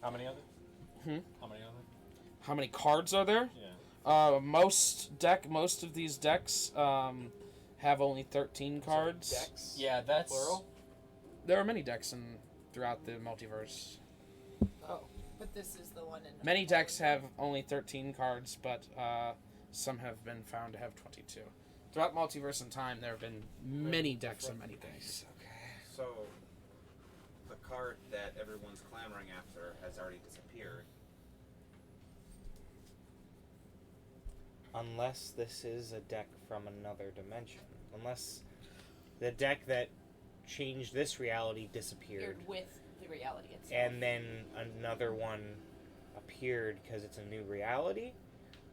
How many other? Hmm? How many other? How many cards are there? Yeah. Most of these decks have only 13 cards. Decks? Yeah, that's Plural? There are many decks throughout the multiverse. But this is the one in. Many decks have only 13 cards, but some have been found to have 22. Throughout multiverse and time, there have been many decks and many things. So, the card that everyone's clamoring after has already disappeared. Unless this is a deck from another dimension. Unless the deck that changed this reality disappeared. With the reality itself. And then another one appeared because it's a new reality?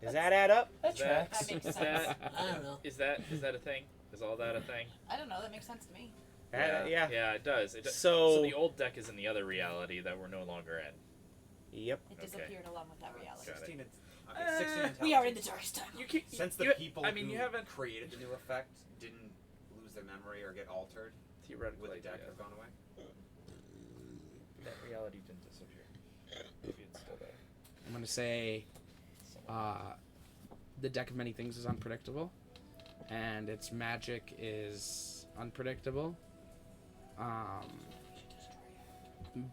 Does that add up? That makes sense. I don't know. Is that a thing? Is all that a thing? I don't know. That makes sense to me. Yeah. Yeah, it does. So the old deck is in the other reality that we're no longer in. Yep. It disappeared along with that reality. Got it. 16 We are in the dark time. Since the people who created the new effect didn't lose their memory or get altered, Theoretically, would the deck yeah. have gone away? That reality didn't disappear. Maybe it's still there. I'm going to say the deck of many things is unpredictable, and its magic is unpredictable.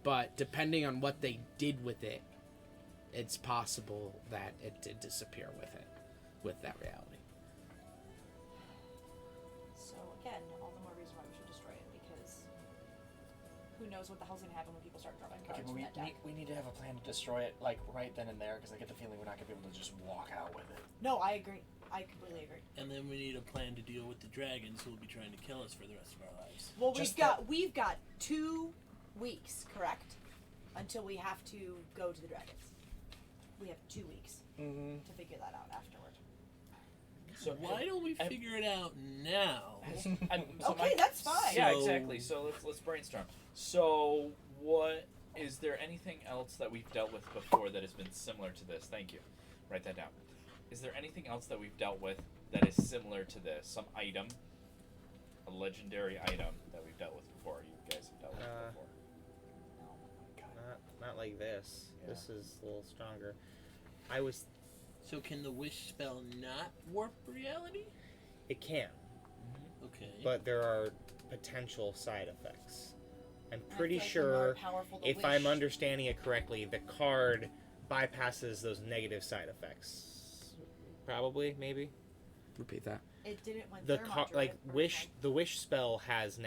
But depending on what they did with it, it's possible that it did disappear with that reality. So again, all the more reason why we should destroy it, because who knows what the hell's gonna happen when people start drawing Okay, cards but from we, that deck. we need to have a plan to destroy it, like, right then and there, because I get the feeling we're not going to be able to just walk out with it. No, I agree. I completely agree. And then we need a plan to deal with the dragons who will be trying to kill us for the rest of our lives. Well, Just we've got 2 weeks, correct, until we have to go to the dragons. We have 2 weeks to figure that out afterward. So why don't we figure it out now? Okay, that's fine. Yeah, exactly. So let's brainstorm. So what is there anything else that we've dealt with before that has been similar to this? Thank you. Write that down. Is there anything else that we've dealt with that is similar to this? Some item, a legendary item that we've dealt with before. You guys have dealt with before. Not like this. Yeah. This is a little stronger. So can the wish spell not warp reality? It can, Okay. but there are potential side effects. I'm I pretty feel like the more sure, powerful the if wish- I'm understanding it correctly, the card bypasses those negative side effects. Probably, maybe. Repeat that. It didn't when The Thermont drew like it wish, originally. the wish spell has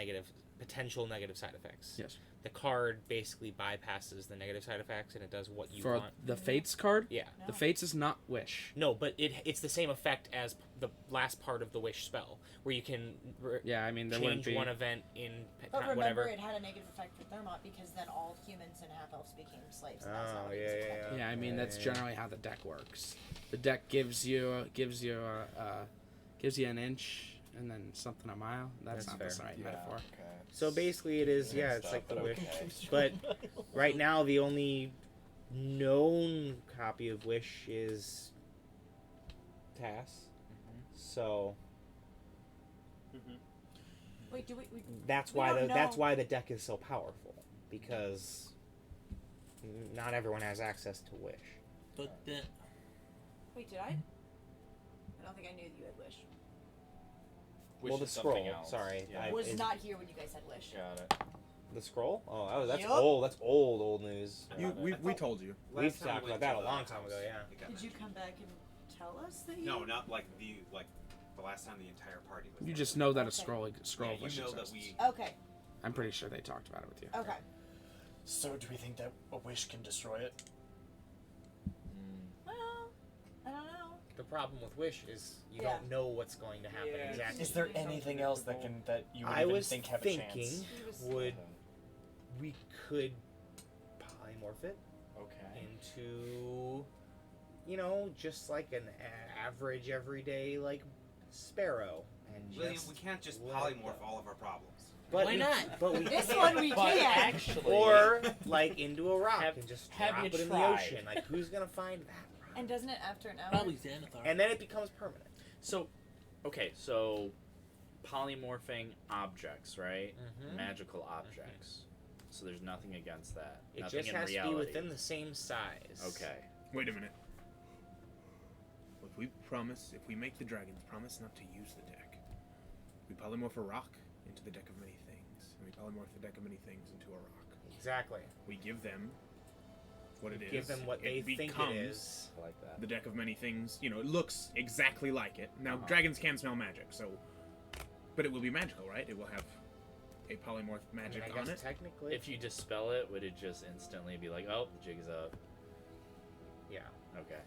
potential negative side effects. Yes. The card basically bypasses the negative side effects, and it does what you For want. the Fates card? Yeah. The Fates is not Wish. No, but it's the same effect as the last part of the wish spell, where you can Yeah, I mean, there wouldn't change be... one event in But remember, whatever. it had a negative effect for Thermont because then all humans and half-elves became slaves. And that's Oh, not what he yeah, was yeah, expecting. Yeah, I mean, Yeah, that's yeah. generally how the deck works. The deck gives you an inch and then something a mile. That's not fair. the right metaphor. Okay. So basically, it is Mixed it's up, like the but wish. okay. But right now, the only known copy of Wish is Tass. So Wait, do we that's we why don't that's know- why the deck is so powerful, because not everyone has access to Wish. But then, Wait, did I? I don't think I knew that you had wish. Wish Well, the is something scroll. else. Sorry, Yeah. I was is- not here when you guys had wish. Got it. The scroll? Oh, that's Yup. old. That's old news. We told you. We've Last time talked we about went that to a the long time house, ago. Yeah. it got Did you mentioned. come back and tell us that you? No, not like the last time the entire party was. You there. just know that a Okay. scroll Yeah, of Wish you know that exists. we. Okay. I'm pretty sure they talked about it with you. Okay. So do we think that a wish can destroy it? Well, I don't know. The problem with Wish is you Yeah. don't know what's going to happen Yeah, exactly. Is there anything else that you would I even was think have a thinking chance? He was- would we could polymorph it Okay. into, just like an average everyday like sparrow, and William, just we can't just let it polymorph go. all of our problems. But Why we, not? But we This can. one we But can. actually, Or like into a rock Have- and just have drop you it in the tried? ocean. Like who's gonna find that rock? And doesn't it after an hour? Probably Xanathar. And then it becomes permanent. So, okay, so polymorphing objects, right? Mhm. Magical objects. So there's nothing against that. It nothing just in has reality. to be within the same size. Okay. Wait a minute. If we make the dragons promise not to use the deck, we polymorph a rock into the deck of many things, and we polymorph the deck of many things into a rock. Exactly. We give them what it is. Give them what they think it becomes is. I like that. The deck of many things. It looks exactly like it. Now, Uh-huh. dragons can smell magic, so. But it will be magical, right? It will have a polymorph magic I on guess it. technically. If you dispel it, would it just instantly be like, oh, the jig is up? Yeah. Okay.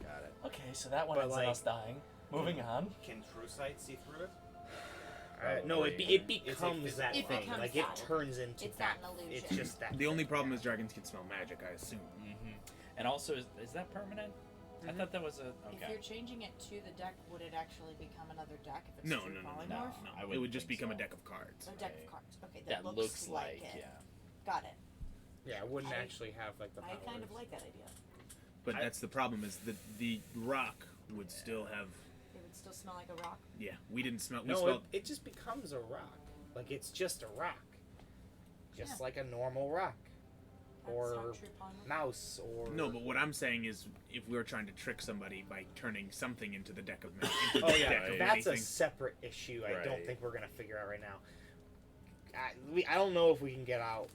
Got it. Okay, so that one But, ends in like- us dying. Moving on. Can true sight see through it? No, it Probably. becomes that It thing. becomes like that. it turns into It's that. not an illusion. It's just that. The only thing. problem is dragons can smell magic, I assume. Mm-hmm. And also, is that permanent? I thought that was a. If Okay. you're changing it to the deck, would it actually become another deck if it's No, true no, no, polymorph? No, I It wouldn't would just think become a so. deck of cards. A deck Right. of cards. Okay, That looks like, it. yeah. Got it. Yeah, it wouldn't actually have like the I powers. kind of like that idea. But that's the problem is that the rock would still have. It would still smell like a rock. Yeah, we didn't smell. We No, smelled. it just becomes a rock. Like it's just a rock. Just Yeah. like a normal rock. That's Or not true polymorph. mouse or No, but what I'm saying is, if we were trying to trick somebody by turning something into the deck of magic, into Oh the yeah, deck of that's a anything, separate issue. I don't Right. think we're gonna figure out right now. I don't know if we can get out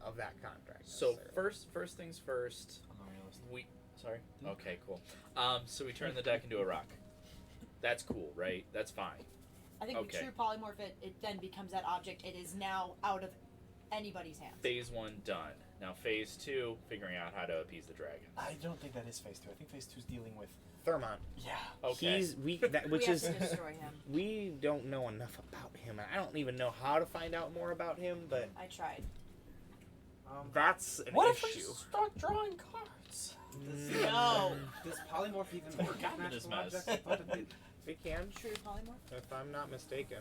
of that contract. So necessarily. first things first. I'm not realistic. We sorry. Okay, cool. So we turn the deck into a rock. That's cool, right? That's fine. I think Okay. we true polymorph it. It then becomes that object. It is now out of anybody's hands. Phase 1 done. Now phase 2, figuring out how to appease the dragon. I don't think that is phase 2. I think phase 2 is dealing with Thermon. Yeah. Okay. Which we is have to destroy him. we don't know enough about him. I don't even know how to find out more about him, but I tried. that's an What if we issue. start drawing cards? No. Does polymorph even work Got with in this magical mess. objects? I thought it did. It can, True polymorph. if I'm not mistaken.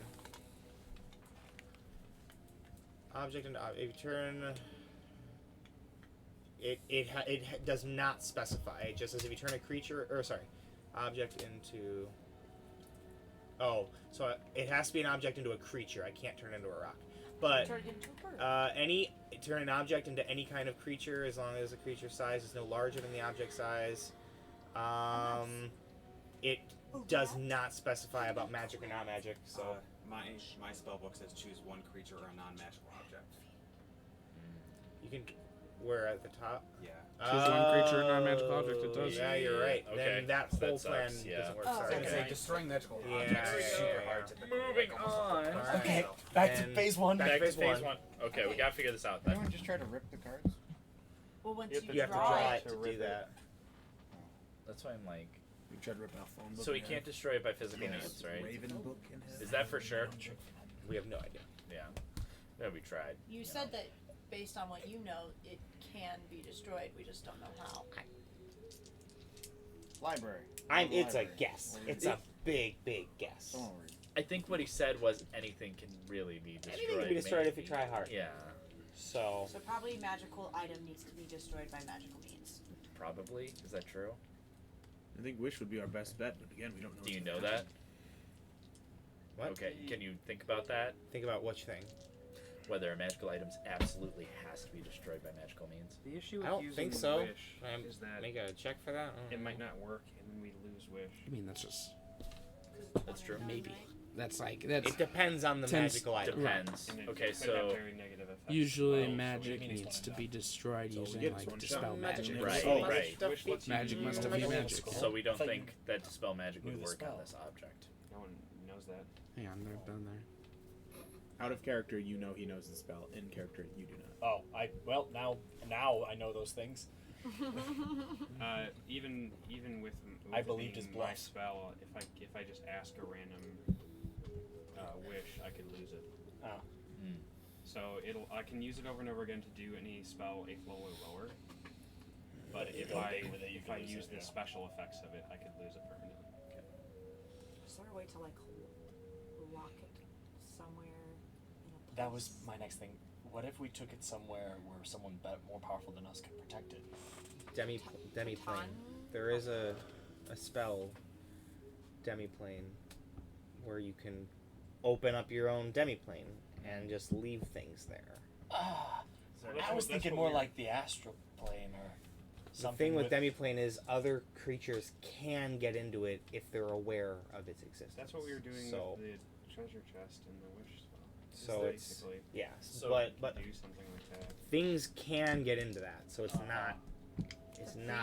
Object and if you turn. It does not specify. It just says if you turn a creature object into. Oh, so it has to be an object into a creature. I can't turn it into a rock. But Turn it into a bird. turn an object into any kind of creature as long as the creature size is no larger than the object size. It does not specify about magic or not magic. So my spell book says choose one creature or a non-magical object. you can. We're at the top. Yeah. Choose one creature and non-magical object. It does. Yeah, you're right. Okay. Then that That whole sucks, plan yeah. doesn't work. Oh, Sorry. okay. Say destroying magical Yeah, objects is yeah, super yeah. hard to Moving on. Okay, back to And phase 1. back Back to to phase 1. Okay, we Okay. gotta figure this out then. Anyone just try to rip the cards? Well, once You have You have to draw draw it, it to rip do it. that. That's why I'm like. We tried ripping out phone book. So we can't destroy it by physical means, right? Raven book in his. Is that for sure? We have no idea. Yeah. Yeah, we tried. You said that based on what you know, it can be destroyed. We just don't know how. Library. It's a Library. guess. What do you It's do? a big guess. Don't worry. I think what he said was anything can really be destroyed. Anything can be destroyed if you maybe. try hard. Yeah, So So probably magical item needs to be destroyed by magical means. probably. Is that true? I think Wish would be our best bet, but again, we don't know. Do you what's know gonna that? happen. what? Okay, can you think about that? Think about which thing. Whether a magical item absolutely has to be destroyed by magical means. The issue with I don't using think so. Wish is that Make a check for that. it might not work, and then we lose Wish. I mean, that's just That's true. maybe. That's that's It depends on the Tends- magical item. Depends. And it Okay, could have so very negative effects. usually So magic maybe it's needs one to and be destroyed So all we using get is like one dispel shot. magic. Right, Oh, right. Wish lets you Magic must have use been magic magic. spell. So we don't Thought you think that dispel magic knew would the work on spell. this object. No one knows that. Hang on, they're down there. Out of character, you know he knows the spell. In character, you do not. Oh, now I know those things. Even with I it believed his being my bluff. spell, if I just ask a random wish, I could lose it. Oh. So I can use it over and over again to do any spell 8th level or lower. But you if go I big with it, you if can I lose use it, the yeah. special effects of it, I could lose it permanently. Is there a way to like lock it somewhere in a place? That was my next thing. What if we took it somewhere where someone more powerful than us could protect it? Demiplane. There is a spell, Demiplane, where you can open up your own Demiplane and just leave things there. I was thinking more like the astral plane or The something. thing with Demiplane is other creatures can get into it if they're aware of its existence. That's what we were doing So, with the treasure chest and the wish spell. so it's basically yeah, So but do something like that. things can get into that, so it's not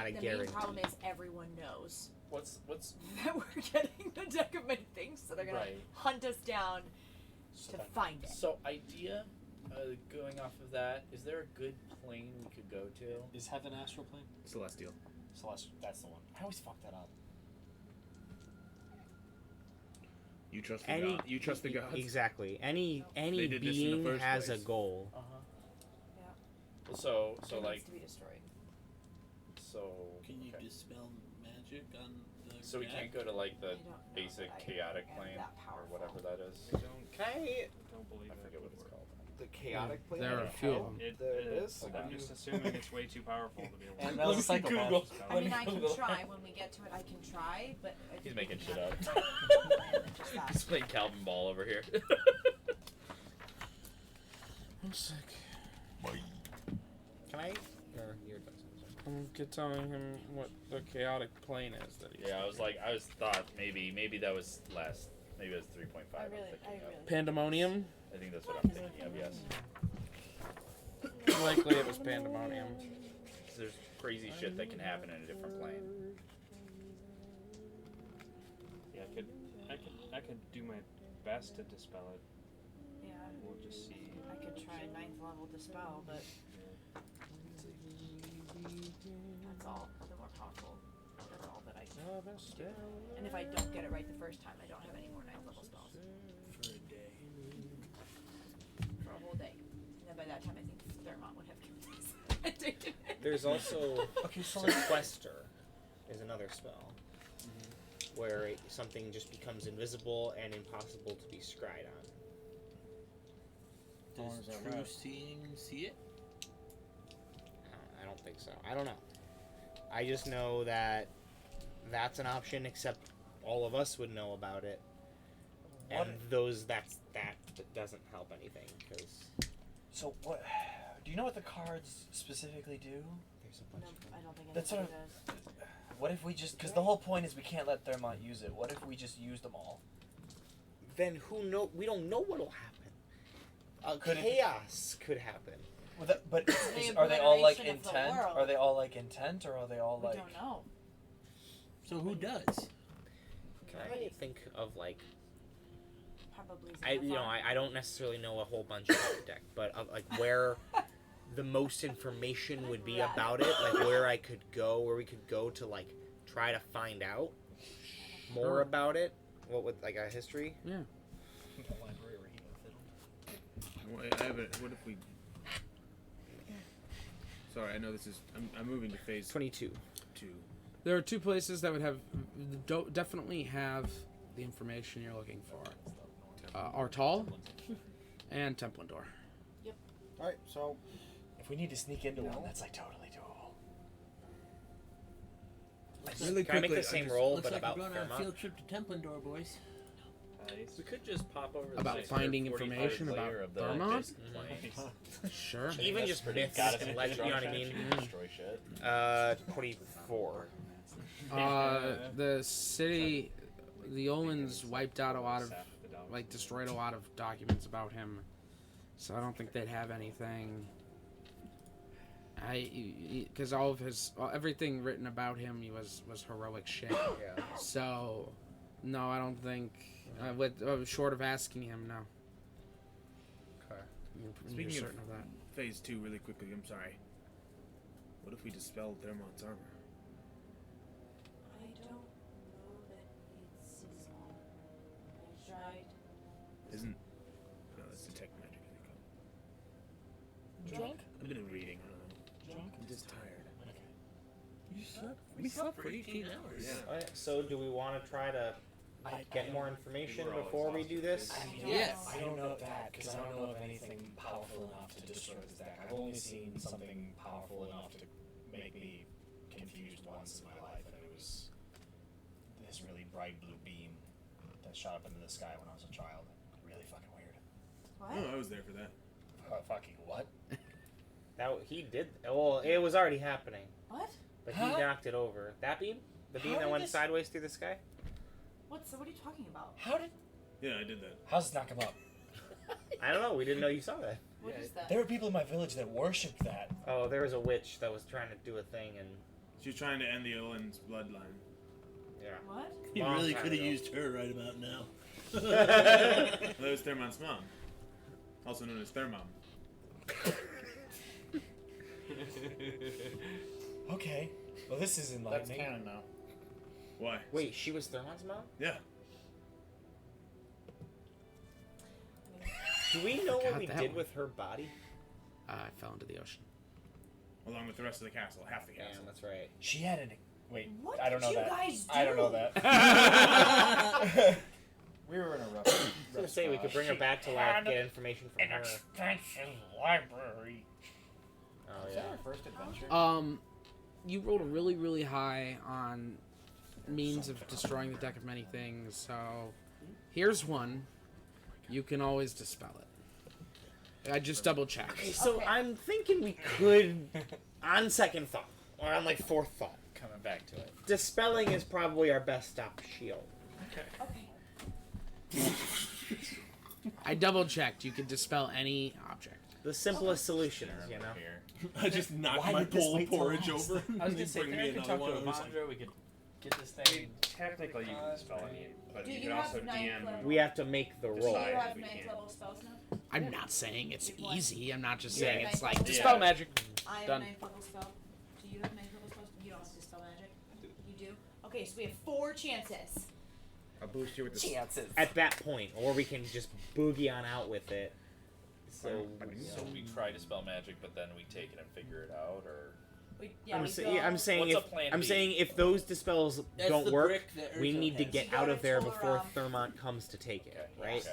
a The guarantee. main problem is everyone knows What's that we're getting the deck of many things, so they're gonna Right. hunt us down to find it. So idea, going off of that, is there a good plane we could go to? Is heaven astral plane? Celestial. Celestial. That's the one. I always fuck that up. You trust the god. You trust the gods. Exactly. Any They did this in the being first has place. a goal. So It like needs to be destroyed. so. Can you okay. dispel magic on the So we cat? can't go to like the I don't know basic that I chaotic am plane that or powerful. whatever that is. Don't believe I that forget what would it's work. called. The chaotic plane. There are a few of them. It is. Hold I'm on. just assuming it's way too powerful to be able to. And that was a psychopath. Google. I mean, I can try when we get to it. I can try, but I He's think making we shit can up. have a plan than just that. He's playing Calvin Ball over here. I'm sick. Can I? Or you're done. I'm telling him what the chaotic plane is that he's. Yeah, I was thought maybe that was less. Maybe it was 3.5. I I'm really, thinking of. Pandemonium. I think that's what I'm thinking of. Yes. Likely it was pandemonium. 'Cause there's crazy shit that can happen in a different plane. Yeah, I could do my best to dispel it. Yeah, We'll just see. I could try 9th level dispel, but that's all. The more powerful. That's all that I can do. And if I don't get it right the first time, I don't have any more 9th level spells For a day. for a whole day. And then by that time, I think Thermont would have given us. There's also Okay, so Sequester is another spell where something just becomes invisible and impossible to be scryed on. Does true seeing see it? I don't think so. I don't know. I just know that that's an option, except all of us would know about it. What? And that doesn't help anything, because So what? Do you know what the cards specifically do? there's a bunch I don't think That's anybody sort does. What if we just? Because the whole point is we can't let Thermont use it. What if we just use them all? Then who know? We don't know what'll happen. Could it- Chaos could happen. Well, but The are they all like obliteration of the intent? world. Are they all like intent, or are they all We like? don't know. So who does? Can I think of like Probably I don't necessarily know a whole bunch about the deck, but of like where the most information would be about it, like where we could go to like try to find out more about it. What would like a history? Yeah. The library where he What if we? Sorry, I know this is. I'm moving to phase 22. 2. There are two places that would have definitely have the information you're looking for. Artal and Templindor. Yep. Alright, so If we need to sneak into one, that's like totally doable. Really Can I make the same roll, Looks but like about we're going on a Fairmont? field trip to Templindor, boys. We could just pop over About the finding 45 information about layer of the Thermont? Jason complaints. Sure. Even just myths, Got us and into legend, you know what I mean? Destroy shit. 24. The city, the Olins wiped out a lot of, like, destroyed a lot of documents about him. So I don't think they'd have anything. Because all of everything written about him, he was heroic shit. Yeah. So, no, I don't think. Short of asking him, no. Okay. You're Speaking certain of of that. phase 2, really quickly. I'm sorry. What if we dispelled Thermont's armor? I don't know that it's his own. I tried. Isn't? No, that's detect magic. I think. Drunk? I've been reading. I don't know. Drunk? I'm just tired. You slept. We slept for 18 hours. Yeah. Alright, so do we want to try to get more information before we do this? Yes. I don't know that because I don't know of anything powerful enough to destroy this deck. I've only seen something powerful enough to make me confused once in my life, and it was this really bright blue beam that shot up into the sky when I was a child. Really fucking weird. What? Oh, I was there for that. Fucking what? He did. Well, it was already happening, What? but Huh? he knocked it over. That beam, the beam How that did went this- sideways through the sky. What are you talking about? How did? Yeah, I did that. How's this not come up? I don't know. We didn't know you saw that. What is that? There were people in my village that worshipped that. Oh, there was a witch that was trying to do a thing, and She was trying to end the Owen's bloodline. yeah. What? You Long really time could have ago. used her right about now. That was Thermont's mom, also known as Thermom. Okay. Well, this is enlightening. That's canon now. Why? Wait, she was Thermon's mom? Yeah. Do we know what Forgot we that did one. with her body? I fell into the ocean. Along with the rest of the castle, half the Damn, castle. that's right. She had an. Wait, What I don't did know you that. guys I don't know do? that. We were in a rough. I was gonna say we could bring her back to life, get information from her. extensive library. Oh Is yeah. that our first adventure? You rolled a really, really high on means of destroying the deck of many things, so here's one. You can always dispel it. I just double checked. Okay, so Okay. I'm thinking we could, on second thought, or on like fourth thought, Coming back to it. dispelling is probably our best stop shield. Okay. I double checked. You could dispel any object. The simplest solution, you know. I just knocked Why my did this bowl of wait till porridge last? over. I was and gonna they say, bring me Karen could another talk to one. I was like, Avandra, we could get this thing. Technically, you can dispel any, but Do you you can have also ninth DM. level? We have to make the roll. Do you Decide have if we 9th can. level spells now? I'm not saying it's You've won. easy. I'm not just You saying have it's ninth like level dispel spell. magic. I have Done. 9th level spell. Do you have 9th level spells? You don't have to dispel magic? You do? Okay, so we have 4 chances. I'll boost you with the Chances. At that point, or we can just boogie on out with it. So, So we try to spell magic, but then we take it and figure it out, or I'm saying What's if a plan I'm B? saying if those dispels That's don't the work, brick that we Urza need to has. get You go out to of there before Torum. Thermont comes to take it, right? Okay.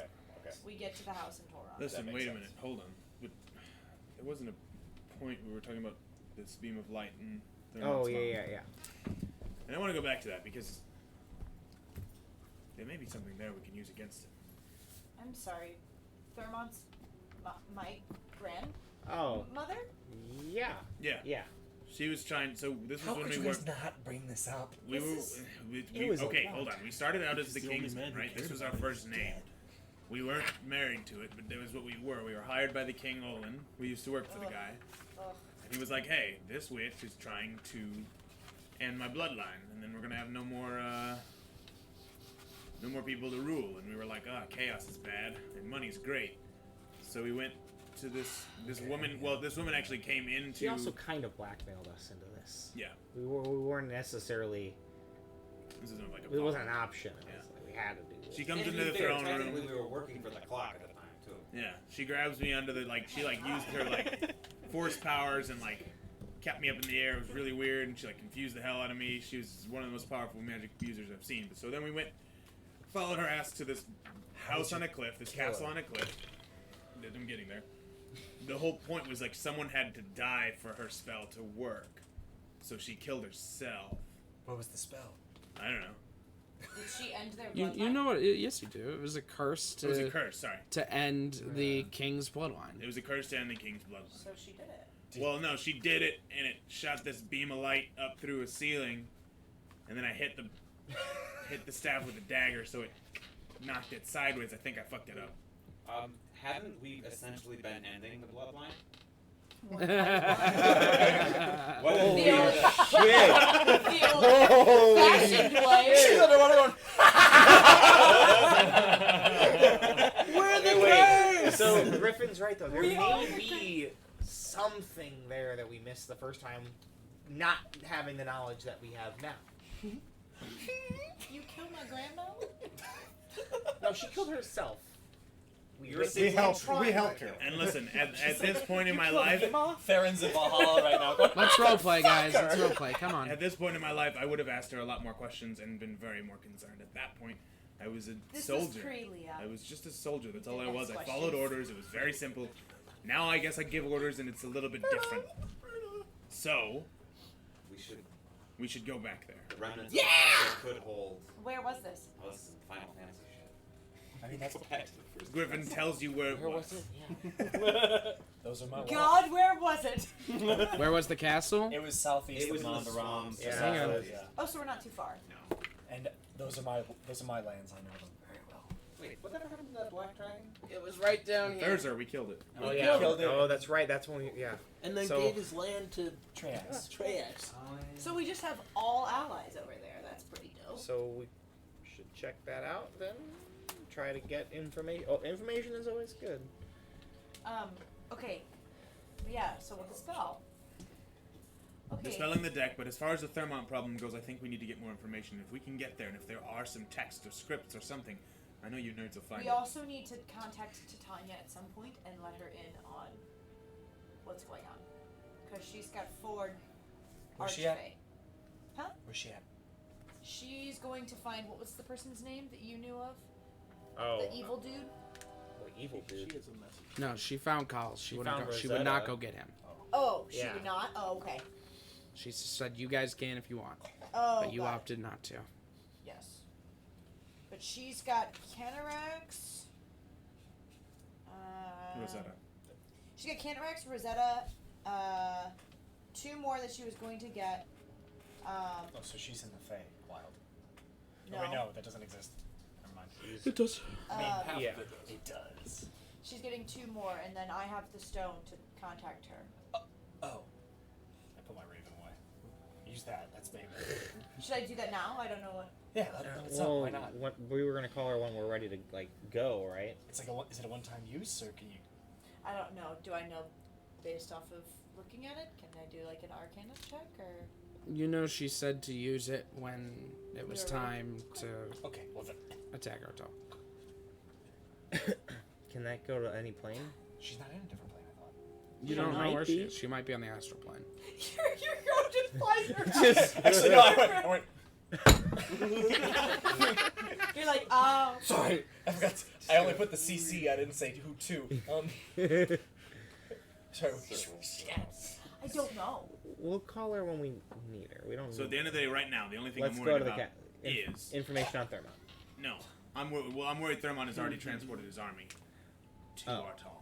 Okay. We get to the house in Toron. Listen, makes wait a sense. minute. Hold on. But there wasn't a point we were talking about this beam of light and. Oh Thermont's yeah. mom. And I want to go back to that because there may be something there we can use against it. I'm sorry. Thermont's my grandmother? Oh. Yeah. Yeah. Yeah. She was trying. So this was How when could we you were. guys not bring this up? We This were. is- We, was a okay, lot. hold on. We started out as He's the the only King's man who right? This cared was our about first his name. dad. We weren't married to it, but that was what we were. We were hired by the King Olin. We used to work for the Ugh. guy. Ugh. And he was like, hey, this witch is trying to end my bloodline, and then we're gonna have no more people to rule. And we were like, chaos is bad, and money's great. So we went to this woman. Well, this woman actually came into. She also kind of blackmailed us into this. Yeah. We weren't necessarily. This isn't like a. It wasn't an option. It Yeah. was like we had to do it. She comes And to into be the fair, throne technically room. we were working for the clock at the time too. Yeah, she grabs me under the she used her force powers and kept me up in the air. It was really weird, and she confused the hell out of me. She was one of the most powerful magic users I've seen. But so then we followed her ass to this house on a cliff, this castle on a cliff. I'm getting there. The whole point was someone had to die for her spell to work, so she killed herself. What was the spell? I don't know. Did she end their You bloodline? know what? Yes, you do. It was a curse to. It was a curse. Sorry, To end the king's bloodline. it was a curse to end the king's bloodline. So she did it. Well, no, she did it, and it shot this beam of light up through a ceiling, and then I hit the staff with a dagger, so it knocked it sideways. I think I fucked it up. Haven't we essentially been ending the bloodline? The old, shit! the old fashioned way. We're the Wait, so Griffin's right though. There We are may the be something there that we missed the first time, not having the knowledge that we have now. You killed my grandma? No, she killed herself. We helped her. And listen, at this point in my life, Theron's in Valhalla right now. Let's roleplay, guys. Let's roleplay. Come on. at this point in my life, I would have asked her a lot more questions and been very more concerned. At that point, I was a This soldier. was pre-Leah. I was just a soldier. That's all I Didn't was. ask I followed questions. orders. It was very simple. Now I guess I give orders, and it's a little bit different. So we should go back there. The remnants Yeah! could hold. Where was this? Oh, this is Final Fantasy shit. I mean, that's Back to the first Griffin tells you where it Where was. was it? Yeah. Those are my walls. God, where was it? Where was the castle? It was southeast It was of in the Monderam. swamps. Yeah. Hang on. Yeah. Oh, so we're not too far. No. And those are my lands. I know them very well. Wait, whatever happened to that black dragon? It was right down here. Thursday, we killed it. Oh We yeah. killed it. Oh, that's right. That's when we. Yeah. And then So- gave his land to Trans. Treax. So we just have all allies over there. That's pretty dope. So we should check that out then. Try to get information. Oh, information is always good. Okay. Yeah, so with the spell. Okay. Dispelling the deck, but as far as the Thermont problem goes, I think we need to get more information. If we can get there, and if there are some text or scripts or something, I know you nerds will find We it. also need to contact Titania at some point and let her in on what's going on. Because she's got Ford Where's she at? Archfey. Huh? Where's she at? She's going to find, what was the person's name that you knew of? Oh. The evil dude? What evil She dude? has a message. No, she found Carl. She would found go, she would not Rosetta. go get him. Oh, she Yeah. did not? Oh, okay. She said you guys can if you want, Oh, but you got it. opted not to. Yes. But she's got Cataracts. Rosetta. She got Cataracts, Rosetta, 2 more that she was going to get. Oh, so she's in the Fae Wild. No. Oh, wait, no, that doesn't exist. Never mind. It does. I mean, Um, half yeah. of it does. She's getting 2 more, and then I have the stone to contact her. Oh. I put my raven away. Use that. That's baby. Should I do that now? I don't know what. Yeah, that's up. Well, Why not? what we were gonna call her when we're ready to go, right? It's like is it a one-time use, or can you I don't know. Do I know based off of looking at it? Can I do like an Arcana check or? You know, she said to use it when it was You're right. time to Okay, well then. attack our top. Can that go to any plane? She's not in a different plane, I thought. You don't know where she is. She might be on the astral plane. Your girl just flies her. Actually, no, I went. You're like, oh. Sorry, I forgot. I only put the CC. I didn't say who to. Sorry. I don't know. We'll call her when we need her. We don't. So at the end of the day, right now, the only thing Let's I'm go worried to the about cat. is Information on Thermon. no. I'm worried Thermon has already transported his army to Artal.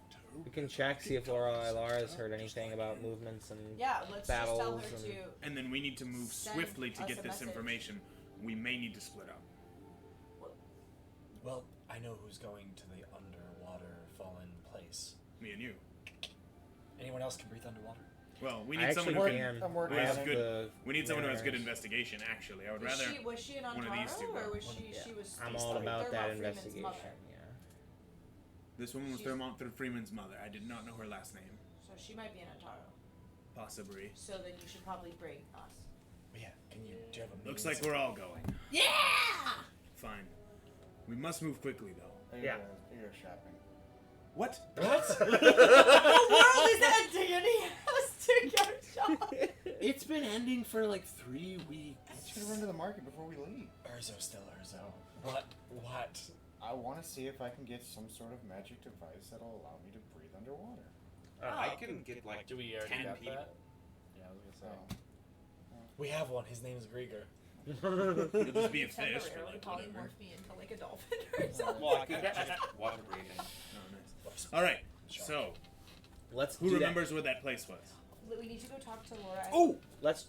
We can check, see if Laura Ilara has heard anything about movements and Yeah, let's battles. just tell her and... to. And then we need to move Send swiftly to us get a this message. information. We may need to split up. Well, I know who's going to the underwater fallen place. Me and you. Anyone else can breathe underwater? Well, we I need someone who actually can. can. Who I has have good. the We need someone who has good mariners. investigation. Actually, I would Was rather. she an one of these two Antaro, or go. was she was? I'm she's all like about that Thermont Freeman's investigation. mother. Yeah. This woman was She's- Thermont Freeman's mother. I did not know her last name. So she might be an Antaro. Possibly. So then you should probably bring us. Well, yeah. Do you have a Looks means like we're all going. Yeah. Fine. We must move quickly, though. Yeah. You're shopping. What? What the world is ending and he has to go shop. It's been ending for like 3 weeks. Should run to the market before we leave. Urzo, still Urzo. What? I want to see if I can get some sort of magic device that'll allow me to breathe underwater. I can get like Do we already 10 got people. that? Yeah, I was gonna say. We have one. His name is Grieger. You'll just be a fish for Temporarily like whatever. polymorph me into like a dolphin or something. Well, I could just water breathing. Oh, nice. All right. So, Let's who do remembers where that place was? We need to go talk to Laura. that.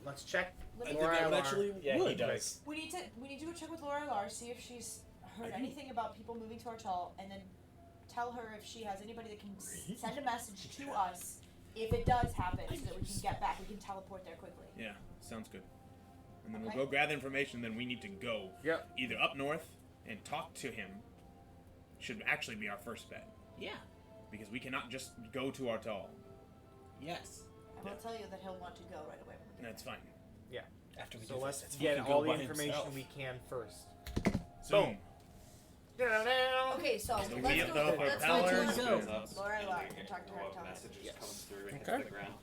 Let's check. Let I me- think I would Ilar. actually Yeah, he would. does. We need to go check with Laura Lar, see if she's heard anything about people moving to Artal, and then tell her if she has anybody that can send a message to us if it does happen, so that we can get back. We can teleport there quickly. Yeah, sounds good. And then Okay. we'll go gather information. Then we need to go Yep. either up north and talk to him. Should actually be our first bet Yeah. because we cannot just go to Artal. Yes. I will tell you that he'll want to go right away when we get That's fine. After we So do let's this, get he can all go the by information himself. we can first. Boom. Okay, so The let's wheel- go. the Let's go propellers to goes up. Laura Lar and talk to her. And tell her. Message Yes. just comes through and Okay. hits the ground.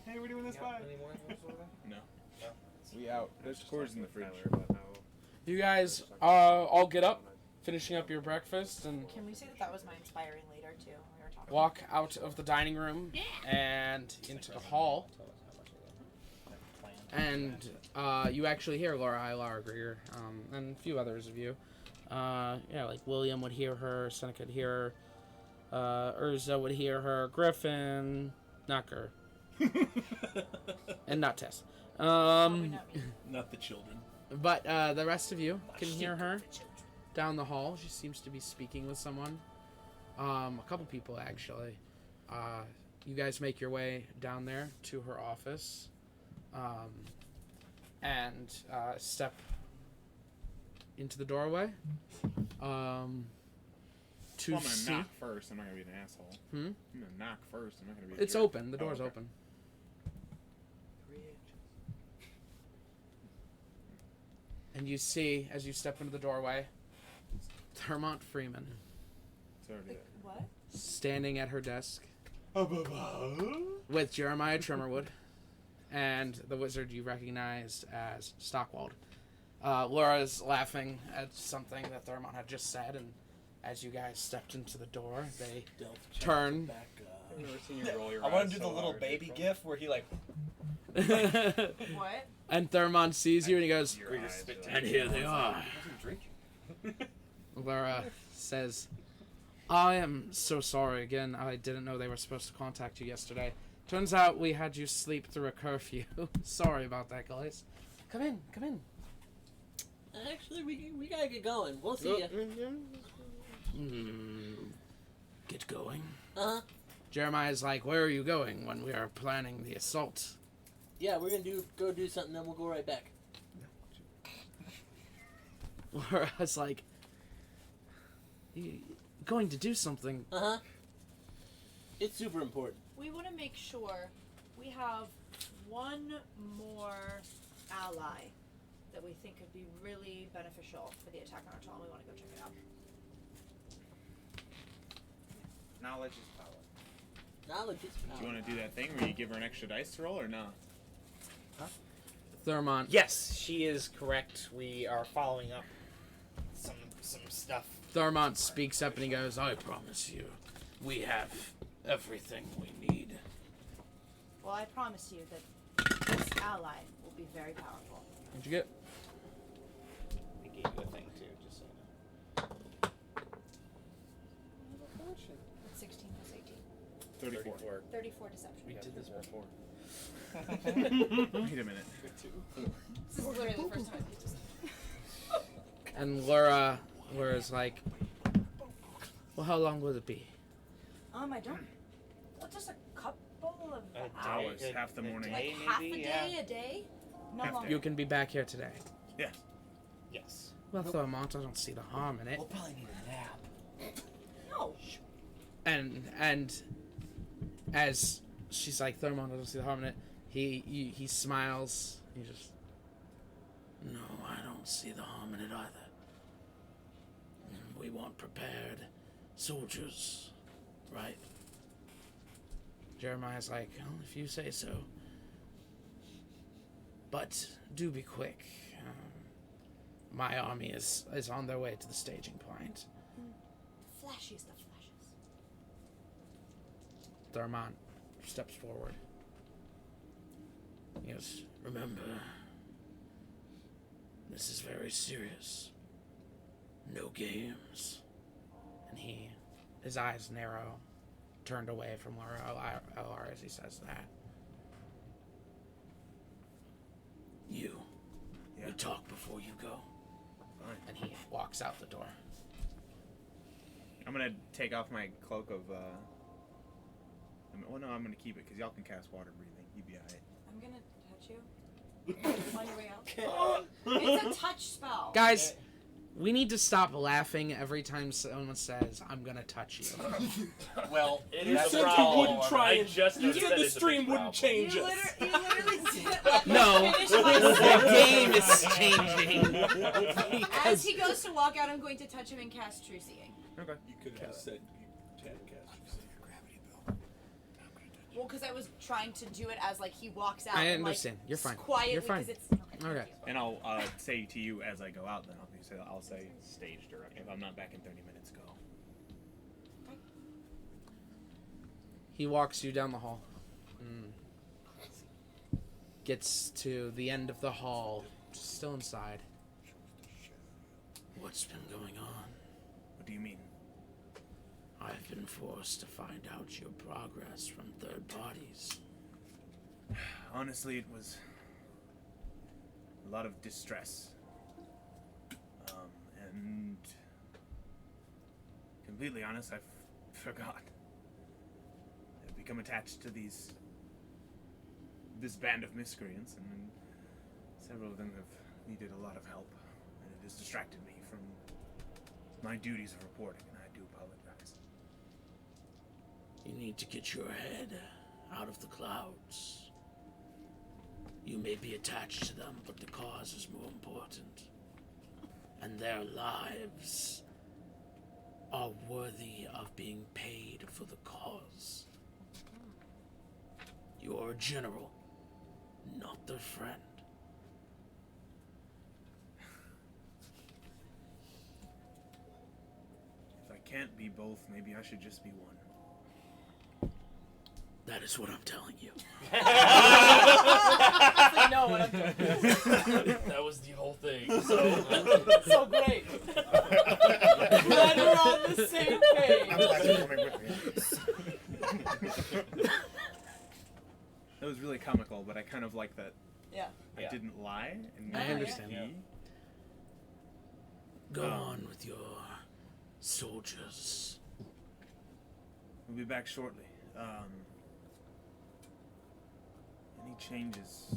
Hey, we're doing this live. Any more of those over there? No. We out. There's scores in the fridge. You guys all get up, finishing up your breakfast, and Can we say that was my inspiring later too? When we were talking. walk out of the dining room and into the hall. Tell us how much it is. And you actually hear Laura Ilar Grieger, and a few others of you. Like William would hear her, Seneca would hear her, Urza would hear her, Griffin, Knocker, and not Tess. Probably not me. Not the children. But the rest of you can hear her down the hall. She seems to be speaking with someone. A couple people, actually. You guys make your way down there to her office and step into the doorway. To I'm gonna see. knock first. I'm not gonna be an asshole. Hmm? I'm gonna knock first. I'm not gonna be. A It's jerk. open. The door's okay. open. And you see, as you step into the doorway, Thermont Freeman It's already there. What? standing at her desk with Jeremiah Trimmerwood and the wizard you recognized as Stockwald. Laura's laughing at something that Thermont had just said, and as you guys stepped into the door, they turn. I've never seen you roll your I want eyes to do so the little hard baby before. gif where he like. What? And Thermont sees you and he goes, Your eyes are like- and here they are. Wasn't drinking. Laura says, I am so sorry again. I didn't know they were supposed to contact you yesterday. Turns out we had you sleep through a curfew. Sorry about that, guys. Come in, come in. Actually, we gotta get going. We'll see ya. Get going. Uh-huh. Jeremiah's like, where are you going when we are planning the assault? Yeah, we're gonna go do something, then we'll go right back. Laura's like, going to do something. It's super important. We want to make sure we have one more ally that we think could be really beneficial for the attack on our town. We want to go check it out. Knowledge is power. Knowledge is power. Do you want to do that thing where you give her an extra dice to roll or not? Thermont. Yes, she is correct. We are following up some stuff. Thermont speaks up and he goes, I promise you, we have everything we need. Well, I promise you that this ally will be very powerful. What'd you get? I gave you a thing too, just so you know. It's 16 plus 18. 34. 34 deception. We did this before. Wait a minute. This is literally the first time I used this. And Laura's like, well, how long will it be? I don't. Well, just a couple of Hours, half the morning. Like half a day, a day? No longer. You can be back here today. Yes. Yes. Well, Thermont, I don't see the harm in it. We'll probably need a nap. No. And as she's like, Thermont, I don't see the harm in it. He smiles. He just, no, I don't see the harm in it either. We want prepared soldiers, right? Jeremiah's like, well, if you say so. But do be quick. My army is on their way to the staging point. The flashiest of flashes. Thermont steps forward. He goes, remember, this is very serious. No games. And his eyes narrow, turned away from Laura Elar as he says that. You talk before you go. Fine. And he walks out the door. I'm gonna take off my cloak of. Well, no, I'm gonna keep it because y'all can cast water breathing. You'd be alright. I'm gonna touch you. On your way out. It's a touch spell. Guys, we need to stop laughing every time someone says, I'm gonna touch you. Well, You said you wouldn't try and you said the stream wouldn't change us. You literally didn't let me No, finish my the game is changing. As he goes to walk out, I'm going to touch him and cast True Seeing. Okay. You could have said you had cast. Well, because I was trying to do it as like he walks out. I and, understand. Like, You're fine. Quietly, You're fine. 'cause it's Okay. And I'll say to you as I go out. Then I'll say Stage direction. if I'm not back in 30 minutes, go. He walks you down the hall. Gets to the end of the hall, still inside. What's been going on? What do you mean? I've been forced to find out your progress from third parties. Honestly, it was a lot of distress. And completely honest, I forgot. I've become attached to this band of miscreants, and several of them have needed a lot of help, and it has distracted me from my duties of reporting, and I do apologize. You need to get your head out of the clouds. You may be attached to them, but the cause is more important. And their lives are worthy of being paid for the cause. You are a general, not their friend. If I can't be both, maybe I should just be one. That is what I'm telling you. I know what I'm doing. That was the whole thing. So, So great. Glad we're on the same page. I'm glad you're coming with me. That was really comical, but I kind of like that. Yeah. I didn't lie. And I understand. he- Go on with your soldiers. We'll be back shortly. Any changes?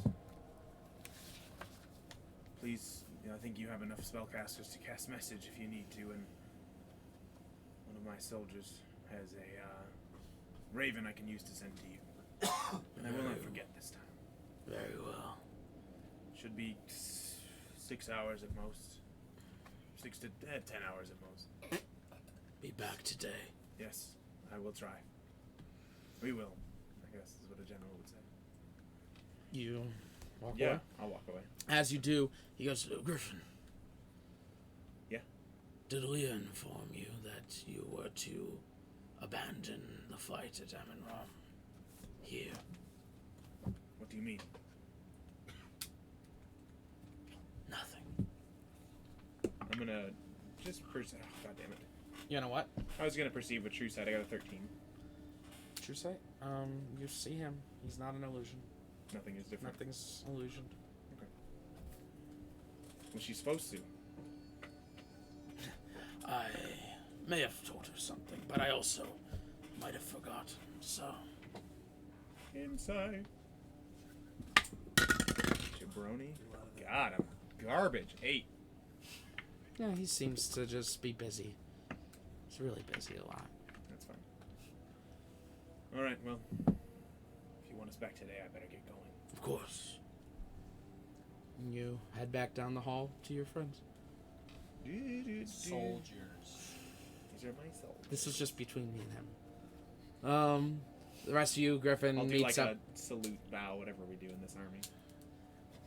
Please, I think you have enough spellcasters to cast message if you need to, and one of my soldiers has a raven I can use to send to you. And I will not forget this time. Very well. Should be 6 hours at most. 6 to 10 hours at most. Be back today. Yes, I will try. We will, I guess is what a general would say. You walk Yeah, away? I'll walk away. As you do, he goes, Griffin. Yeah? Did Leah inform you that you were to abandon the fight at Amenram? Here. What do you mean? Nothing. I'm gonna just God damn it. You know what? I was gonna perceive a true sight. I got a 13. True sight? You see him. He's not an illusion. Nothing is different. Nothing's illusioned. Okay. Was she supposed to? I may have told her something, but I also might have forgotten, so... Inside. Jabroni? God, I'm garbage. 8. Yeah, he seems to just be busy. He's really busy a lot. That's fine. Alright, well. If you want us back today, I better get going. Of course. And you head back down the hall to your friends. Soldiers. These are my soldiers. This is just between me and him. The rest of you, Griffin I'll do meets like up. a salute, bow, whatever we do in this army.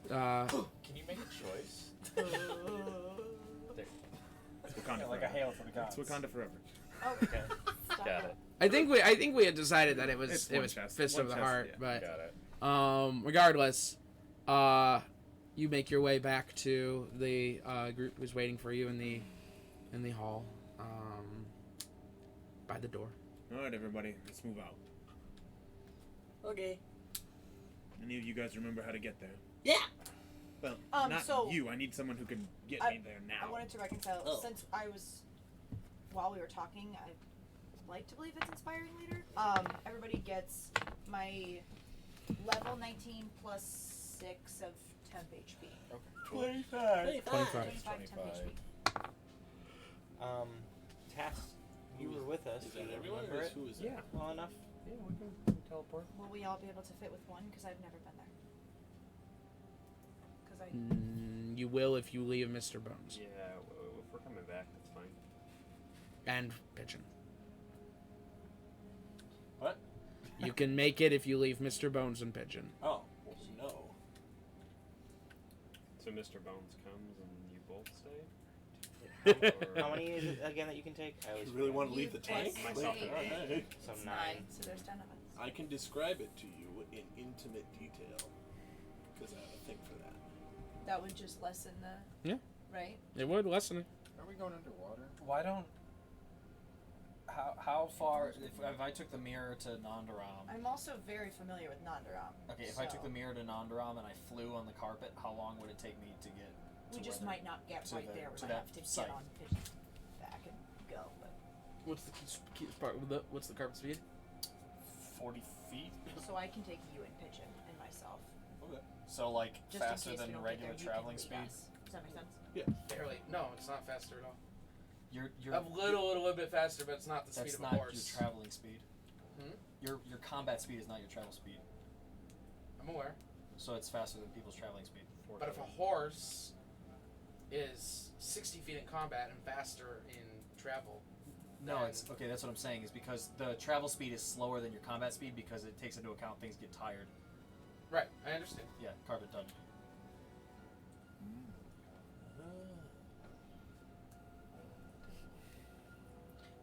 Can you make a choice? It's Wakanda Yeah, like forever. a hail to the gods. It's Wakanda forever. Oh, Okay. Got it. I think we had decided that it was It's it one was chest. Fist One of the chest, Heart, yeah. but Got it. regardless, you make your way back to the group who's waiting for you in the hall, by the door. Alright, everybody, let's move out. Okay. Any of you guys remember how to get there? Yeah. Well, not so- you. I need someone who can get me there now. I wanted to reconcile Oh. since I was while we were talking. I like to believe it's inspiring leader. Everybody gets my level 19 plus 6 of temp HP. Okay. 25. 25 temp HP. Tass, you were with us. Is Do that you everyone, remember or it who is that? Yeah. well enough? Yeah, we can teleport. Will we all be able to fit with one? Because I've never been there. Because You will if you leave Mr. Bones Yeah, if we're coming back, that's fine. and Pigeon. What? You can make it if you leave Mr. Bones and Pigeon. Oh, well, no. So Mr. Bones comes and you both stay? How many is it again that you can take? I always You really forget. want to leave the tank? Myself and Alright. So it's 9. 9, so there's 10 of us. I can describe it to you in intimate detail. Because I have a thing for that. That would just lessen the. Yeah. Right? It would lessen it. Are we going underwater? Why don't? How far? If I took the mirror to Nandaram. I'm also very familiar with Nandaram. Okay, if I took the mirror to Nandaram and I flew on the carpet, how long would it take me to get? We to just where might not get to right the- there. We to might that have to site. get on Pigeon's back and go. But What's the carpet speed? 40 feet. so I can take you and Pigeon and myself. Okay. So like Just in faster case we than don't regular get there, you traveling can speed. lead us. Does that make sense? Barely. No, it's not faster at all. You're A little bit faster, but it's not the that's speed not of a horse. your traveling speed. Hmm? Your combat speed is not your travel speed. I'm aware. So it's faster than people's traveling speed. But if a horse is 60 feet in combat and faster in travel, No, then- it's okay. That's what I'm saying. Is because the travel speed is slower than your combat speed because it takes into account things get tired. right. I understand. Yeah, carpet done.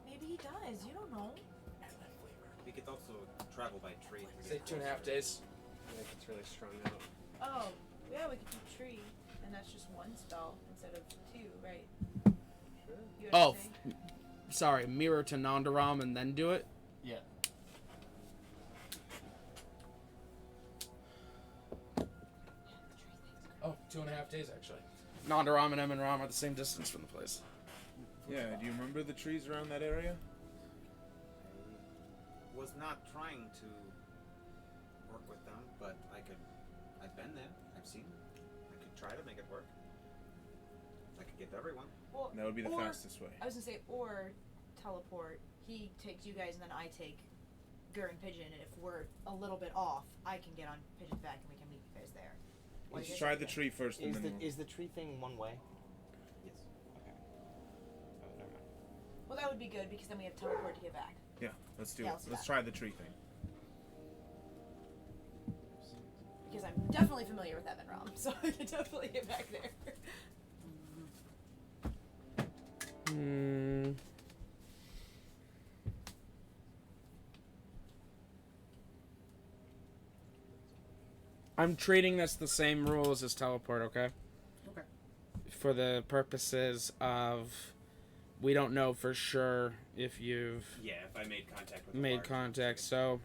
Maybe he does. You don't know. We could also travel by tree. to Say get 2.5 closer. days. I think it's really strung out. Oh, yeah, we could do tree, and that's just one spell instead of 2, right? You Oh, understand? sorry. Mirror to Nandaram and then do it. Yeah. Oh, 2.5 days actually. Nandaram and Eminram are the same distance from the place. Yeah, do you remember the trees around that area? I was not trying to work with them, but I've been there. I've seen. I could try to make it work. I could get everyone. Well, That would be the or- fastest way. I was gonna say, or teleport. He takes you guys, and then I take Gur and Pigeon. And if we're a little bit off, I can get on Pigeon's back, and we can meet you guys there. What do you Let's guys try think? the tree first. And then Is the tree thing one way? Yes. Okay. Oh, never mind. Well, that would be good because then we have teleport to get back. yeah, let's do Yeah, it. let's do Let's that. try the tree thing. Because I'm definitely familiar with Evan Rom, so I can definitely get back there. Hmm. I'm treating this the same rules as teleport, okay? Okay. For the purposes of, we don't know for sure if you've Yeah, if I made contact with made contact, so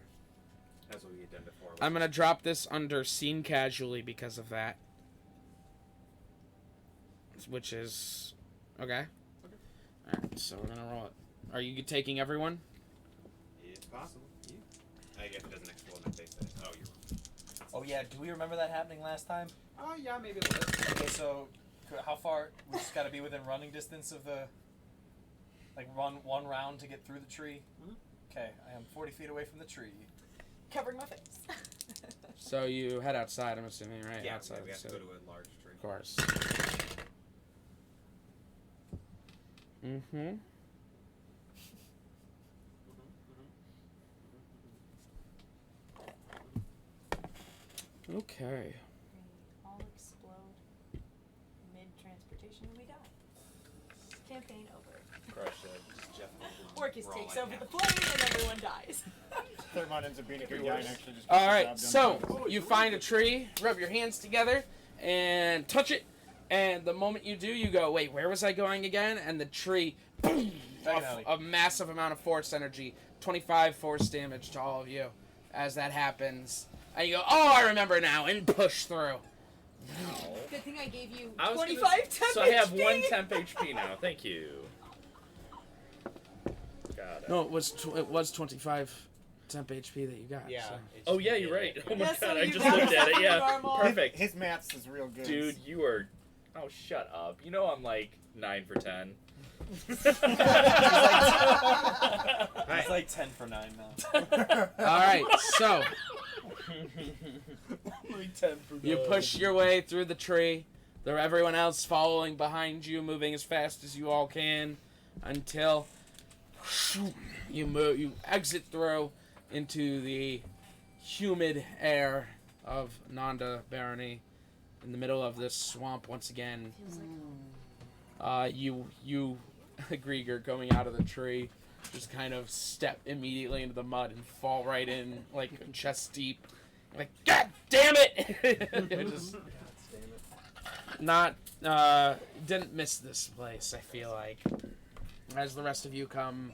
that's what we had done before. I'm gonna drop this under seen casually because of that. Which is okay. Alright, so we're gonna roll it. Are you taking everyone? It's possible. Yeah. I guess it doesn't explode in my face. Then. Oh, you're wrong. Oh yeah, do we remember that happening last time? Oh yeah, maybe a little bit. Okay, so how far? We just got to be within running distance of the. Like run one round to get through the tree. Mhm. Okay, I am 40 feet away from the tree. Covering my face. So you head outside, I'm assuming, right? Yeah, outside we have to so- go to a large tree. Of course. Mm-hmm. Okay. We all explode mid-transportation and we die. Campaign over. Crush it. Jeff Orcus we're all takes like over that. the flame and everyone dies. Thermon ends up being a good be guy worse. and actually just All gets the right, job so done. you find a tree, rub your hands together, and touch it. And the moment you do, you go, wait, where was I going again? And the tree, boom, a massive amount of force energy, 25 force damage to all of you as that happens. And you go, oh, I remember now, and push through. Good thing I gave you I was 25 gonna, temp So I have HP. 1 temp HP now. Thank you. Got it. No, it was 25 temp HP that you got. Yeah. so. Oh yeah, you're right. Oh my Yeah, so god, I you just got looked at it. Yeah, normal. perfect. His maths is real good. Dude, you are. Oh, shut up. You know I'm like 9 for 10. It's like 10 for 9 now. All right, so Only 10 for you nine. push your way through the tree. There, everyone else following behind you, moving as fast as you all can, until you exit through into the humid air of Nanda Barony, in the middle of this swamp once again. Feels like You Grieger, coming out of the tree, just kind of step immediately into the mud and fall right in, like chest deep. Like, God damn it! Just not didn't miss this place. I feel like as the rest of you come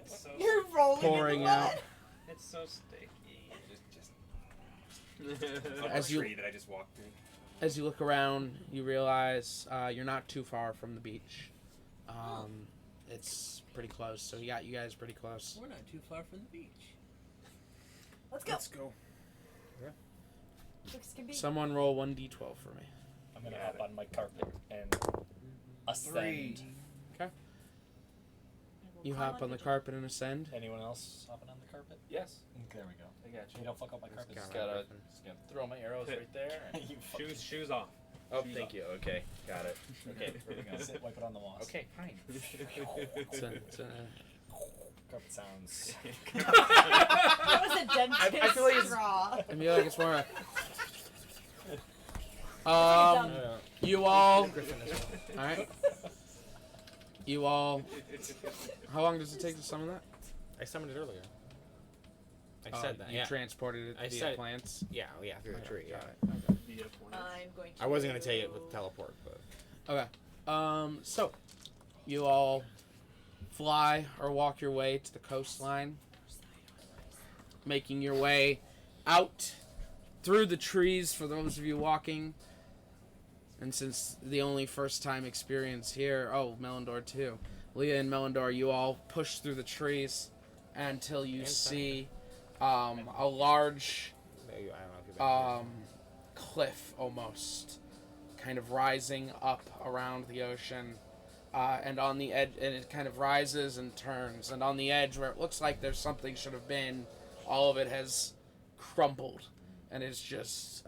It's so, you're rolling pouring in the mud. out. it's so sticky. As As you- tree that I just walked through. As you look around, you realize you're not too far from the beach. It's pretty close, so you got you guys pretty close. We're not too far from the beach. Let's go. Let's go. Looks can be. Someone roll 1d12 for me. I'm gonna hop on my carpet and ascend. You hop on the carpet and ascend. Anyone else hopping on the carpet? Yes, There we go. I got Hey, you. don't fuck up my carpet. Just gotta throw my arrows right there. You fucking- Shoes off. Oh, Shoes thank off. you. Okay, got it. Okay, here we go. Sit, wipe it on the moss. Okay, fine. It's a Carpet sounds. That was a dentist I feel like it's- straw. I feel like it's more. You all. Alright. You all. How long does it take to summon that? I summoned it earlier. I Oh, said that. You Yeah. transported it I via said- plants. Yeah. Through the tree. Yeah. Via plants. I'm going to. I wasn't gonna take it with teleport, but Okay. So, you all fly or walk your way to the coastline, making your way out through the trees for those of you walking. And since the only first time experience here, Melindor too. Leah and Melindor, you all push through the trees until you see a large I don't know if you've been cliff almost kind of rising up around the ocean. and on the edge, and it kind of rises and turns, and on the edge where it looks like there's something should have been, all of it has crumbled, and is just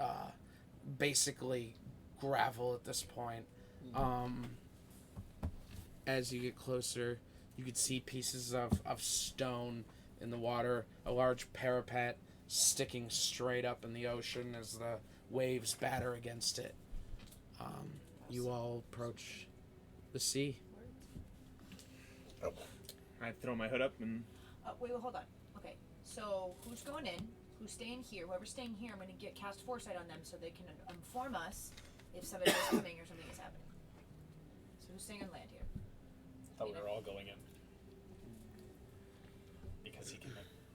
basically gravel at this point. As you get closer, you can see pieces of stone in the water, a large parapet sticking straight up in the ocean as the waves batter against it. You all approach the sea. I throw my hood up and Wait, hold on. Okay, so who's going in? Who's staying here? Whoever's staying here, I'm gonna cast foresight on them so they can inform us if somebody is coming or something is happening. So who's staying on land here? I thought we were all going in. Because he can.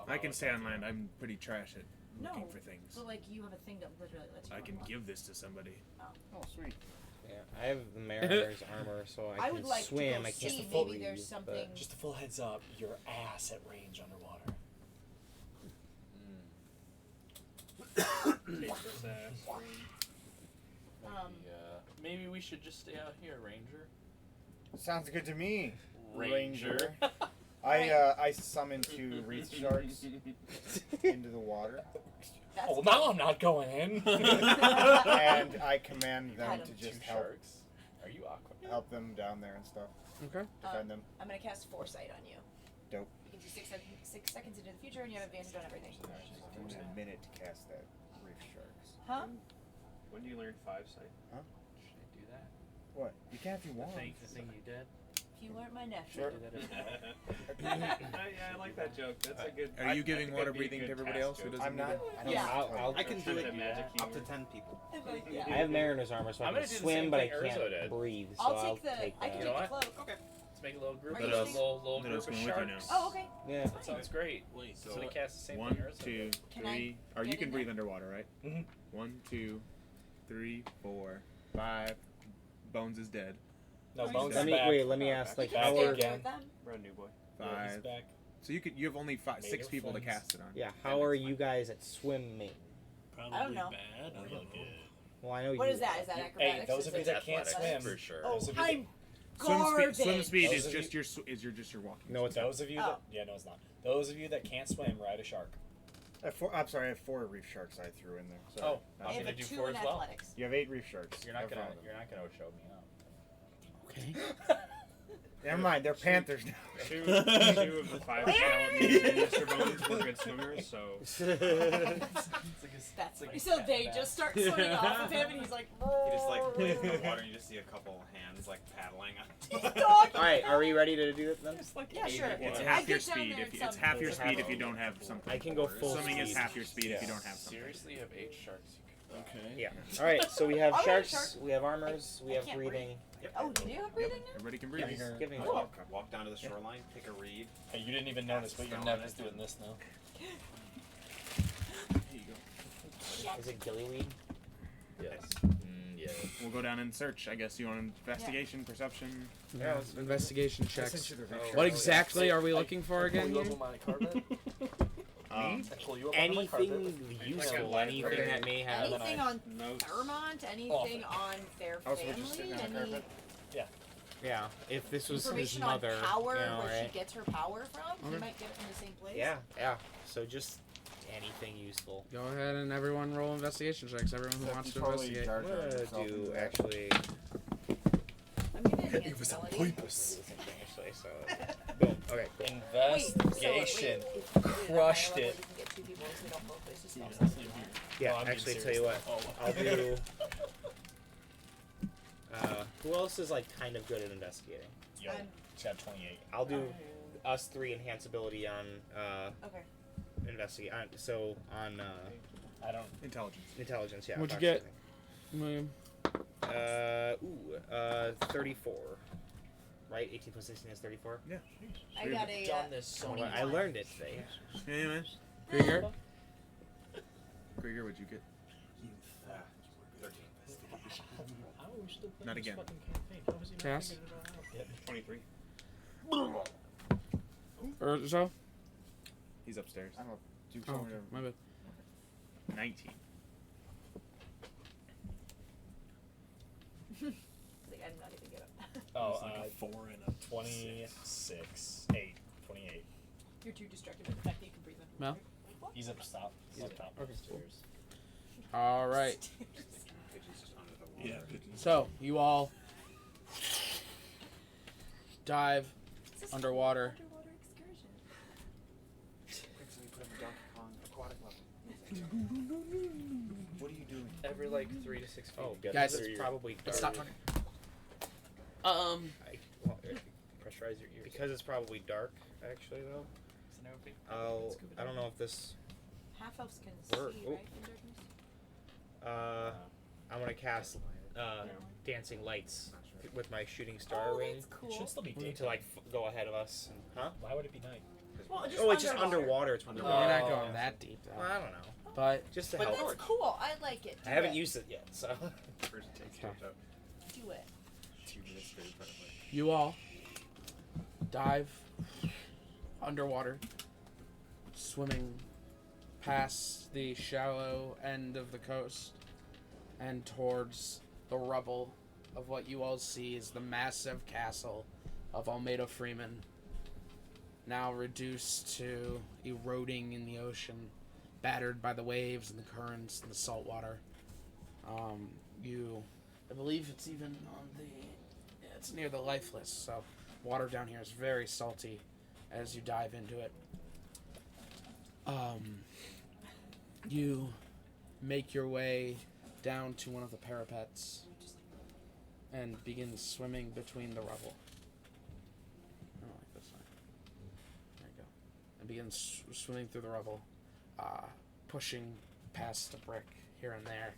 I can stay on land. I'm pretty trash at looking for things. But like you have a thing that literally lets you. I can give this to somebody. Oh, sweet. Yeah, I have the mariner's armor, so I can would like swim. to I go can't see, fully, maybe there's something. but- Just a full heads up, your ass at range underwater. Maybe we should just stay out here, Ranger. Sounds good to me, Ranger. I summon 2 reef sharks into the water. Oh, now I'm not going in. And I command them to just help. Sharks. Are you Aqua? Help them down there and stuff. Okay. Defend them. I'm gonna cast foresight on you. Dope. You can do 6 seconds into the future, and you have advantage on everything. Give me a minute to cast that reef sharks. Huh? When do you learn 5 sight? Huh? Should I do that? What? You can if you want. The thing you did. If you weren't my nephew. Sure. Yeah, I like that joke. That's a good. Are you I giving think water that'd be a breathing good to everybody task else who joke. doesn't? I'm not. I don't Yeah. know. I can do it magic up to humor. 10 people. I have mariner's armor, so I I'm can gonna do the swim, same but I thing Urzo can't did. breathe. So I'll I'll take the. take I that. can You take know the what? cloak. Okay. Let's make a little group. Are Of you us. using- Little Let us group of go with you sharks. now. Oh, okay. Yeah. That sounds great. Wait, So we cast the same 1, thing Urzo 2, did. Can I 3. Or you get can in breathe there? underwater, right? Mhm. 1, 2, 3, 4, 5. Bones is dead. No, Bones Let is me back. wait. Let me ask. Like, Back how Stay are again. with them. Brand new boy. Yeah, he's 5. back. So you have only 6 Native people to friends. cast it on. yeah? How are you guys at swimming? Probably I don't know. bad. I don't know. Well, I know What you. is that? Is that acrobatics? Hey, those of you It's that can't athletics, swim, for sure. Oh, those of you I'm Swim garbage. speed Those is of just your walking. No, it's that, not. those of you Oh. that yeah, no, it's not. Those of you that can't swim, ride a shark. I'm sorry. I have 4 reef sharks I threw in there. Oh, Sorry. I'm I have gonna a do 2 4 in as well. athletics. You have 8 reef sharks. You're not Have fun gonna with them. show me up. Okay. Never mind. They're panthers now. Two of the 5 skeletons in Mr. Bones were good swimmers, so. That's funny. So they just start swimming off of him, and he's like, You just like breathe in the water and you just see a couple hands like paddling. All right, are we ready to do it then? yeah, sure. It's I half your get down speed there if and it's some- half your It's speed half if you speed. don't have something. I can go full Swimming is speed. half your speed if you don't have something. Seriously, you have 8 sharks. Okay. Yeah. All right. So we have I'll ride a sharks. shark. We have armors. We I have can't breathing. Oh, do you have breathing now? Everybody can breathe. He's giving I it. walk down to the shoreline, pick a reed. Hey, you didn't even notice, but your neck is doing this now. Here you go. Is it gillyweed? Yes. Yes. We'll go down and search. I guess you want investigation, perception. Yeah, let's investigation checks. Essentially, they're reef What sharks. exactly are we looking for again here? Anything useful. Anything that may have. Anything on Notes. Thermont? Anything on their Oh, so we're just sitting family? on Any Yeah. If this was his information mother, on power, you know, where right? she gets her power from? You Okay. might get it from the same place. Yeah. Yeah. So just anything useful. Go ahead and everyone roll investigation checks. Everyone who wants to investigate. Jar I'm Jar gonna himself into do that. actually. I'm gonna enhance was a ability. Actually, so boom. Okay. Cool. Investigation. Wait, so if you do it at my Crushed level, it. You can get 2 people so they don't both waste a spell Yeah, slot. same here. Yeah. No, I'm being actually, tell serious you what. though. I'll do. Who else is like kind of good at investigating? Yo, I'm- she's got 28. I'll do us 3 enhance ability on Okay. investigate. So on I don't. Intelligence. What'd intelligence. Yeah. you Fox get? something. William? 34. Right? 18 plus 16 is 34. Yeah. I got a Done this so many I learned it today. Anyway, Krieger? Krieger, what'd you get? 13. How are we still playing Not this again. fucking campaign? How is he not Cass? figuring it all out? 23. Or so? He's upstairs. I don't know. Do Oh, something. my bad. 19. Like, I'm not even get up. Oh, It's like a 4 and a 26. 8. 28. You're too distracted by the fact that you can breathe underwater. Mel? He's up top. He's up top. Okay, cool. All right. Yeah, pigeons. So you all dive underwater. Underwater excursion. So we put him in Donkey Kong aquatic level. What are you doing? Every like 3 to 6 feet. Oh, Guys, it's probably dark. Stop talking. Pressurize your ears. Because it's probably dark, actually though. I don't know if this. Half elves can Work. see, Oh. right? In darkness. I'm gonna cast dancing lights with my shooting star Oh, ring. that's cool. It should still be daytime. To like go ahead of us. Huh? Why would it be night? Well, just Oh, it's just underwater. It's We're underwater. not going that deep though. Well, I don't know. But Just to But help. that's cool. I like it. I haven't used it yet, so. First it takes Okay. Do it. 2 minutes to front of my you all dive underwater, swimming past the shallow end of the coast and towards the rubble of what you all see is the massive castle of Almeida Freeman, now reduced to eroding in the ocean, battered by the waves and the currents and the salt water. I believe it's even on it's near the lifeless, so water down here is very salty as you dive into it. You make your way down to one of the parapets and begin swimming between the rubble. I don't like this one. There you go. And begin swimming through the rubble, pushing past a brick here and there,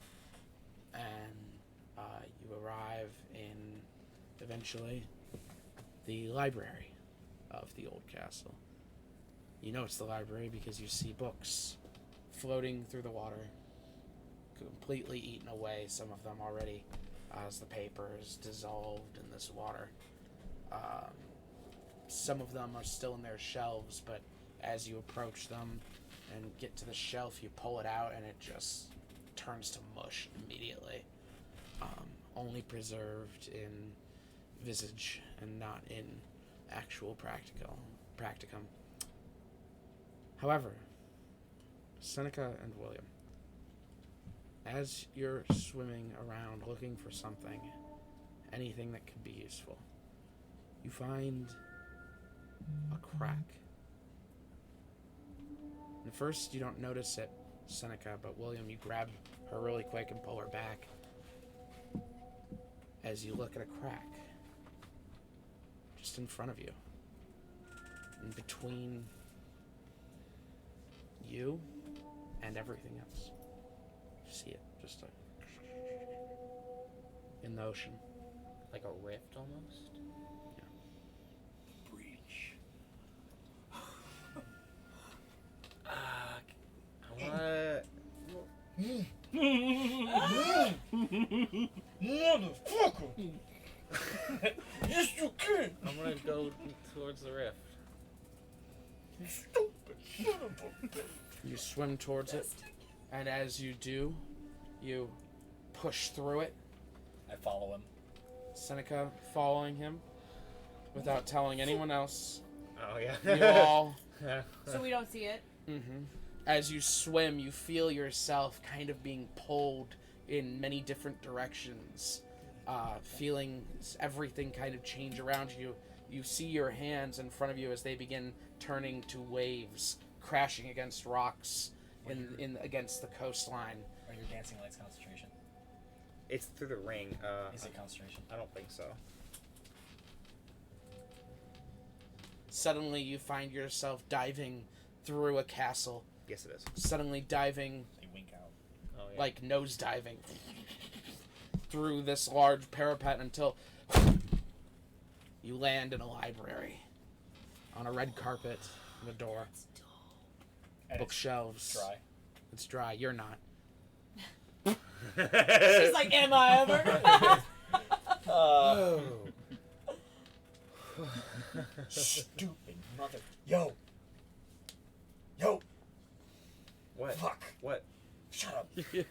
and you arrive in, eventually, the library of the old castle. You know it's the library because you see books floating through the water, completely eaten away, some of them already, as the paper is dissolved in this water. Some of them are still in their shelves, but as you approach them and get to the shelf, you pull it out and it just turns to mush immediately. Only preserved in visage and not in actual practicum. However, Seneca and William, as you're swimming around looking for something, anything that could be useful, you find a crack. And first you don't notice it, Seneca, but William, you grab her really quick and pull her back as you look at a crack just in front of you. In between you and everything else. You see it, just in the ocean. Like a rift almost? Breach. I Motherfucker! Yes, you can! I'm gonna go towards the rift. You stupid son of a bitch. You swim towards it, and as you do, you push through it. I follow him. Seneca following him without telling anyone else. Oh, yeah. You all. So we don't see it. Mm-hmm. As you swim, you feel yourself kind of being pulled in many different directions, feeling everything kind of change around you. You see your hands in front of you as they begin turning to waves, crashing against rocks against the coastline. Are your dancing lights concentration? It's through the ring. Is it concentration? I don't think so. Suddenly, you find yourself diving through a castle. Yes, it is. Suddenly diving, They wink out. Oh, yeah. like nose diving through this large parapet until you land in a library on a red carpet and a door. And Bookshelves. It's dry. It's dry. You're not. She's like, am I ever? Stupid mother. Yo. What? Fuck. What? Shut up. Do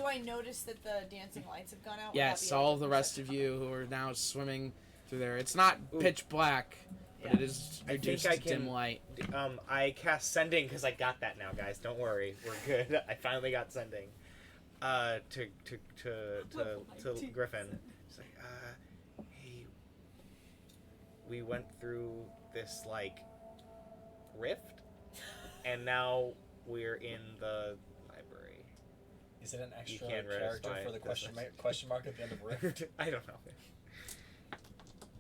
I notice that the dancing lights have gone out? Yes, all the rest of you who are now swimming through there. It's not pitch black, but it is reduced to dim light. I cast sending because I got that now, guys. Don't worry, we're good. I finally got sending. To Griffin. It's like, hey, we went through this like rift, and now we're in the library. Is it an You extra can't character verify for the this. question mark at the end of Rift? I don't know.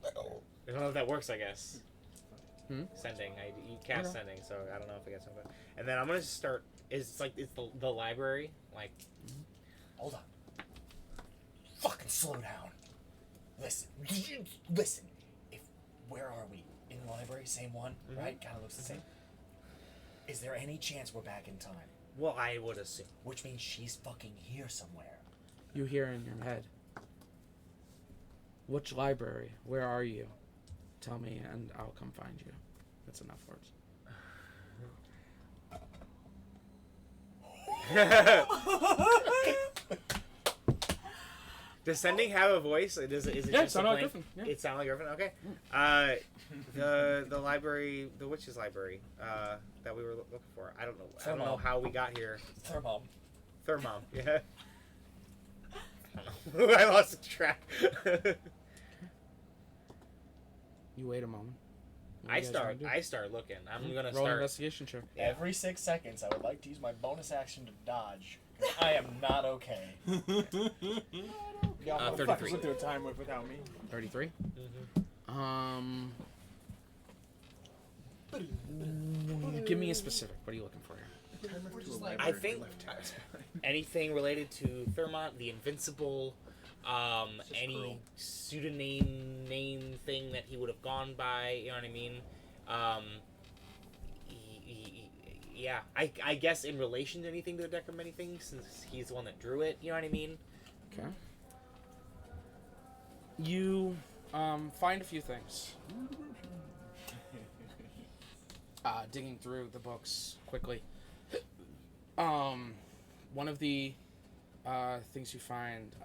I don't know if that works. I guess. Sending. You cast sending, so I don't know if I get something. And then I'm gonna start. It's the library like. Hold on. Fucking slow down. Listen. Listen. Where are we? In the library? Same one, right? Kind of looks the same. Is there any chance we're back in time? Well, I would assume. Which means she's fucking here somewhere. You hear in your head. Which library? Where are you? Tell me and I'll come find you. That's enough words. Does sending have a voice? Is it Yeah, just sound a like plain- Griffin. Yeah. It sounds like Griffin. Okay. The library, the witch's library, that we were looking for. I don't know. I don't know how we got here. Thermom. Yeah. I lost track. You wait a moment. I start looking. I'm gonna roll start investigation check. Every 6 seconds, I would like to use my bonus action to dodge. 'Cause I am not okay. Y'all 33. went through a time without me. 33. Give me a specific. What are you looking for here? I think anything related to Thermont, the Invincible, any pseudonym name thing that he would have gone by, you know what I mean? Yeah, I guess in relation to anything to the deck of many things, since he's the one that drew it, you know what I mean? Okay. You find a few things. Digging through the books quickly. One of the things you find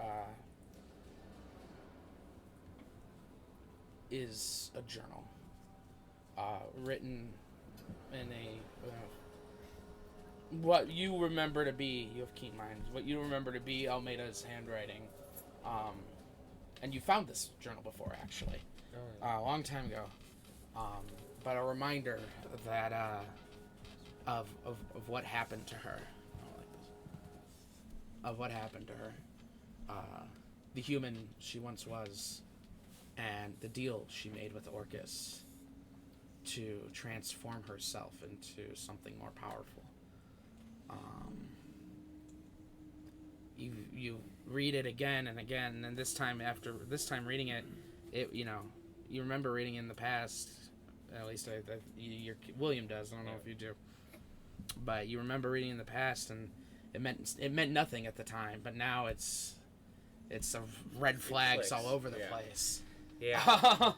is a journal written in a what you remember to be, you have keen minds, what you remember to be Almeida's handwriting. And you found this journal before, actually, a long time ago. But a reminder that of what happened to her. Of what happened to her. The human she once was, and the deal she made with Orcus to transform herself into something more powerful. You read it again and again, and this time reading it, you remember reading in the past. At least William does. I don't know if you do, but you remember reading in the past, and it meant nothing at the time. But now it's red flags all over the place. Yeah.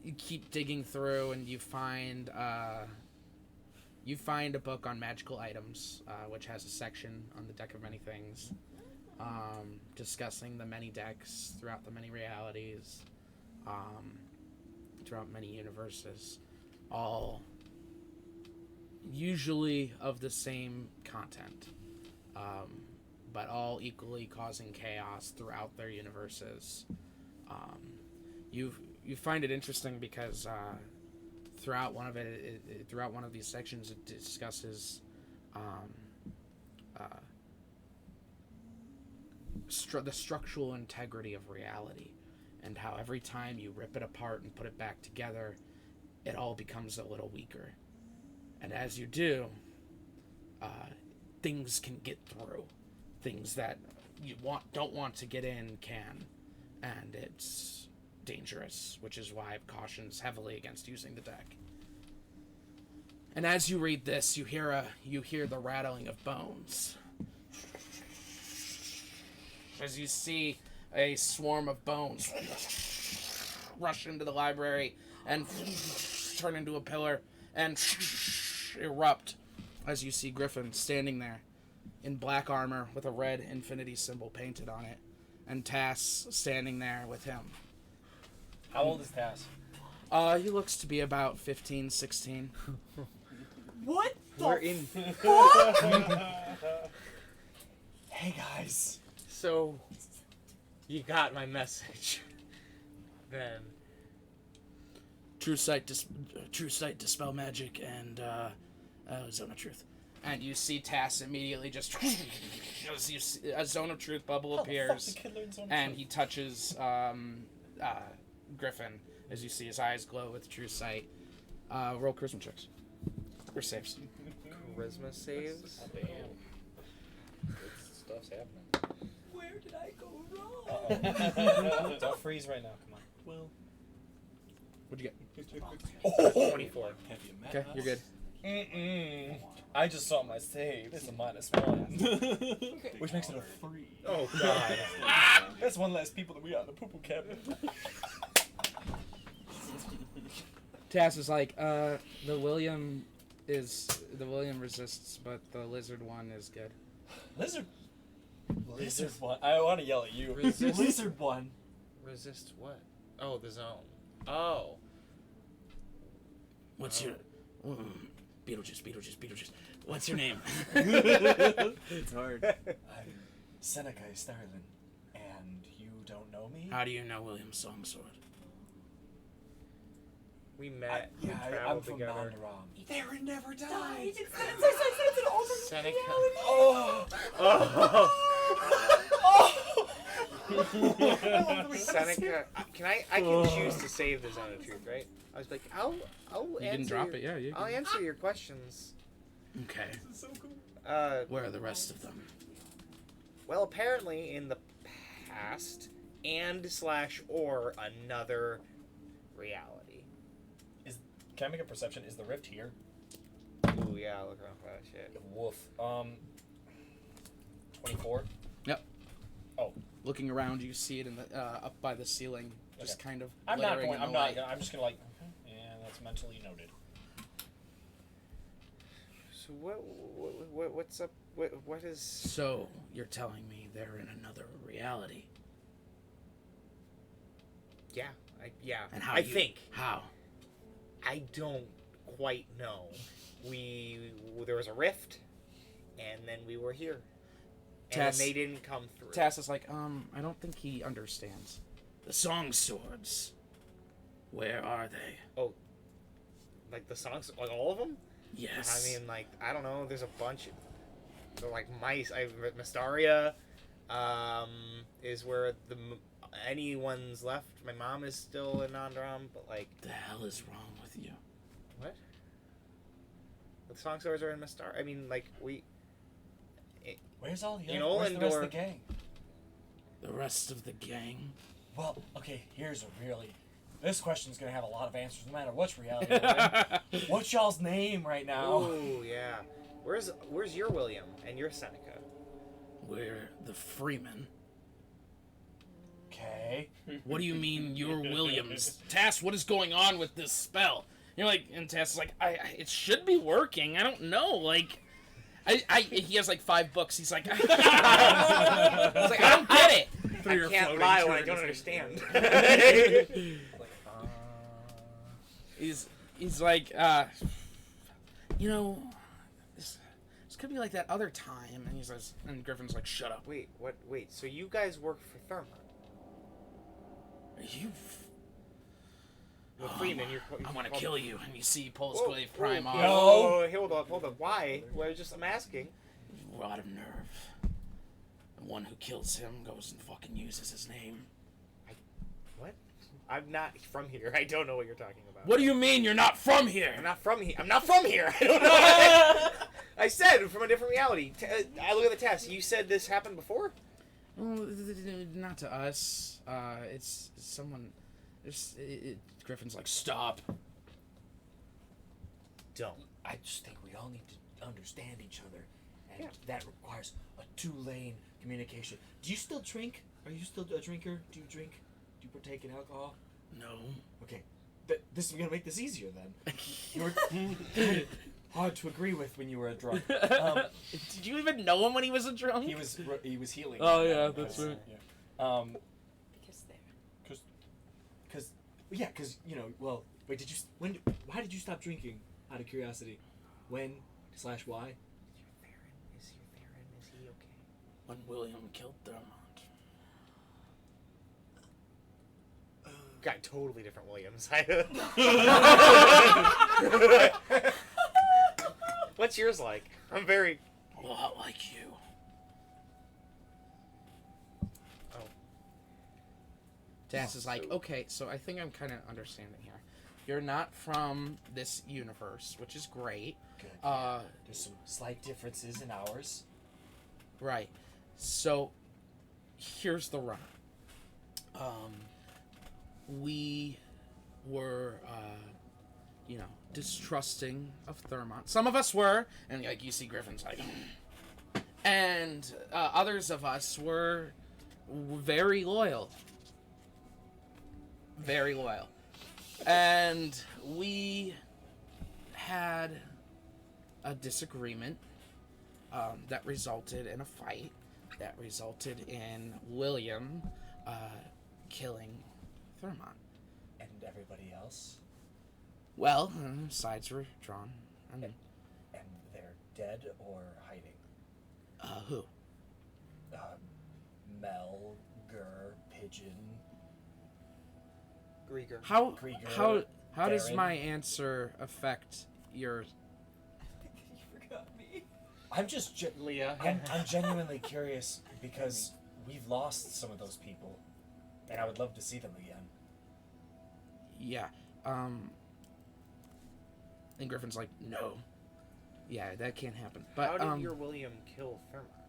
You keep digging through, and you find a book on magical items, which has a section on the deck of many things, discussing the many decks throughout the many realities. Throughout many universes, all usually of the same content, but all equally causing chaos throughout their universes. You find it interesting because throughout one of throughout one of these sections, it discusses the structural integrity of reality. And how every time you rip it apart and put it back together, it all becomes a little weaker. And as you do, things can get through. Things that you don't want to get in can. And it's dangerous, which is why it cautions heavily against using the deck. And as you read this, you hear the rattling of bones. As you see a swarm of bones rush into the library and turn into a pillar and erupt as you see Griffin standing there in black armor with a red infinity symbol painted on it, and Tass standing there with him. How old is Tass? He looks to be about 15, 16. What the We're in. fuck? Hey guys. So, you got my message. Then. True sight, dispel magic, and zone of truth. And you see Tass immediately just as you see, a zone of truth bubble appears, and he touches Griffin as you see his eyes glow with true sight. Roll charisma checks or saves. Charisma saves. Oh, damn. Good stuff's happening. Where did I go wrong? Don't freeze right now. Come on. Well, what'd you get? Oh, 24. Okay, you're good. Mm-mm. I just saw my save. It's a -1. Which makes it a 3. Oh, God. That's one less people that we got in the poo-poo cabinet. Tass is like, the William resists, but the lizard one is good. Lizard one. I want to yell at you. Resist. Lizard one. Resist what? Oh, the zone. Oh. What's your Beetlejuice? What's your name? It's hard. I'm Seneca Starlin, and you don't know me? How do you know William Songsword? We met. I'm traveled from together. Mandaram. There never died. It's an alternate Seneca. Oh. Seneca. I can choose to save the zone of truth, right? I was like, I'll You answer can drop your, it, yeah. You I'll can. answer your questions. Okay. This is so cool. Where are the rest of them? Well, apparently in the past and/or another reality. Can I make a perception? Is the rift here? Ooh, yeah, look around for that shit. Woof. 24. Yep. Oh. Looking around, you see it in the up by the ceiling, just kind of. I'm not glittering going. in I'm the not. light. I'm just gonna like. Yeah, that's mentally noted. So what's up? What is? So you're telling me they're in another reality? Yeah, And how I think. How? I don't quite know. There was a rift, and then we were here, and Tass- they didn't come through. Tass is like, I don't think he understands. The song swords. Where are they? Oh, like the songs, like all of them? Yes. I mean, like, I don't know. There's a bunch. They're like mice. Mystaria is where anyone's left. My mom is still in Nandram, but like. The hell is wrong with you? What? The song swords are in Mystaria. I mean, like Where's all the in other? Where's the rest of Olendor- the gang? The rest of the gang? Well, okay. Here's a really. This question's gonna have a lot of answers, no matter which reality we're in. What's y'all's name right now? Oh yeah. Where's your William and your Seneca? We're the Freemen. Okay. What do you mean you're Williams? Tass, what is going on with this spell? You're like, and Tass is like, it should be working. I don't know. Like, he has like 5 books. He's like, he's like, I don't get it. I can't lie when I don't understand. He's like, you know, this could be like that other time. And he says, and Griffin's like, shut up. Wait, what? Wait, so you guys work for Thermon? You. Well, Freeman, I want to kill you. And you see he pulls Glaive Prime off. No, hold on. Why? Well, I'm asking. You're out of nerve. The one who kills him goes and fucking uses his name. What? I'm not from here. I don't know what you're talking about. What do you mean you're not from here? I'm not from here. I don't know. I said from a different reality. I look at the test. You said this happened before? Well, not to us. It's someone. Griffin's like, stop. Don't. I just think we all need to understand each other, and that requires a 2-lane communication. Do you still drink? Are you still a drinker? Do you drink? Do you partake in alcohol? No. Okay, this is gonna make this easier then. hard to agree with when you were a drunk. Did you even know him when he was a drunk? He was healing. Oh yeah, that's right. Yeah. Because Because you know. Well, wait. Why did you stop drinking? Out of curiosity, when/why? Is he okay? When William killed Thermont. Got totally different Williams. What's yours like? I'm very. A lot like you. Das is like, okay, so I think I'm kind of understanding here. You're not from this universe, which is great. Good. There's some slight differences in ours. Right. So, here's the run. We were, distrusting of Thermont. Some of us were, and like you see Griffin's like, and others of us were very loyal. Very loyal. And we had a disagreement that resulted in a fight that resulted in William killing Thermont. And everybody else? Well, sides were drawn. And they're dead or hiding? Who? Mel, Gur, Pigeon. Grieger. How does Baron. my answer affect yours? you forgot me. I'm just Leah. I'm genuinely curious because we've lost some of those people, and I would love to see them again. Yeah. And Griffin's like, no. Yeah, that can't happen. But how did your William kill Thermont?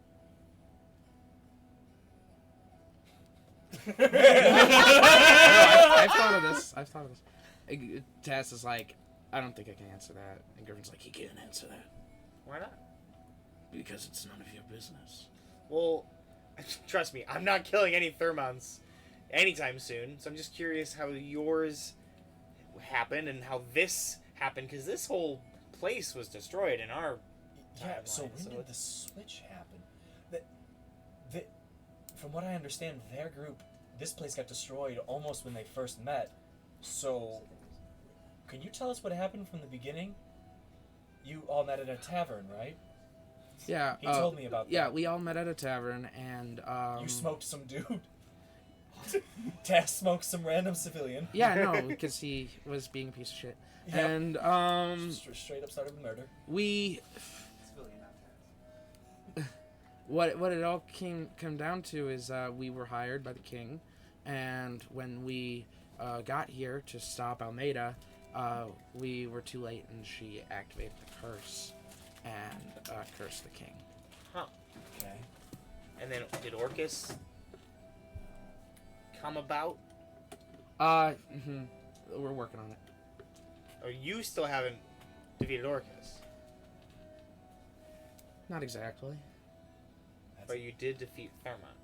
I've thought of this. Taz is like, I don't think I can answer that. And Griffin's like, he can't answer that. Why not? Because it's none of your business. Well, trust me, I'm not killing any Thermonts anytime soon. So I'm just curious how yours happened and how this happened, because this whole place was destroyed in our Yeah. timeline, So when did the switch happen? From what I understand, their group, this place got destroyed almost when they first met. So, can you tell us what happened from the beginning? You all met at a tavern, right? Yeah. He told me about that. Yeah, we all met at a tavern, and You smoked some dude. Taz smoked some random civilian. Yeah, no, because he was being a piece of shit. Yeah. And straight up started the murder. We. What it all come down to is we were hired by the king, and when we got here to stop Almeida, we were too late, and she activated the curse and cursed the king. Huh. Okay. And then did Orcus come about? We're working on it. Or you still haven't defeated Orcus? Not exactly. But you did defeat Thermont.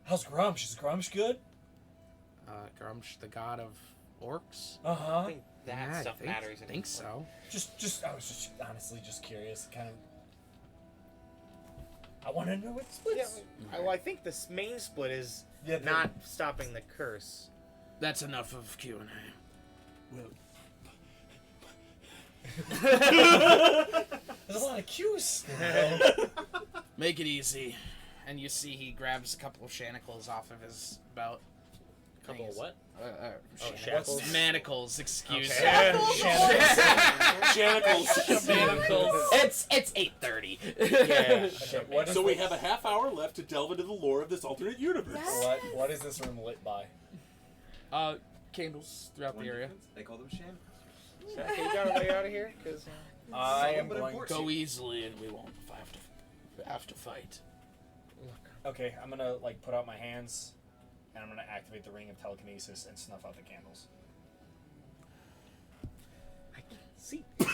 How's Grumsh? Is Grumsh good? Grumsh, the god of orcs? Uh-huh. I think that stuff matters. I think so. I was just honestly just curious. Kind of. I want to know what the split is. Yeah, well, I think the main split is Yeah, not stopping the curse. That's enough of Q&A. There's a lot of cues. Make it easy. And you see he grabs a couple of shanacles off of his belt. Couple of what? Shackles. Manacles, excuse Okay. me. Shanacles. It's 8:30. Yeah. Okay, So we have a half hour left to delve into the lore of this alternate universe. What is this room lit by? Candles throughout the area. They call them sham. Okay, you got a way out of here? Because I am going to go easily, and we won't have to fight. Okay, I'm gonna put out my hands, and I'm gonna activate the ring of telekinesis and snuff out the candles. I can't see. No,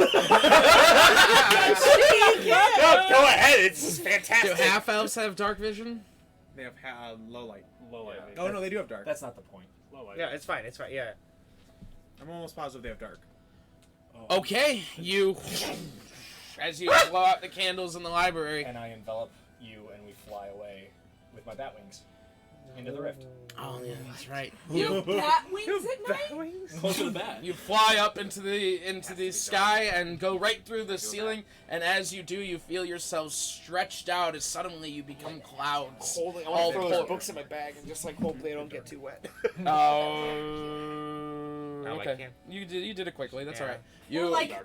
go ahead. It's fantastic. Do half elves have dark vision? They have low light. Low light. Oh no, they do have dark. That's not the point. Low light. Yeah, it's fine. It's fine. Yeah. I'm almost positive they have dark. Okay, you as you blow out the candles in the library. And I envelop you, and we fly away with my bat wings into the rift. Oh, yeah, that's right. You bat wings at night? Close to the bat. You fly up into the sky and go right through the ceiling, and as you do, you feel yourselves stretched out as suddenly you become clouds. I want to throw those books in my bag and just like hope they don't get too wet. Okay. You did it quickly. That's Yeah. all right.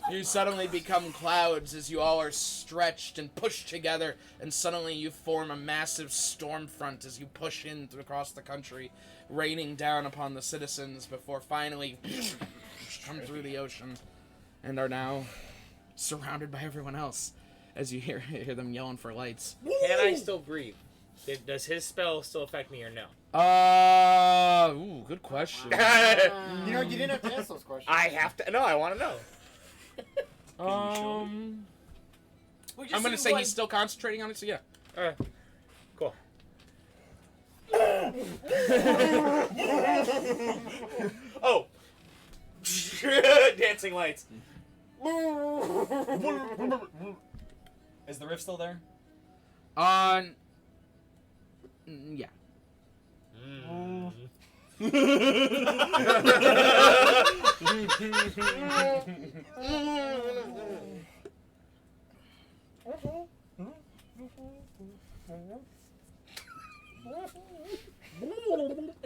You suddenly become clouds as you all are stretched and pushed together, and suddenly you form a massive storm front as you push in across the country, raining down upon the citizens before finally come through the ocean, and are now surrounded by everyone else as you hear them yelling for lights. Can I still breathe? Does his spell still affect me or no? Ooh, good question. You know, you didn't have to ask those questions. I have to. No, I want to know. I'm gonna say he's still concentrating on it. So yeah. All right. Cool. Oh. Dancing lights. Is the rift still there? Yeah.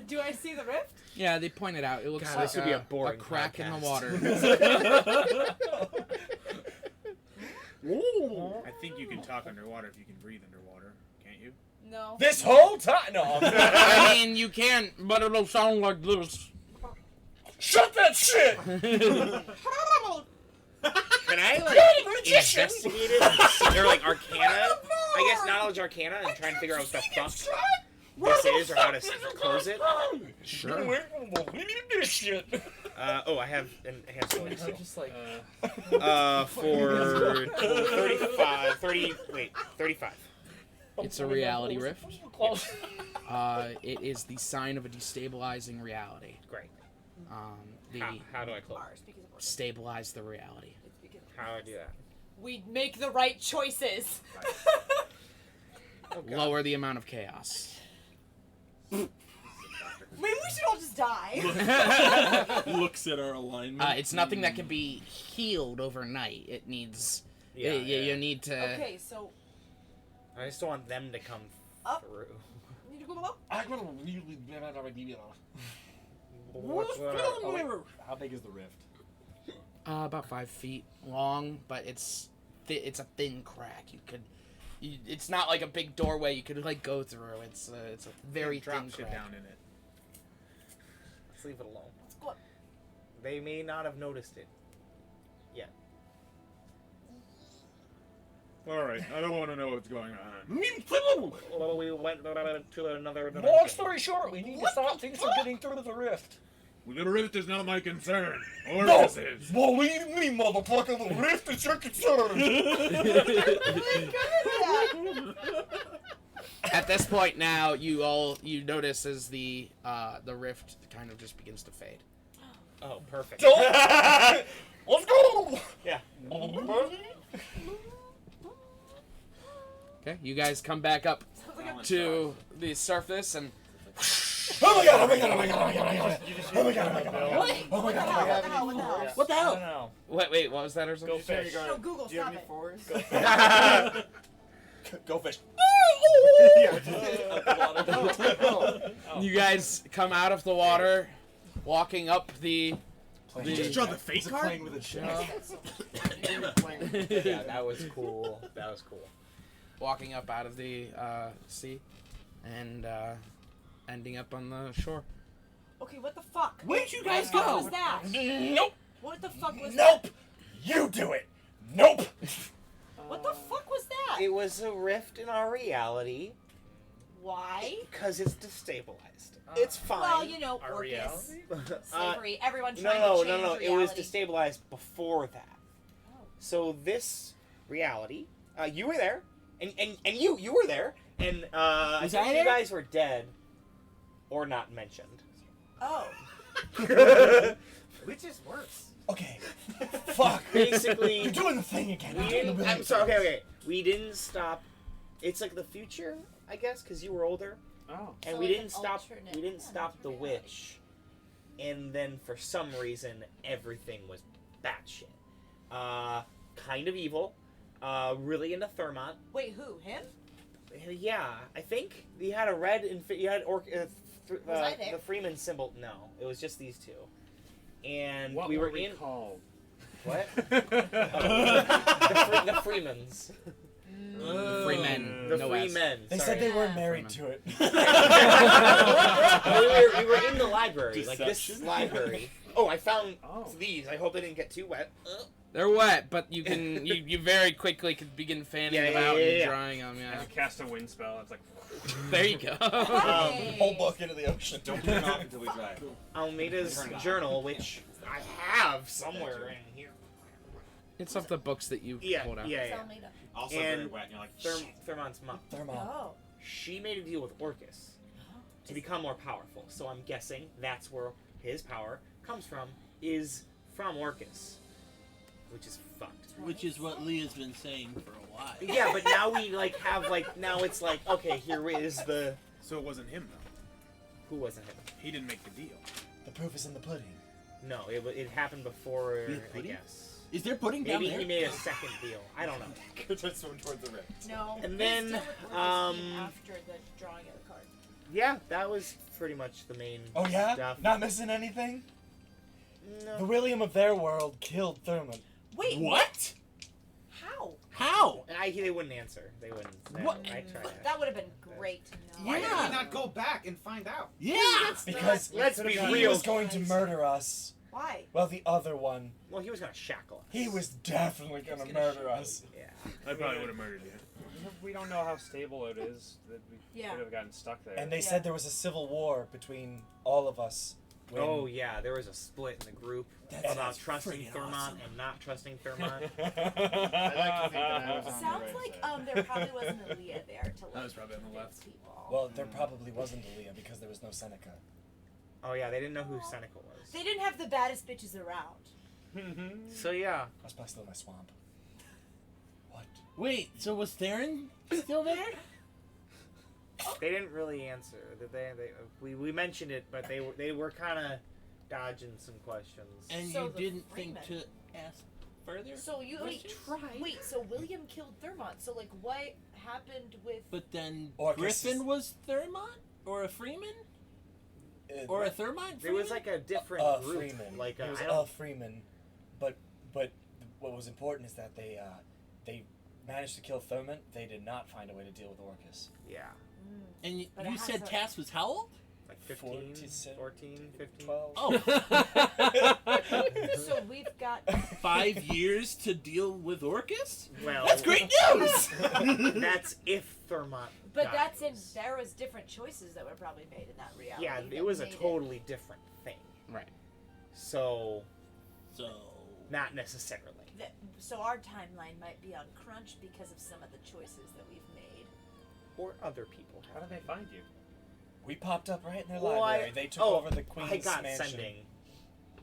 Do I see the rift? Yeah, they pointed out. It looks God, like this would be a boring crack in the water. I think you can talk underwater if you can breathe underwater, can't you? No. This whole time? No. I mean, you can, but it'll sound like this. Shut that shit! Can I like investigate it? Or like Arcana? I guess knowledge Arcana and try and figure out what the fuck this is or how to close it. Sure. I have enhanced ability still. Just like For 35. It's a reality rift. It is the sign of a destabilizing reality. Great. How do I close it? Stabilize the reality. How do I do that? We make the right choices. Lower the amount of chaos. Maybe we should all just die. Looks at our alignment. It's nothing that can be healed overnight. It needs. You need to. Okay, so. I just don't want them to come through. Need to go below? How big is the rift? About 5 feet long, but it's a thin crack. It's not like a big doorway you could like go through. It's a very thin crack. Down in it. Let's leave it alone. They may not have noticed it yet. Alright, I don't want to know what's going on. Well, we went to another dimension. Long story short, we need to stop things from getting through to the rift. Well, the rift is not my concern. Or No! this is. Believe me, motherfucker, the rift is your concern! At this point now, you notice as the rift kind of just begins to fade. Oh, perfect. Let's go! Yeah. Okay, you guys come back up to the surface and. Oh my god, oh my god, oh my god, oh my god, oh my god. Oh my god, oh my god. What? What the hell? What the hell? What the I hell? don't know. Wait, what was that or something? Go fish. No, Google, Do you have stop any it. fours? Go fish. You guys come out of the water, walking up the. Just draw the fake card? Playing with a shell. Yeah, that was cool. That was cool. Walking up out of the sea, and ending up on the shore. Okay, what the fuck? Where'd you guys What go? was that? Nope. What the fuck was Nope. that? You do it. Nope. What the fuck was that? It was a rift in our reality. Why? Because it's destabilized. It's fine. Well, you know, Our Orcus, reality? slavery, everyone trying to change No. reality. It was destabilized before that. So this reality, you were there, and you were there, and I think you guys were dead, or not mentioned. Oh. Which is worse? Okay. Fuck. basically, You're doing the thing again. I'm sorry. Okay. We didn't stop. It's like the future, I guess, because you were older. Oh. And So we like didn't an stop. alternate- We didn't yeah, stop the alternate reality. witch, and then for some reason everything was batshit. Kind of evil. Really into Thermont. Wait, who? Him? Yeah, I think he had a red and you had Was I there? the Freeman symbol. No, it was just these two, and What we were we in. called? What? The Freemans. Freemen. The no free S. men. They sorry. said they weren't married to it. we were in the library, like this Deception? library. Oh, I found these. I hope they didn't get too wet. They're wet, but you can you very quickly could begin fanning Yeah, them yeah, out yeah, and yeah. drying them. Yeah. And you cast a wind spell. It's like. There you go. Whole book into the ocean. Don't turn off until we dry. Almeida's Turn it off. journal, which I have somewhere in here. It's of the books that you Yeah, pulled out. yeah, It's yeah. Almeida. Also very And wet, and you're like, shit. Thermont's mom. Thermon. Oh. She made a deal with Orcus to become more powerful. So I'm guessing that's where his power comes from. Is from Orcus, which is fucked. Which is what Leah's been saying for a while. Yeah, but now we now it's like okay, here is the. So it wasn't him though. Who wasn't him? He didn't make the deal. The proof is in the pudding. No, it happened before. Really, I pudding? guess. Is there pudding down Maybe there? he made a second deal. I don't know. Just swim towards the rift. No. And we then, still with Orcus came after the drawing of the card. Yeah, that was pretty much the main. Oh yeah? Stuff. Not missing anything? No. The William of their world killed Thurman. Wait. What? How? How? They wouldn't answer. They wouldn't. What? I tried. That would have been great to know. Why did Yeah. we not go back and find out? Yeah. Because Let's be he real. was going to murder us. Why? Well, the other one. Well, he was gonna shackle us. He was definitely gonna murder us. Yeah. I probably would have murdered you. We don't know how stable it is. That we Yeah. could have gotten stuck there. And they Yeah. said there was a civil war between all of us. When Oh yeah, there was a split in the group That about sounds trusting friggin' Thermont awesome. and not trusting Thermont. I like to think that I was on the Sounds right like side. there probably wasn't a Leah there to like I was probably on the convince left. people. Well, there probably wasn't Aaliyah because there was no Seneca. Oh yeah, they didn't know who Seneca was. They didn't have the baddest bitches around. So yeah, I was probably still in my swamp. What? Wait, so was Theron still there? they didn't really answer. Did they? We mentioned it, but they were kind of dodging some questions. And So you the didn't think Freeman. to ask further? So you questions? wait. So William killed Thermont. So like, what happened with? But then Orcus Griffin is- was Thermont? Or a Freeman? Or a Thermont There Freeman? was like a different group. Freeman. Like it was I don't. Freeman, but what was important is that they managed to kill Thurman. They did not find a way to deal with Orcus. Yeah, And you, But it you has said a- Cass was how old? like 15, 14, 15. 12. Oh, So we've got. 5 years to deal with Orcus? Well, That's great news! That's if Thermont. But that's in. dies. There was different choices that were probably made in that reality. Yeah, that it was a made totally different thing. Right. So So, not necessarily. So our timeline might be on crunch because of some of the choices that we've made. Or other people. How did they find you? We popped up right in their Well, library. They took over the Queen's I got mansion. sending,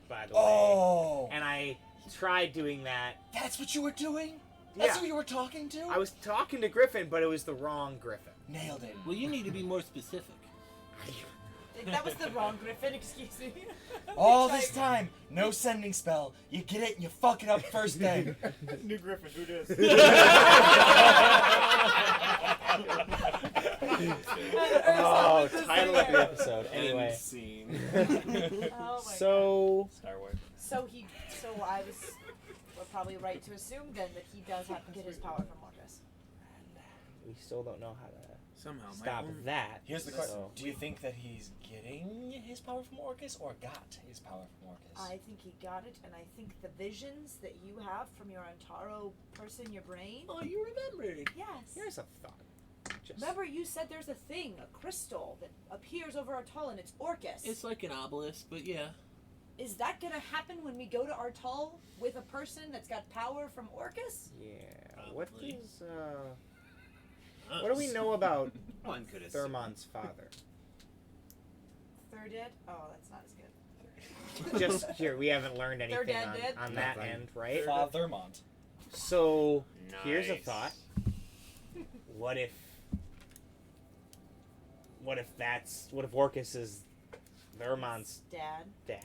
by the way. Oh, And I tried doing that. that's what you were doing? That's Yeah. who you were talking to? I was talking to Griffin, but it was the wrong Griffin. Nailed it. well, you need to be more specific. That was the wrong Griffin. Excuse me. All this time, no sending spell. You get it and you fuck it up first day. New Griffin, who dis? Oh, title of the episode. End Anyway. scene. Oh my So. Star Wars. So I was. We're probably right to assume then that he does have to get his power from Orcus. We still don't know how to Somehow, my stop own- that. Here's the question. So- Do you think that he's getting his power from Orcus or got his power from Orcus? I think he got it, and I think the visions that you have from your Antaro person, your brain. Oh, you remembered. Yes. Here's a thought. Just Remember, you said there's a thing, a crystal that appears over Artal, and it's Orcus. It's like an obelisk, but yeah. Is that gonna happen when we go to Artal with a person that's got power from Orcus? Yeah. What Probably. is what do we know about One could assume. Thermon's father? Third did? Oh, that's not as just here, we haven't learned anything dead, on, dead? on that Nothing. end, right? Fathermont. So here's a Nice. thought. What if Orcus is Vermont's Dad. dad?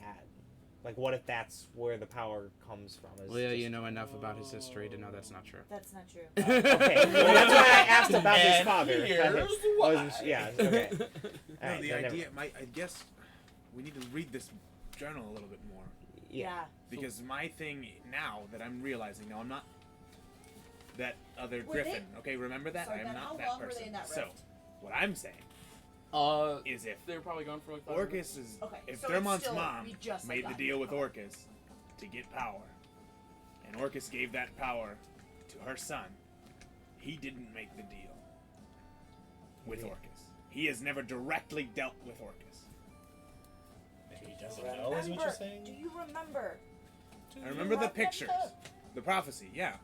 Like, what if that's where the power comes from? Is Leo, just- you know enough about his history to know that's not true. That's not true. Okay, well, that's why I asked about his And father. here's I wasn't- yeah, okay. No, Alright, the then never idea, mind. I guess we need to read this journal a little bit more. Yeah. Because my thing now that I'm realizing, now I'm not that other Were Griffin. they- Okay, remember that? Sorry, I am Ben, how not that long were they person. in that So, rift? what I'm saying is if They were probably gone for like 5 Orcus is, Okay, if so it's Thermont's still- mom we just, like, made the got deal here. with Okay. Orcus to get power, and Orcus gave that power to her son, he didn't make the deal with Orcus. He has never directly dealt with Orcus. Maybe he doesn't know, is what you're saying? Do you remember? I remember the pictures, the prophecy. Yeah.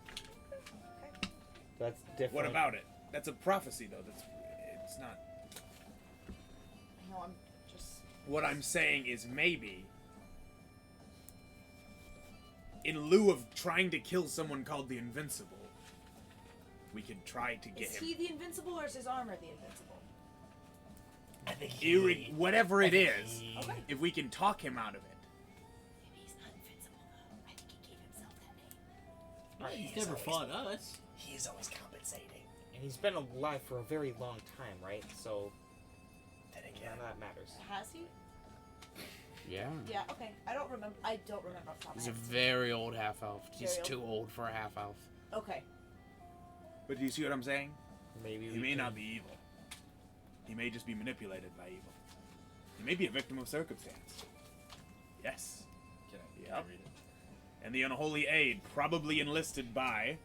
That's different. What about it? That's a prophecy, though. It's not. I know, I'm just. What I'm saying is maybe, in lieu of trying to kill someone called the Invincible, we could try to get Is him. he the invincible or is his armor the invincible? I think Whatever it is, Okay. if we can talk him out of it. Maybe he's not invincible though. I think he gave himself that name. He's never fought us. He's always compensating. And he's been alive for a very long time, right? So Then none again, of that matters. Has he? Yeah. Yeah. Okay. I don't remember off the top of He's my a head. very old half elf. He's Very old? too old for a half elf. Okay. But do you see what I'm saying? Maybe He we may can- not be evil. He may just be manipulated by evil. He may be a victim of circumstance. Yes. can I Yep. read it? And the unholy aid, probably enlisted by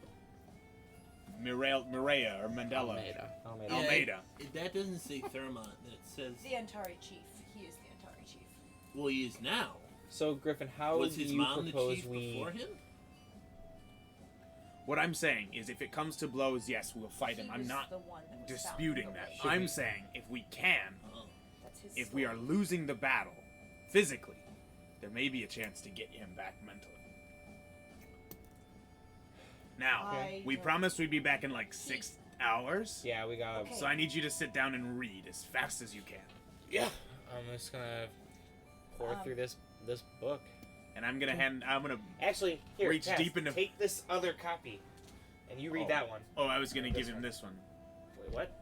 Mireia or Mandela. Almeida. Almeida. Almeida. That doesn't say Thermont. That says, The Antari chief. He is the Antari chief. well, he is now. So Griffin, how Was do his you mom the propose chief we? before him? What I'm saying is if it comes to blows, yes, we'll fight him. He I'm was not the one that was disputing found in that. the way. I'm saying if we can, Oh. That's his if we are story. losing the battle physically, there may be a chance to get him back mentally. Now, I we don't- promised we'd be back in like 6 hours. Yeah, we got. Okay. So I need you to sit down and read as fast as you can. Yeah. I'm just gonna pour through this book. And I'm gonna Actually, here, reach Cass, deep into. take this other copy, and you read that one. Oh, I was gonna This give him one. this one. Wait, what?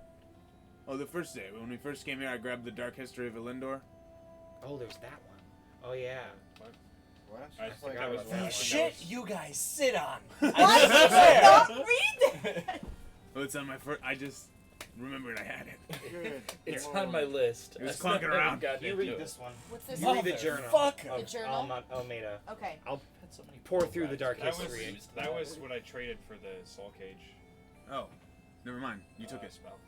Oh, the first day when we first came here, I grabbed the Dark History of Elindor. Oh, there's that one. Oh yeah. What? I thought that was was one. one. Shit, you guys sit on. Why did you not read that? Oh, it's on my first. I just remembered I had it. Good. It's Come on my list. It was I clunking never around. got You into read it. this one. What's this? You read the journal. Motherfucker. Of The journal? Almeida. Okay. I'll Had so many pour through the dark That history. was what I traded for the soul cage. Oh, never mind. You took it. Spell.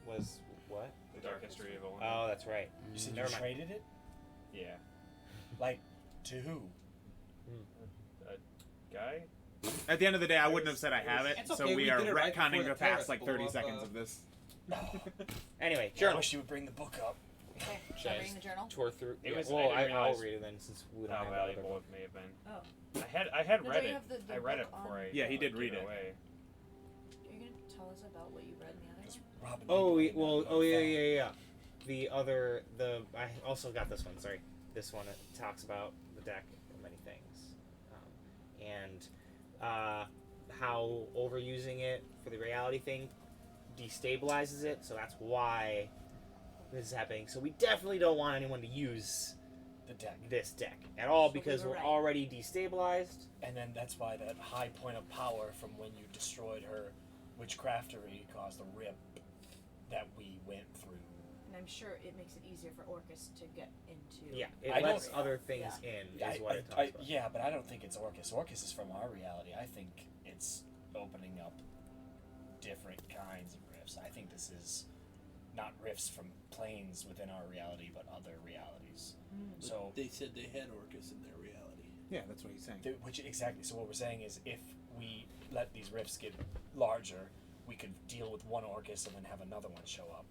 Was what? The dark history of Owen. Oh, that's right. You said Never you mind. traded it? Yeah. Like, to who? Guy. At the end of the day, I wouldn't have said I have it, It's so okay, we we are did it right retconning before the the past terrace like 30 blew up, seconds of this. Anyway, I journal. wish you would bring the book up. Okay. Should I reading the journal? Tore through. It Yeah, was- well, I didn't I'll realize read it then since we don't How have that other valuable book. it may have been. Oh. I had No, read don't you it. have the I read it book before on- I. Yeah, he did gave read it. Away. Are you gonna tell us about what you read in the other one? Robin Oh, Lee well, Bowman, oh yeah, motherfucker. yeah, yeah. I also got this one. Sorry, this one it talks about the deck and many things, and how overusing it for the reality thing destabilizes it. So that's why this is happening. So we definitely don't want anyone to use The deck. this deck at all So we because were we're right. already destabilized. And then that's why that high point of power from when you destroyed her witchcraftery caused a rip that we went through. And I'm sure it makes it easier for Orcus to get into. Yeah, it I lets don't- other things in. Is what it talks about. Yeah, but I don't think it's Orcus. Orcus is from our reality. I think it's opening up different kinds of rifts. I think this is not rifts from planes within our reality, but other realities. Mm. So They said they had Orcus in their reality. Yeah, that's what he's saying. which exactly. So what we're saying is, if we let these rifts get larger, we could deal with one Orcus and then have another one show up.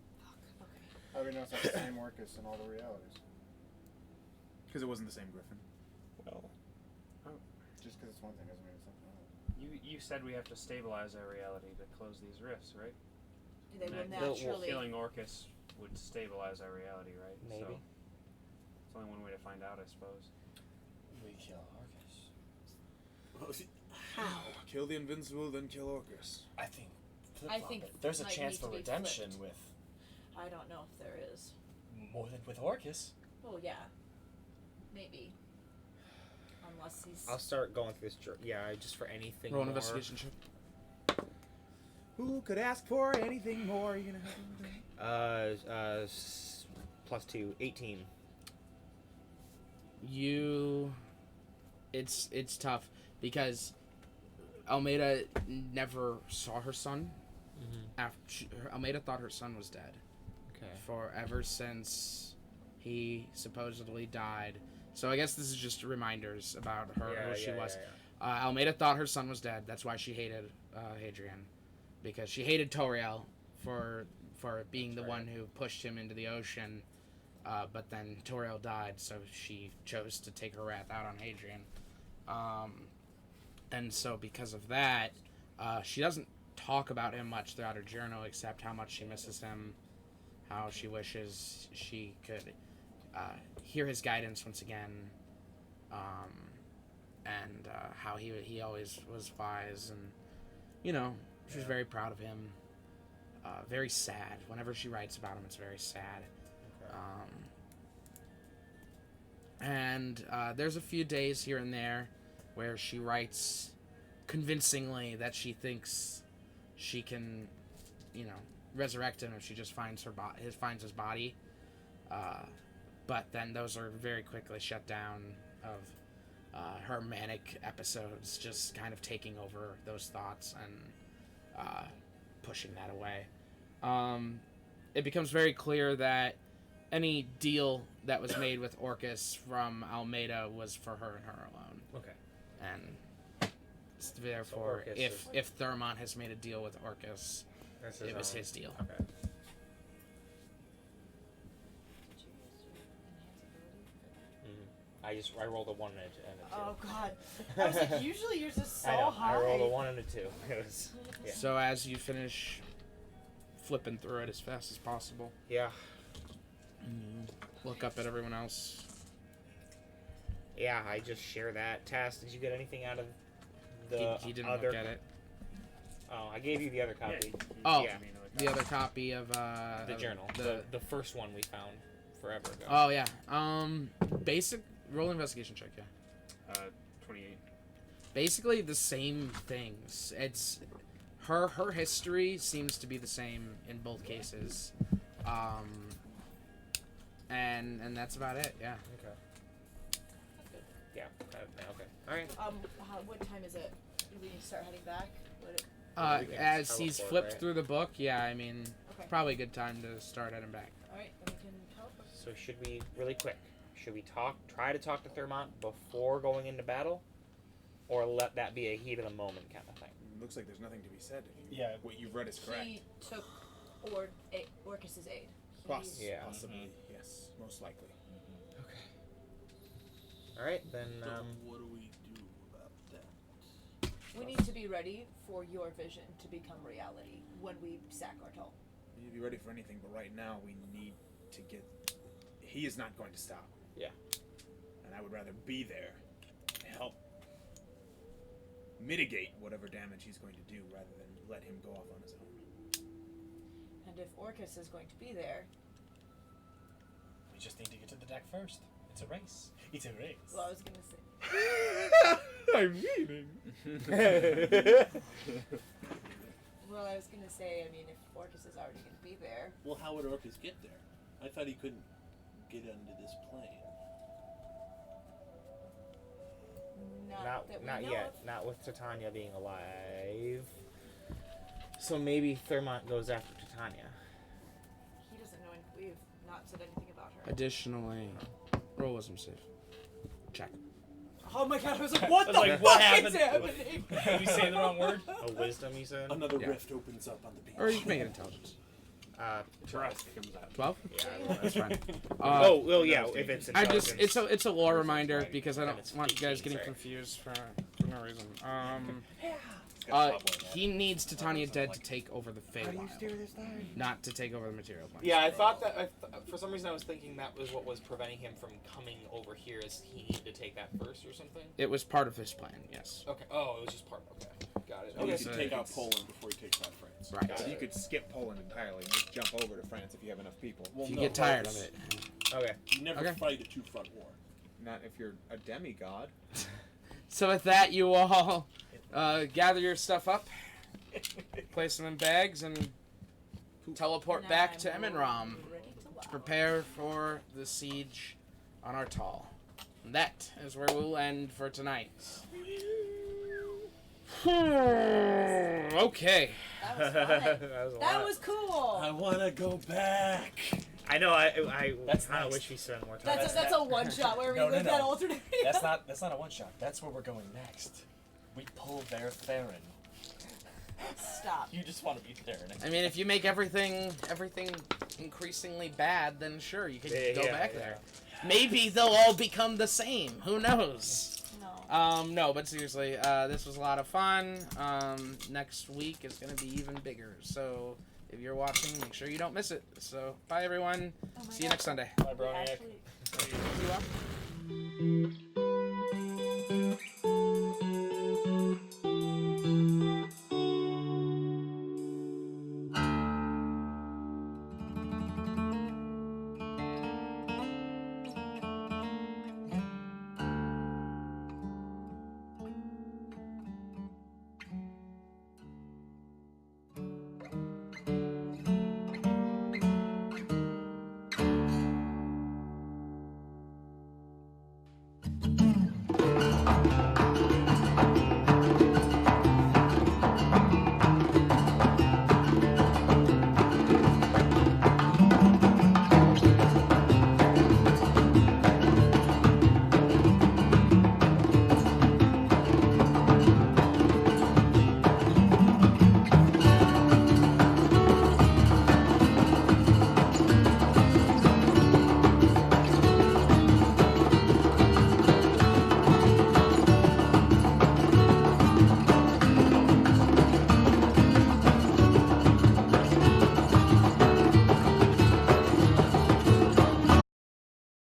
Okay. How do we know it's not the same Orcus in all the realities? Because it wasn't the same griffin. Well, Just because it's one thing doesn't mean it's something else. you said we have to stabilize our reality to close these rifts, right? They will And naturally. killing Orcus would stabilize our reality, right? Maybe. So, it's only one way to find out, I suppose. We kill Orcus. How? Kill the invincible, then kill Orcus. I think. I think there's a might chance need for to be redemption flipped. with I don't know if there is. more than with Orcus. Well, yeah. Maybe. Unless he's. I'll start going through this. Just for anything. Roll an more. investigation check. Who could ask for anything more? You gonna have +2, 18. It's tough because Almeida never saw her son. Almeida thought her son was dead. Okay. Ever since he supposedly died. So I guess this is just reminders about her, who she was. Almeida thought her son was dead. That's why she hated Hadrian, because she hated Toriel for being the one who pushed him into the ocean. But then Toriel died, so she chose to take her wrath out on Hadrian. And so because of that, she doesn't talk about him much throughout her journal, except how much she misses him, how she wishes she could hear his guidance once again, and how he always was wise, and she's very proud of him. Very sad. Whenever she writes about him, it's very sad. And there's a few days here and there where she writes convincingly that she thinks she can, resurrect him if she just finds his body. But then those are very quickly shut down of her manic episodes just kind of taking over those thoughts and pushing that away. It becomes very clear that any deal that was made with Orcus from Almeida was for her and her alone. Okay. And therefore, Orcus if Thermont has made a deal with Orcus, it was his deal. Okay. I rolled a 1 and a 2. Oh god. I was like, usually yours is so I know. high. I rolled a 1 and a 2. It was. Yeah. So as you finish flipping through it as fast as possible. Yeah. Look up at everyone else. Yeah, I just share that. Tess, did you get anything out of the He didn't other? look at it. Oh, I gave you the other copy. Oh, yeah. the other copy of The journal. The first one we found forever ago. Oh yeah. Basic roll investigation check. Yeah. 28. Basically the same things. It's her history seems to be the same in both cases. And that's about it. Yeah. Okay. Yeah. Okay. All right. What time is it? Do we start heading back? As he's flipped through the book, yeah, I mean, Okay. probably a good time to start heading back. Alright, then we can teleport. So should we, really quick, try to talk to Thermont before going into battle? Or let that be a heat of the moment kind of thing? Looks like there's nothing to be said. Yeah. What you've read is correct. He took Orcus's aid. Yeah. Possibly, yes. Most likely. All right, then. So what do we do about that? We need to be ready for your vision to become reality when we sack Artel. We need to be ready for anything, but right now we need to get... He is not going to stop. Yeah. And I would rather be there to help mitigate whatever damage he's going to do rather than let him go off on his own. And if Orcus is going to be there... We just need to get to the deck first. It's a race. It's a race. Well, I was going to say... I'm meaning. Well, I was going to say, I mean, if Orcus is already going to be there... Well, how would Orcus get there? I thought he couldn't get onto this plane. Not Not yet. Not with Titania being alive. So maybe Thermont goes after Titania. He doesn't know, we've not said anything about her. Additionally, roll wisdom save. Check. Oh my god, I was like, what the like, fuck what is happened? happening? Did we say the wrong word? A wisdom, you said? Another Yeah. rift opens up on the beach. Or you can make it intelligence. Trust comes out. 12? Yeah, That's fine. well, yeah, if it's it's a lore reminder because I don't want you guys getting confused for no reason. He needs Titania dead to take over the Feywild, not to take over the material plane. Yeah, I thought that. For some reason, I was thinking that was what was preventing him from coming over here. Is he needed to take that first or something? It was part of his plan, yes. Okay. Oh, it was just part. Okay, got it. And Okay. you could take out Poland before he takes out France. Right. So you could skip Poland entirely and just jump over to France if you have enough people. Well, If you no, get tired of it. Okay. You never fight a two-front war. Not if you're a demigod. So with that, you all gather your stuff up, place them in bags, and teleport back to Eminram. Prepare for the siege on Artal. And that is where we'll end for tonight. Okay. That was fun. That was cool. I want to go back. I know. I That's kind of nice. wish we spent more time. That's a one shot where we live that alternate. That's not a one shot. That's where we're going next. We pull their Theron. Stop. You just want to be Theron. I mean, if you make everything increasingly bad, then sure, you can go back there. Maybe they'll all become the same. Who knows? No. No, but seriously, this was a lot of fun. Next week is going to be even bigger. So if you're watching, make sure you don't miss it. So bye, everyone. See you next Sunday. Bye, Broniac. You are?